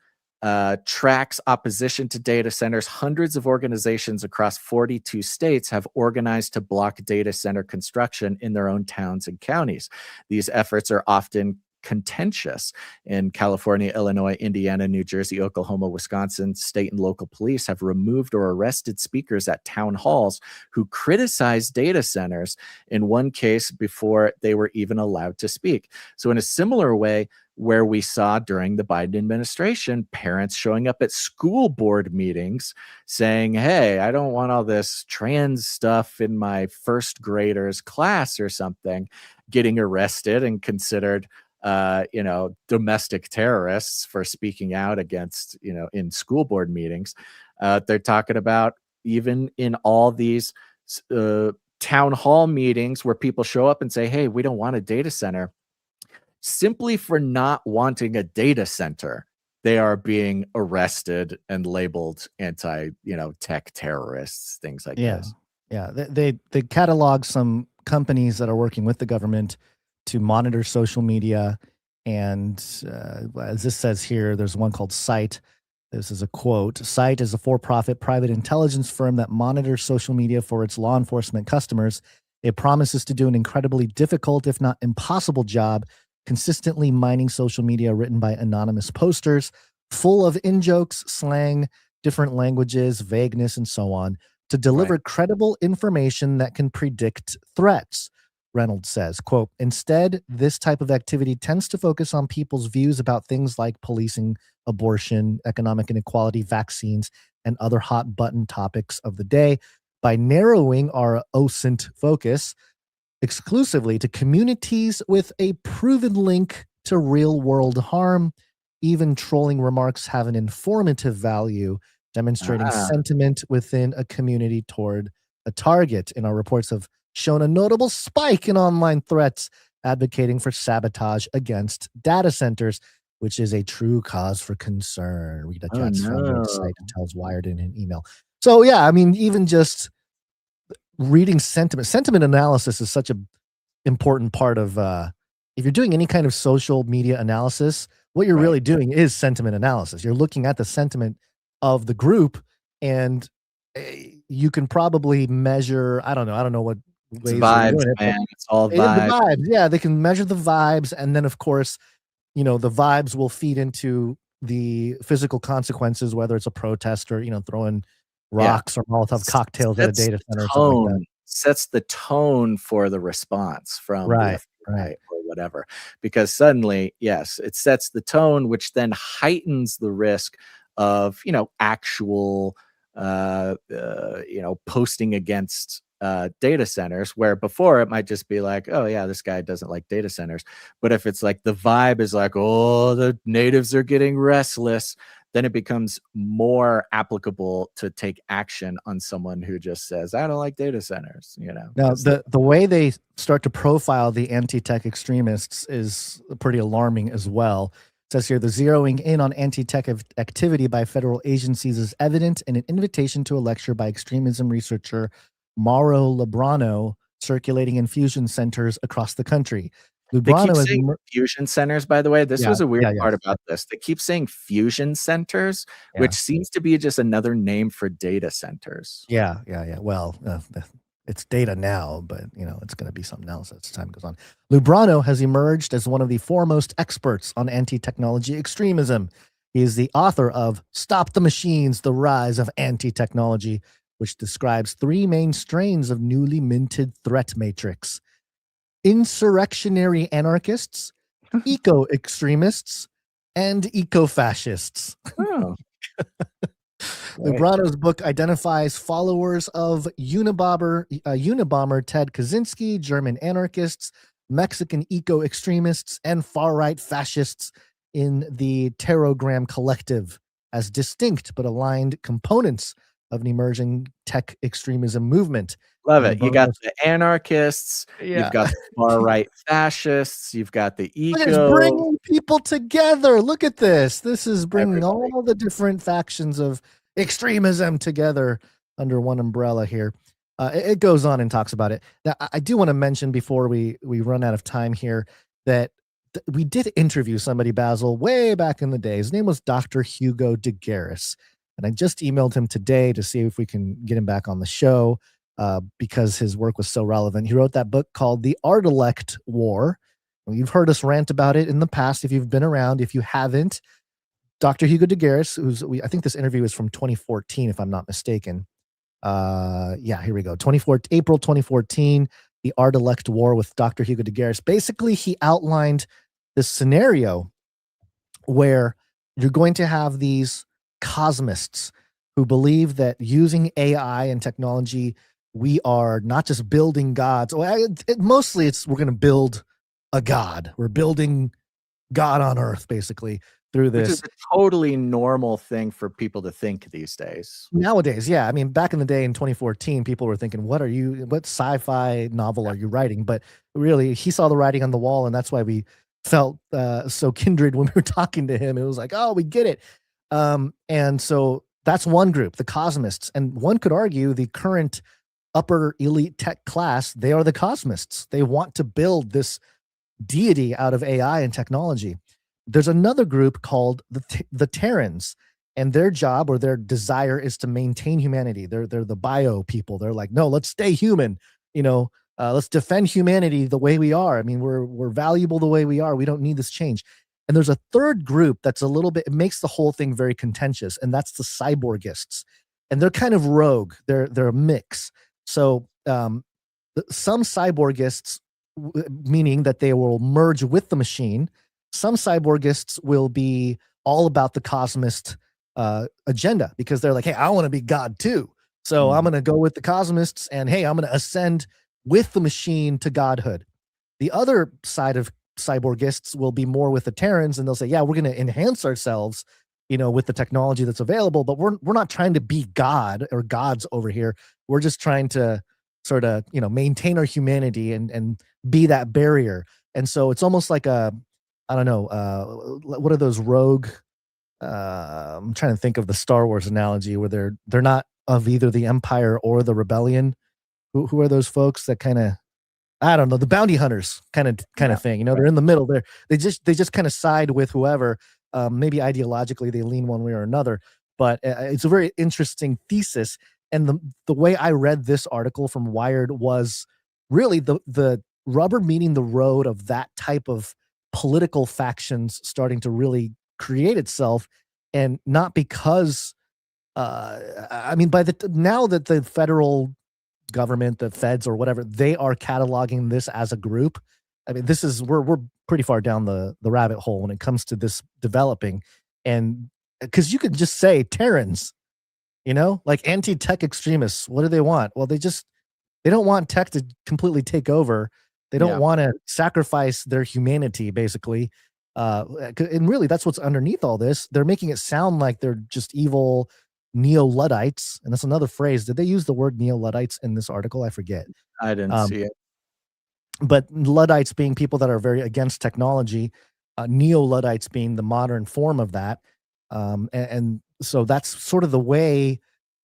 tracks opposition to data centers. Hundreds of organizations across 42 states have organized to block data center construction in their own towns and counties. These efforts are often contentious. In California, Illinois, Indiana, New Jersey, Oklahoma, Wisconsin, state and local police have removed or arrested speakers at town halls who criticized data centers, in one case before they were even allowed to speak. So in a similar way, where we saw during the Biden administration, parents showing up at school board meetings saying, hey, I don't want all this trans stuff in my first graders class or something, getting arrested and considered domestic terrorists for speaking out against, in school board meetings. They're talking about even in all these town hall meetings where people show up and say, hey, we don't want a data center. Simply for not wanting a data center, they are being arrested and labeled tech terrorists, things like this. Yeah, they catalog some companies that are working with the government to monitor social media. And as this says here, there's one called Site. This is a quote. Site is a for-profit private intelligence firm that monitors social media for its law enforcement customers. It promises to do an incredibly difficult, if not impossible job, consistently mining social media written by anonymous posters, full of in-jokes, slang, different languages, vagueness, and so on, to deliver credible information that can predict threats. Reynolds says, quote, instead, this type of activity tends to focus on people's views about things like policing, abortion, economic inequality, vaccines, and other hot button topics of the day. By narrowing our OSINT focus exclusively to communities with a proven link to real world harm, even trolling remarks have an informative value, demonstrating sentiment within a community toward a target. In our reports have shown a notable spike in online threats advocating for sabotage against data centers, which is a true cause for concern. Read a chat from the site and tells Wired in an email. So yeah, I mean, even just reading sentiment analysis is such an important part of if you're doing any kind of social media analysis, what you're really doing is sentiment analysis. You're looking at the sentiment of the group, and you can probably measure, I don't know what it's vibes, man. It's all vibes. The vibes. Yeah, they can measure the vibes, and then of course, the vibes will feed into the physical consequences, whether it's a protest or throwing rocks or Molotov cocktails at a data center or something like that. Sets the tone for the response from right or whatever, because suddenly, yes, it sets the tone, which then heightens the risk of actual posting against data centers, where before it might just be like, oh yeah, this guy doesn't like data centers. But if it's like the vibe is like, oh, the natives are getting restless, then it becomes more applicable to take action on someone who just says, I don't like data centers. Now the way they start to profile the anti-tech extremists is pretty alarming as well. It says here, the zeroing in on anti-tech activity by federal agencies is evident in an invitation to a lecture by extremism researcher Mauro Lubrano circulating in fusion centers across the country. They keep saying fusion centers, by the way. This was a weird part about this. They keep saying fusion centers, which seems to be just another name for data centers. Yeah. Well, it's data now, but it's going to be something else as time goes on. Lubrano has emerged as one of the foremost experts on anti-technology extremism. He is the author of Stop the Machines, The Rise of Anti-Technology, which describes three main strains of newly minted threat matrix: insurrectionary anarchists, eco-extremists, and eco-fascists. Oh. Lubrano's book identifies followers of Unabomber Ted Kaczynski, German anarchists, Mexican eco-extremists, and far-right fascists in the Terrogram Collective as distinct but aligned components of an emerging tech extremism movement. Love it. You got the anarchists, you've got the far-right fascists, you've got the eco. It's bringing people together. Look at this. This is bringing all the different factions of extremism together under one umbrella here. It goes on and talks about it. Now, I do want to mention before we run out of time here that we did interview somebody, Basil, way back in the day. His name was Dr. Hugo de Garis. And I just emailed him today to see if we can get him back on the show because his work was so relevant. He wrote that book called The Art-elect War. You've heard us rant about it in the past if you've been around. If you haven't, Dr. Hugo de Garis, I think this interview is from 2014, if I'm not mistaken. Here we go. April 2014, The Art-elect War with Dr. Hugo de Garis. Basically, he outlined this scenario where you're going to have these cosmists who believe that using AI and technology, we are not just building gods. Mostly we're going to build a god. We're building God on earth, basically, through this. Which is a totally normal thing for people to think these days. Nowadays, yeah. I mean, back in the day in 2014, people were thinking, what sci-fi novel are you writing? But really, he saw the writing on the wall, and that's why we felt so kindred when we were talking to him. It was like, oh, we get it. And so that's one group, the cosmists. And one could argue the current upper elite tech class, they are the cosmists. They want to build this deity out of AI and technology. There's another group called the Terrans, and their job or their desire is to maintain humanity. They're the bio people. They're like, no, let's stay human. Let's defend humanity the way we are. I mean, we're valuable the way we are. We don't need this change. And there's a third group that's it makes the whole thing very contentious, and that's the cyborgists. And they're kind of rogue. They're a mix. So some cyborgists, meaning that they will merge with the machine. Some cyborgists will be all about the cosmist agenda because they're like, hey, I want to be God too. So I'm going to go with the cosmists, and hey, I'm going to ascend with the machine to godhood. The other side of cyborgists will be more with the Terrans, and they'll say, yeah, we're going to enhance ourselves, with the technology that's available, but we're not trying to be God or gods over here. We're just trying to sort of, maintain our humanity and be that barrier. And so it's almost like what are those rogue? I'm trying to think of the Star Wars analogy where they're not of either the Empire or the Rebellion. Who are those folks that kind of, I don't know, the bounty hunters kind of thing. They're in the middle. They just kind of side with whoever. Maybe ideologically they lean one way or another. But it's a very interesting thesis. And the way I read this article from Wired was really the rubber meeting the road of that type of political factions starting to really create itself, and not because now that the federal government, the feds or whatever, they are cataloging this as a group. I mean, we're pretty far down the rabbit hole when it comes to this developing, and because you could just say Terrans, like anti-tech extremists. What do they want? Well, they don't want tech to completely take over. They don't want to sacrifice their humanity, basically. And really, that's what's underneath all this. They're making it sound like they're just evil neo-Luddites. And that's another phrase. Did they use the word neo-Luddites in this article? I forget. I didn't see it. But Luddites being people that are very against technology, neo-Luddites being the modern form of that. And so that's sort of the way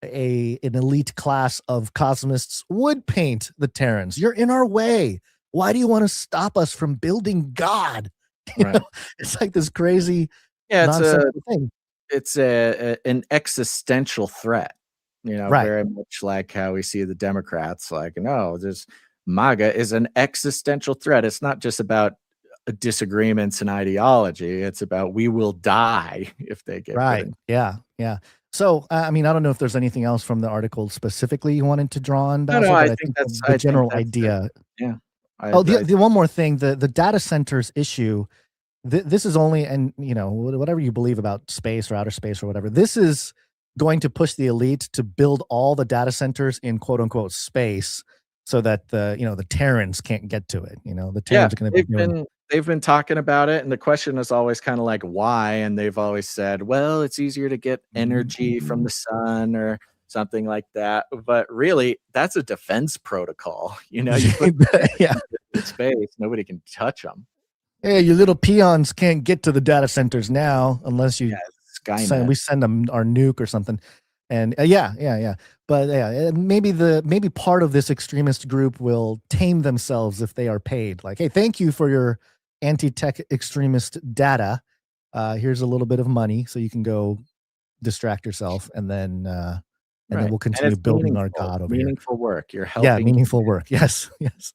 an elite class of cosmists would paint the Terrans. You're in our way. Why do you want to stop us from building God? Right. It's like this crazy thing. It's an existential threat, Right. very much like how we see the Democrats, like, no, this MAGA is an existential threat. It's not just about disagreements and ideology. It's about we will die if they get right. Yeah. So, I don't know if there's anything else from the article specifically you wanted to draw on, Basil, No, but I think that's the general idea. Yeah. The one more thing, the data centers issue, this is only, and whatever you believe about space or outer space or whatever, this is going to push the elite to build all the data centers in quote unquote space so that the Terrans can't get to it. The Terrans are going to be they've been talking about it, and the question is always kind of like why, and they've always said, well, it's easier to get energy from the sun or something like that. But really, that's a defense protocol. You put in space, nobody can touch them. Hey, you little peons can't get to the data centers now unless we send them our nuke or something. And but maybe part of this extremist group will tame themselves if they are paid. Like, hey, thank you for your anti-tech extremist data. Here's a little bit of money so you can go distract yourself, and then we'll continue building our God over here. Meaningful work. You're helping. Yeah, meaningful work. Yes, yes.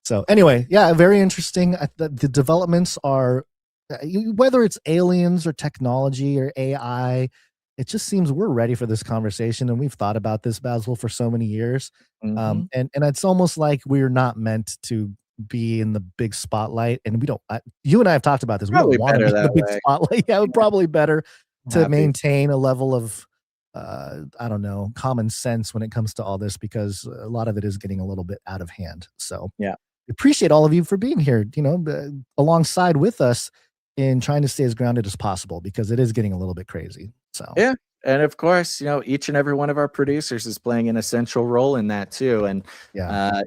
So anyway, yeah, very interesting. The developments are, whether it's aliens or technology or AI, it just seems we're ready for this conversation, and we've thought about this, Basil, for so many years. And it's almost like we're not meant to be in the big spotlight, and we don't. You and I have talked about this. Probably we don't want to be in the big way. spotlight. Yeah, it's probably better to maintain a level of I don't know, common sense when it comes to all this, because a lot of it is getting a little bit out of hand. So yeah, appreciate all of you for being here, alongside with us in trying to stay as grounded as possible, because it is getting a little bit crazy. So yeah. And of course, each and every one of our producers is playing an essential role in that too. And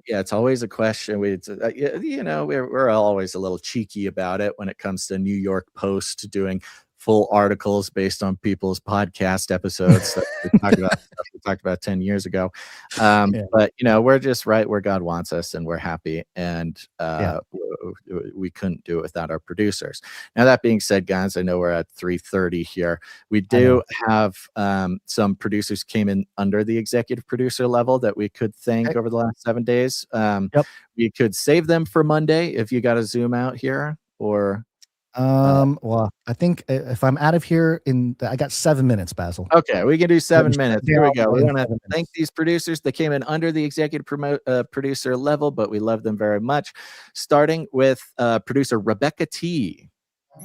it's always a question. We're always a little cheeky about it when it comes to New York Post doing full articles based on people's podcast episodes that we talked about 10 years ago. But we're just right where God wants us, and we're happy. And we couldn't do it without our producers. Now, that being said, guys, I know we're at 3:30 here. We do have some producers came in under the executive producer level that we could thank over the last 7 days. We could save them for Monday if you got to zoom out here, or well, I think if I'm out of here I got 7 minutes, Basil. Okay, we can do 7 minutes. Here we go. We want to thank these producers. They came in under the executive producer level, but we love them very much. Starting with producer Rebecca T.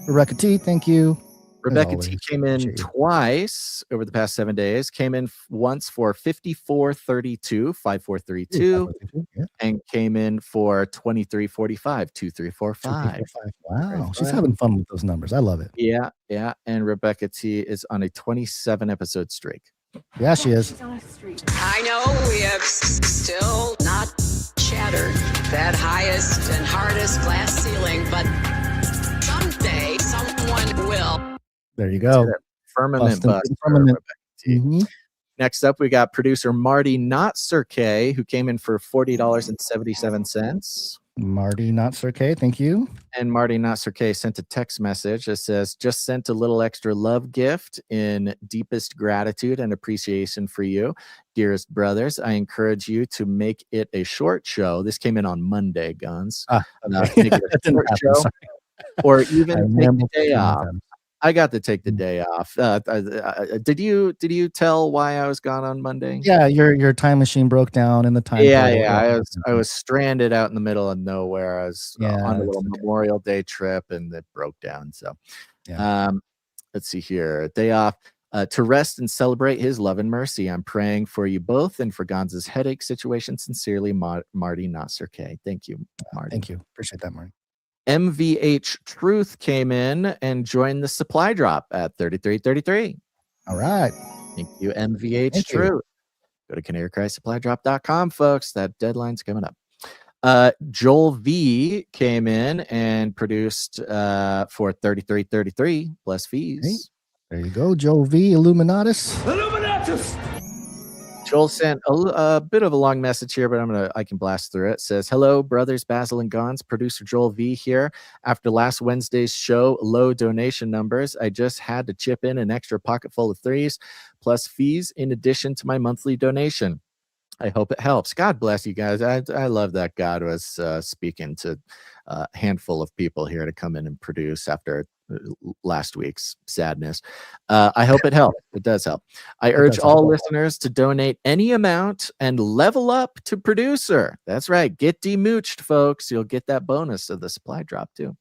Rebecca T, thank you. Rebecca T came in twice over the past 7 days. Came in once for 5432, and came in for 2345, 2345. Wow, she's having fun with those numbers. I love it. Yeah, yeah. And Rebecca T is on a 27 episode streak. Yeah, she is. I know we have still not shattered that highest and hardest glass ceiling, but someday someone will. There you go. Firmament bust. Next up, we got producer Marty Not Sir K, who came in for $40.77. Marty Not Sir K, thank you. And Marty Not Sir K sent a text message that says, just sent a little extra love gift in deepest gratitude and appreciation for you. Dearest brothers, I encourage you to make it a short show. This came in on Monday, Guns. Make it a short show, or even take the day off. I got to take the day off. Did you tell why I was gone on Monday? Yeah, your time machine broke down in the time. I was stranded out in the middle of nowhere. I was on a little Memorial Day trip, and it broke down. So, let's see here. Day off to rest and celebrate His love and mercy. I'm praying for you both and for Gonza's headache situation. Sincerely, Marty Not Sir K. Thank you, Marty. Thank you. Appreciate that, Marty. MVH Truth came in and joined the supply drop at 3333. All right. Thank you, MVH Truth. Go to canarycrysupplydrop.com, folks. That deadline's coming up. Joel V came in and produced for 3333 plus fees. Hey, there you go, Joel V. Illuminatus. Joel sent a bit of a long message here, but I can blast through it. It says, hello, brothers Basil and Gons. Producer Joel V here. After last Wednesday's show, low donation numbers, I just had to chip in an extra pocket full of threes plus fees in addition to my monthly donation. I hope it helps. God bless you guys. I love that God was speaking to a handful of people here to come in and produce after last week's sadness. I hope it helps. It does help. I urge all listeners to donate any amount and level up to producer. That's right. Get demooched, folks. You'll get that bonus of the supply drop too.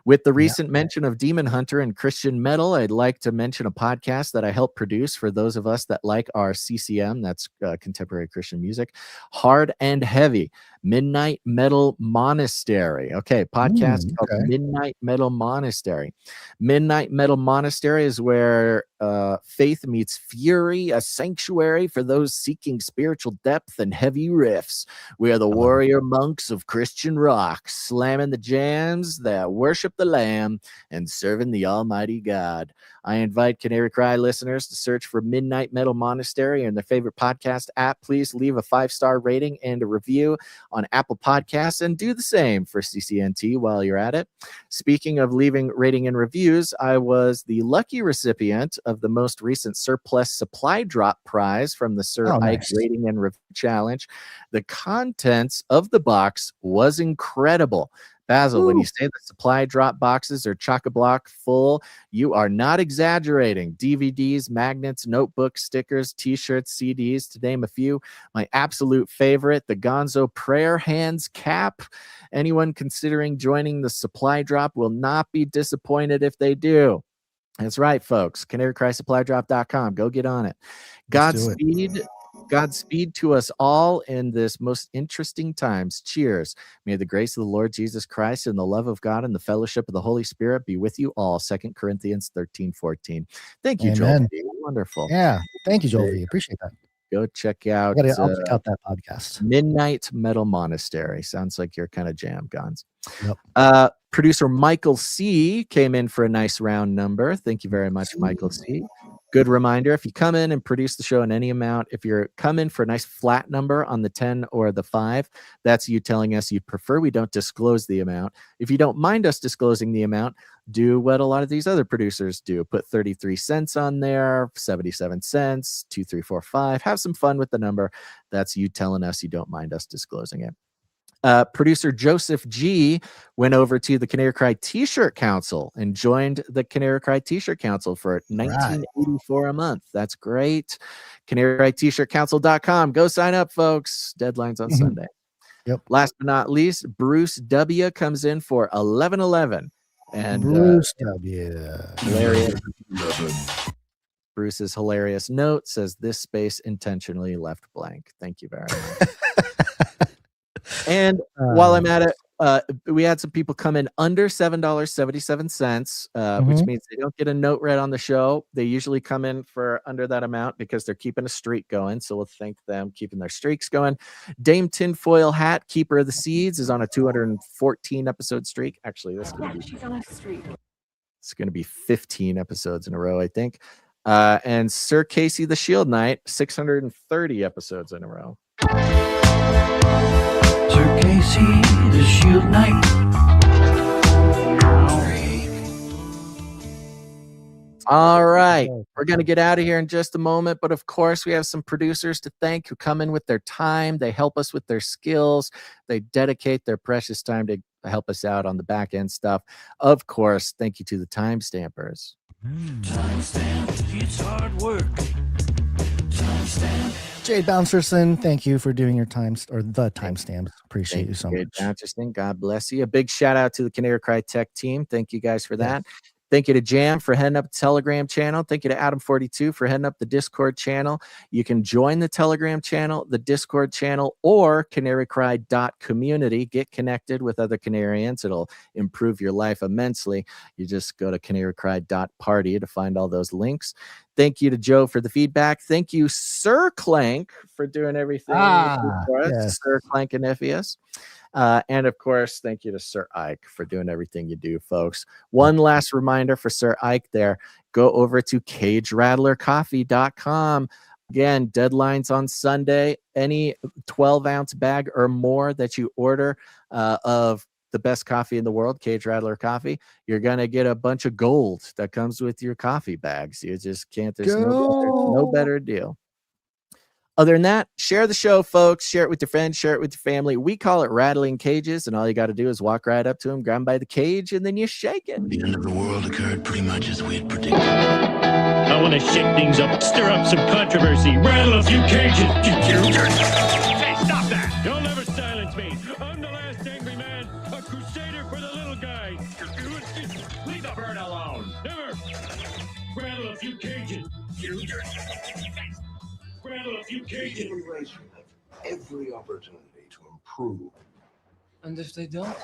With the recent mention of Demon Hunter and Christian metal, I'd like to mention a podcast that I helped produce for those of us that like our CCM, that's contemporary Christian music, Hard and Heavy, Midnight Metal Monastery. Okay, podcast called Midnight Metal Monastery. Midnight Metal Monastery is where faith meets fury, a sanctuary for those seeking spiritual depth and heavy riffs. We are the warrior monks of Christian rock, slamming the jams that worship worship the Lamb and serving the Almighty God. I invite Canary Cry listeners to search for Midnight Metal Monastery in their favorite podcast app. Please leave a 5-star rating and a review on Apple Podcasts, and do the same for CCNT while you're at it. Speaking of leaving rating and reviews, I was the lucky recipient of the most recent Surplus Supply Drop prize from the Sir Ike Rating and Review Challenge. The contents of the box was incredible. Basil, when you say the supply drop boxes are chock-a-block full, you are not exaggerating. DVDs, magnets, notebooks, stickers, t-shirts, CDs, to name a few. My absolute favorite, the Gonzo Prayer Hands cap. Anyone considering joining the supply drop will not be disappointed if they do. That's right, folks. canarycrysupplydrop.com. Go get on it. Godspeed to us all in this most interesting times. Cheers. May the grace of the Lord Jesus Christ and the love of God and the fellowship of the Holy Spirit be with you all. 2 Corinthians 13:14. Thank you, Joel V. Wonderful. Yeah. Thank you, Joel V. Appreciate that. Go check out I'll check out that podcast. Midnight Metal Monastery. Sounds like you're kind of jammed, Gons. Yep. Producer Michael C. came in for a nice round number. Thank you very much, Michael C. Good reminder, if you come in and produce the show in any amount, if you're coming for a nice flat number on the 10 or the 5, that's you telling us you prefer we don't disclose the amount. If you don't mind us disclosing the amount, do what a lot of these other producers do. Put 33 cents on there, 77 cents, 2, 3, 4, 5. Have some fun with the number. That's you telling us you don't mind us disclosing it. Producer Joseph G went over to the Canary Cry T-shirt Council and joined the Canary Cry T-shirt Council for $19.84 a month. That's great. canarycrytshirtcouncil.com. Go sign up, folks. Deadline's on Sunday. Yep. Last but not least, Bruce W comes in for $11.11. And Bruce W. Hilarious. Bruce's hilarious note says this space intentionally left blank. Thank you very much. And while I'm at it, we had some people come in under $7.77, which means they don't get a note read on the show. They usually come in for under that amount because they're keeping a streak going. So we'll thank them keeping their streaks going. Dame Tinfoil Hat, Keeper of the Seeds, is on a 214 episode streak. Actually, this is going to be she's on a streak. It's going to be 15 episodes in a row, I think. And Sir Casey the Shield Knight, 630 episodes in a row. Sir Casey, the Shield Knight. All right, we're going to get out of here in just a moment, but of course we have some producers to thank who come in with their time. They help us with their skills. They dedicate their precious time to help us out on the back end stuff. Of course, thank you to the time stampers. Timestamp, it's hard work. Timestamp. Jade Bouncerson, thank you for doing your the timestamps. Appreciate you so much. Interesting. God bless you. A big shout out to the Canary Cry Tech team. Thank you guys for that. Thank you to Jam for heading up the Telegram channel. Thank you to Adam42 for heading up the Discord channel. You can join the Telegram channel, the Discord channel, or canarycry.community. Get connected with other Canarians. It'll improve your life immensely. You just go to canarycry.party to find all those links. Thank you to Joe for the feedback. Thank you, Sir Clank, for doing everything for us. Yes. Sir Clank and Nephius. And of course, thank you to Sir Ike for doing everything you do, folks. One last reminder for Sir Ike there. Go over to CageRattlerCoffee.com. Again, deadlines on Sunday. Any 12-ounce bag or more that you order of the best coffee in the world, Cage Rattler Coffee, you're going to get a bunch of gold that comes with your coffee bags. You just can't. There's no better deal. Other than that, share the show, folks. Share it with your friends. Share it with your family. We call it Rattling Cages, and all you got to do is walk right up to them, grab them by the cage, and then you shake it. The end of the world occurred pretty much as we had predicted. I want to shake things up, stir up some controversy, rattle a few cages. Hey, stop that! You'll never silence me. I'm the last angry man, a crusader for the little guy. Leave the bird alone. Never. Rattle a few cages. Rattle a few cages. Generation have every opportunity to improve. And if they don't?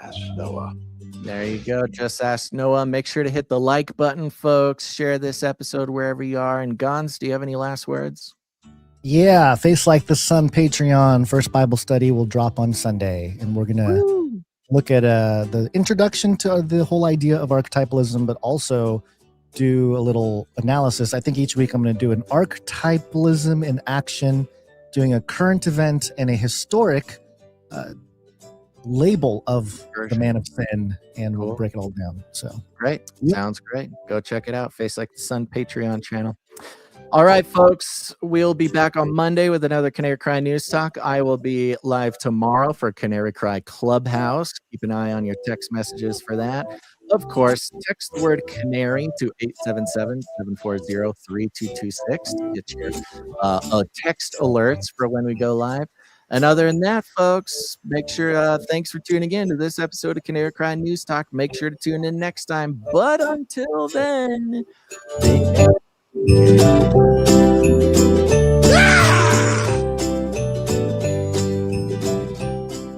Ask Noah. There you go. Just ask Noah. Make sure to hit the like button, folks. Share this episode wherever you are. And Gons, do you have any last words? Yeah, Face Like the Sun Patreon first Bible study will drop on Sunday, and we're gonna look at the introduction to the whole idea of archetypalism, but also do a little analysis. I think each week I'm going to do an archetypalism in action, doing a current event and a historic label of the man of sin, and we'll break it all down. So great. Sounds great. Go check it out. Face Like the Sun Patreon channel. All right, folks, we'll be back on Monday with another Canary Cry News Talk. I will be live tomorrow for Canary Cry Clubhouse. Keep an eye on your text messages for that. Of course, text the word Canary to 877-740-3226 to get your text alerts for when we go live. And other than that, folks, make sure, thanks for tuning in to this episode of Canary Cry News Talk. Make sure to tune in next time. But until then,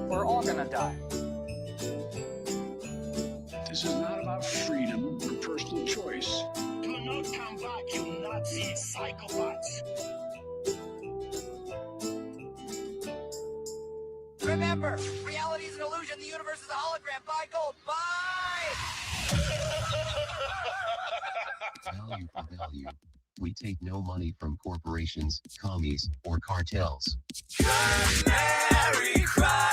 we're all gonna die. This is not about freedom or personal choice. Do not come back, you Nazi psychopaths. Remember, reality is an illusion. The universe is a hologram. Buy gold. Bye. Value for value. We take no money from corporations, commies, or cartels. Canary Cry.